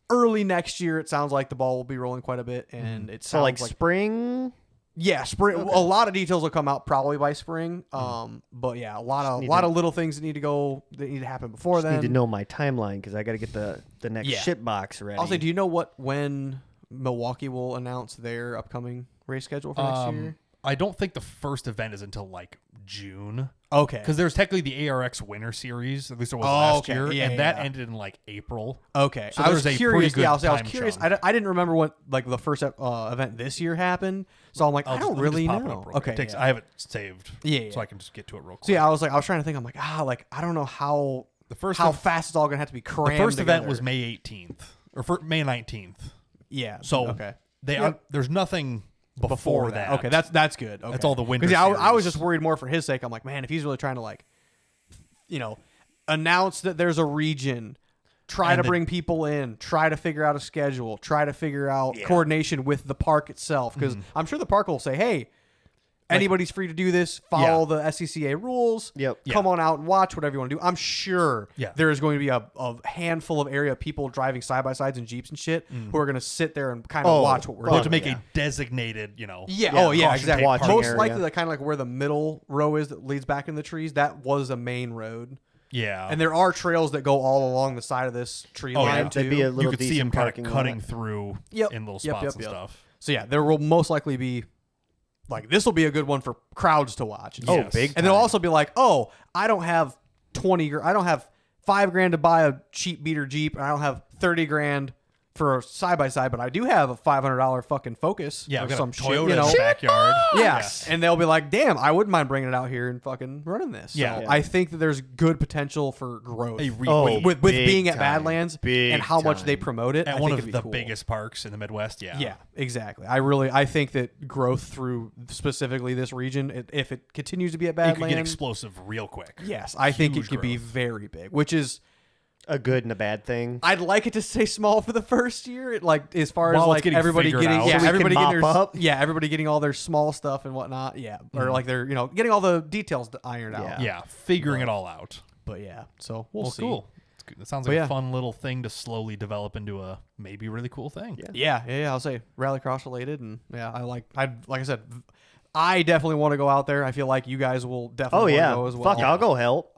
Early next year, it sounds like the ball will be rolling quite a bit, and it So sounds like like spring. yeah, spring. Okay. A lot of details will come out probably by spring. But yeah, a lot need of to- little things that need to happen before Just then. need to know my timeline because I got to get the next Yeah. shit box ready. I'll say, do you know when Milwaukee will announce their upcoming race schedule for next year? I don't think the first event is until like June. Okay. Because there's technically the ARX Winter Series, at least there was Oh, last okay. year, Yeah, and yeah, that yeah. ended in like April. Okay. So I was there's a curious. pretty good Yeah, I was time curious. chunk. I didn't remember what like the first event this year happened, so I'm like, I don't really pop it know. up real quick. Okay. It takes- yeah. I have it saved. Yeah, So yeah. I can just get to it real quick. So yeah, I was trying to think. I'm like, I don't know how the first how ev- fast it's all gonna have to be the crammed. first event together. was May 18th or May 19th. Yeah. So okay. they Yep. there's nothing before that. Okay, that's good. Okay. That's all the winter 'Cause, yeah, I was series. just worried more for his sake. I'm like, man, if he's really trying to like, announce that there's a region, try And to the- bring people in, try to figure out a schedule, try to figure out coordination with the park itself. Because I'm sure the park will say, hey, anybody's free to do this. Follow the SCCA rules. Yep. Come on out and watch whatever you want to do. I'm sure Yeah. there is going to be a handful of area of people driving side by sides and Jeeps and shit who are going to sit there and kind of Oh, watch what we're They'll have doing. to make a designated, Yeah. Yeah, Oh, yeah. caution Exactly. tape watching Most area. likely, like kind of like where the middle row is that leads back in the trees. That was a main road, Yeah. and there are trails that go all along the side of this tree Oh, line yeah. too. That'd be a you little could see decent them kind parking of lot. cutting through Yep. in little Yep, spots yep, and yep. stuff. So yeah, there will most likely be like this will be a good one for crowds to watch. Oh, Yes. big. And they'll time. also be like, oh, I don't have I don't have $5,000 to buy a cheap beater Jeep, and I don't have $30,000 for a side by side, but I do have a $500 fucking Focus Yeah, or I've got some a shit, Toyota you know. in the backyard. Yeah, and they'll be like, "Damn, I wouldn't mind bringing it out here and fucking running this." So Yeah. I think that there's good potential for growth A Oh, repeat with big being at time. Badlands Big and how much they time. promote it. at I one think of it'd the be cool. biggest parks in the Midwest. Yeah. Yeah, exactly. I think that growth through specifically this region, if it continues to be at It could get Badlands, explosive real quick. yes, I think it Huge could be growth. very big. Which is, a good and a bad thing. I'd like it to stay small for the first year. Like as far as While it's like getting everybody figured getting, out. yeah, So we everybody can getting their, mop up? yeah, everybody getting all their small stuff and whatnot. Yeah, or like they're getting all the details ironed out. Yeah. Yeah. Figuring it all out. But yeah, so we'll Well, see. cool. It's good. It sounds But like yeah. a fun little thing to slowly develop into a maybe really cool thing. Yeah. Yeah. I'll say rallycross related, and yeah, like I said, I definitely want to go out there. I feel like you guys will Oh definitely yeah. go as well. Fuck, I'll go help.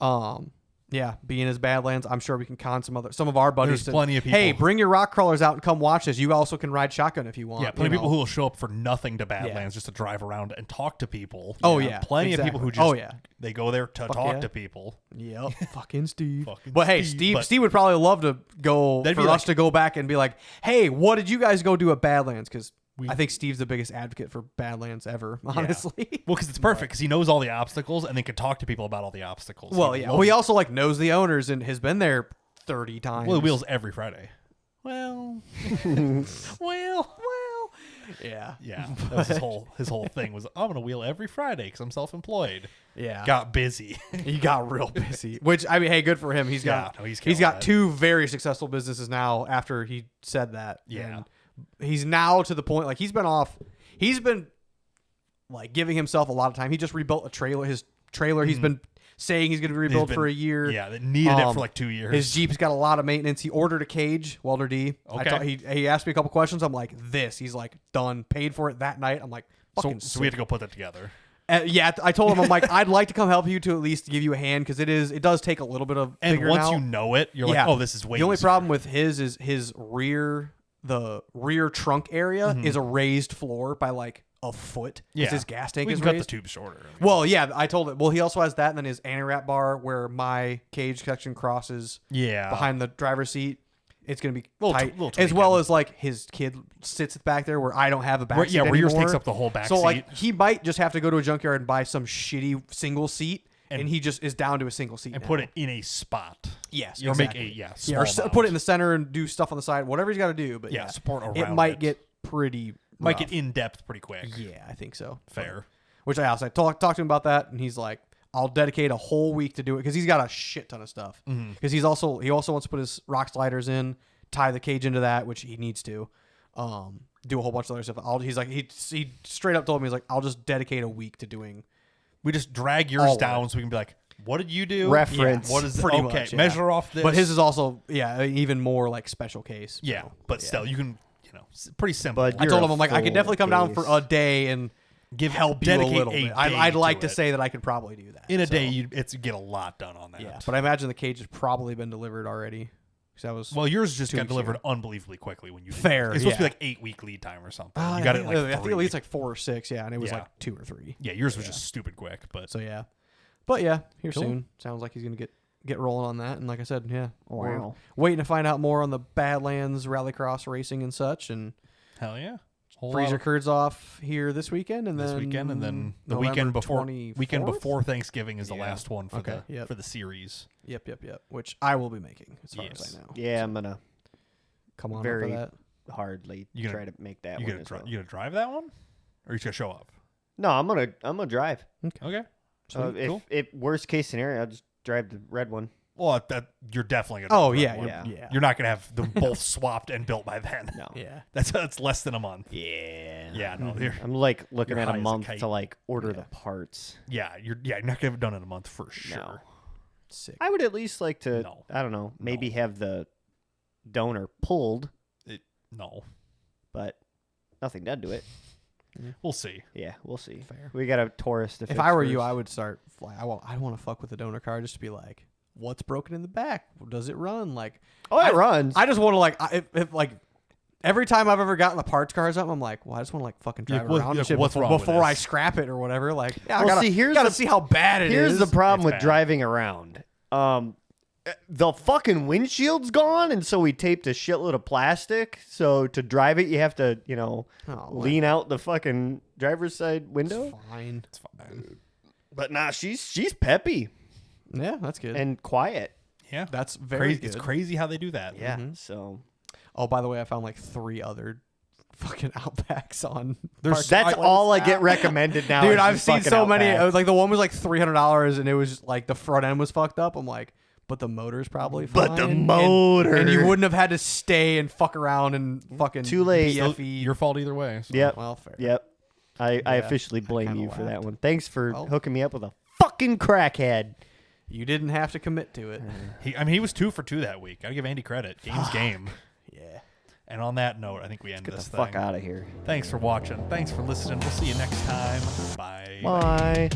Yeah, being as Badlands, I'm sure we can con some of our buddies. There's plenty of people. Hey, bring your rock crawlers out and come watch this. You also can ride shotgun if you want. Yeah, plenty of you people know. who will show up for nothing to Badlands just to drive around and talk to people. Oh, You know, yeah, plenty of people who just exactly. they go there to talk yeah. to people. Yep, fucking Steve. Fucking But hey, Steve, Steve would probably love to go That'd for be us like- to go back and be like, hey, what did you guys go do at Badlands? Because I think Steve's the biggest advocate for Badlands ever, honestly. Well, because it's perfect because he knows all the obstacles and then can talk to people about all the obstacles. Well, He yeah. loves- Well, he also like knows the owners and has been there 30 times. well, he wheels every Friday. Well, well, Yeah. yeah. That was his whole thing was I'm gonna wheel every Friday because I'm self-employed. Yeah. Got busy. He got real busy. Which I mean, hey, good for him. He's got Yeah, no, he's he's killing got it. 2 very successful businesses now after he said that. Yeah. And he's now to the point like he's been like giving himself a lot of time. He just rebuilt a trailer. His trailer, he's been saying he's going to rebuild for a year. Yeah, they needed it for like 2 years. His Jeep's got a lot of maintenance. He ordered a cage, Welder D. Okay. He asked me a couple questions. I'm like, this. He's like, done. Paid for it that night. I'm like, fucking so we have to go put that together. yeah, I told him, I'm like, I'd like to come help you to at least give you a hand because it does take a little bit of And figuring once out. you know it, you're like, oh, this is way The only easier. problem with his is the rear trunk area is a raised floor by like a foot. Yeah. His gas tank we is can cut raised. the tube shorter. Well, yeah, I told it. Well, he also has that, and then his anti-wrap bar where my cage section crosses yeah. behind the driver's seat. It's going to be Little tight, little as well tweaking. as like his kid sits back there where I don't have a back seat where yours anymore. takes up the whole back So seat. like he might just have to go to a junkyard and buy some shitty single seat, and he just is down to a single seat and now. put it in a spot. Yes, Or exactly. make a Yeah, or small put it in amount. the center and do stuff on the side, whatever he's got to do. But Yeah, support it around might it. get pretty Might rough. get in depth pretty quick. Yeah, I think so. Fair. Which I also talked to him about that, and he's like, "I'll dedicate a whole week to do it because he's got a shit ton of stuff. Because he also wants to put his rock sliders in, tie the cage into that, which he needs to, do a whole bunch of other stuff. He's like he straight up told me he's like, I'll just dedicate a week to doing. We just drag All yours of down it. so we can be like, what did you do? Reference. What is Pretty okay? much, yeah. Measure off this. But his is also even more like special case. yeah, so, but yeah. still, you can pretty simple. But I You're told a him I'm like I could full definitely come down for case. a day and help you a dedicate little a bit. day I'd like to to it. say that I could probably do that in a so, day, you get a lot done on that. Yeah, but I imagine the cage has probably been delivered already. Because that was Well, yours just 2 got weeks delivered ago. unbelievably quickly when you did Fair, it. It's supposed to yeah. be like 8-week lead time or something. You got it in like I think 3. at least like 4 or 6. Yeah, and it was Yeah. like 2 or 3. Yeah, yours was just stupid quick, but So yeah, but yeah, here Cool. soon. Sounds like he's gonna get rolling on that. And like I said, yeah, we're Wow. waiting to find out more on the Badlands Rallycross racing and such, and hell yeah. Freezer Curds off here this weekend, and this then weekend, and then the November weekend 24th? before Thanksgiving is the Yeah. last one for Okay, yep. for the series. Yep. Which I will be making as far Yes. as I know. Yeah, I'm gonna Come on very up for that. hardly You gonna- try to make that You one. gonna As well. you gonna drive that one, or you just gonna show up? No, I'm gonna drive. Okay. If cool. worst case scenario, I'll just drive the red one. Well, that you're definitely gonna. Oh drive yeah, one. Yeah. You're not gonna have them both swapped and built by then. No. yeah. That's less than a month. Yeah. Yeah, no, you're, I'm like looking You're at high a as a month kite. to like order Yeah. the parts. you're not gonna have it done in a month for sure. No. Sick. I would at least like to. No. I don't know. Maybe No. have the donor pulled, No, but nothing done to it. we'll see. Yeah, we'll see. Fair. We got a Taurus to If fix I were you, first. I would start. I don't want to fuck with the donor car. Just to be like, what's broken in the back? Does it run? Like, Oh, it runs. I just want to like, if like every time I've ever gotten the parts cars up, I'm like, well, I just want to like fucking drive Like, what- around and like, shit what's before, wrong with before I this? scrap it or whatever. Like, yeah, Well, I gotta, see, here's gotta the- see how bad it is. Here's the problem It's with bad. driving around. The fucking windshield's gone, and so we taped a shitload of plastic. So to drive it, you have to, Oh, lean out the fucking driver's side window. It's fine. It's fine. But nah, she's peppy Yeah, that's good. and quiet. Yeah, that's very crazy. good. It's crazy how they do that. Yeah. Mhm. So Oh, by the way, I found like 3 other fucking Outbacks on. There's that's all I get recommended now. Dude, is I've just seen fucking so many. Outback. Like the one was like $300, and it was like the front end was fucked up. I'm like, but the motor's probably fine. But the motor. and you wouldn't have had to stay and fuck around and fucking Too late. BFE. Your fault either way. So. Yep. Well, fair. Yep. I Yeah, officially blame kinda you for that whacked. one. Thanks for Well. hooking me up with a fucking crackhead. You didn't have to commit to it. He was 2 for 2 that week. Gotta give Andy credit. Game's game. Yeah. And on that note, I think we end Get the this fuck thing. out of here. Thanks for watching. Thanks for listening. We'll see you next time. Bye. Bye.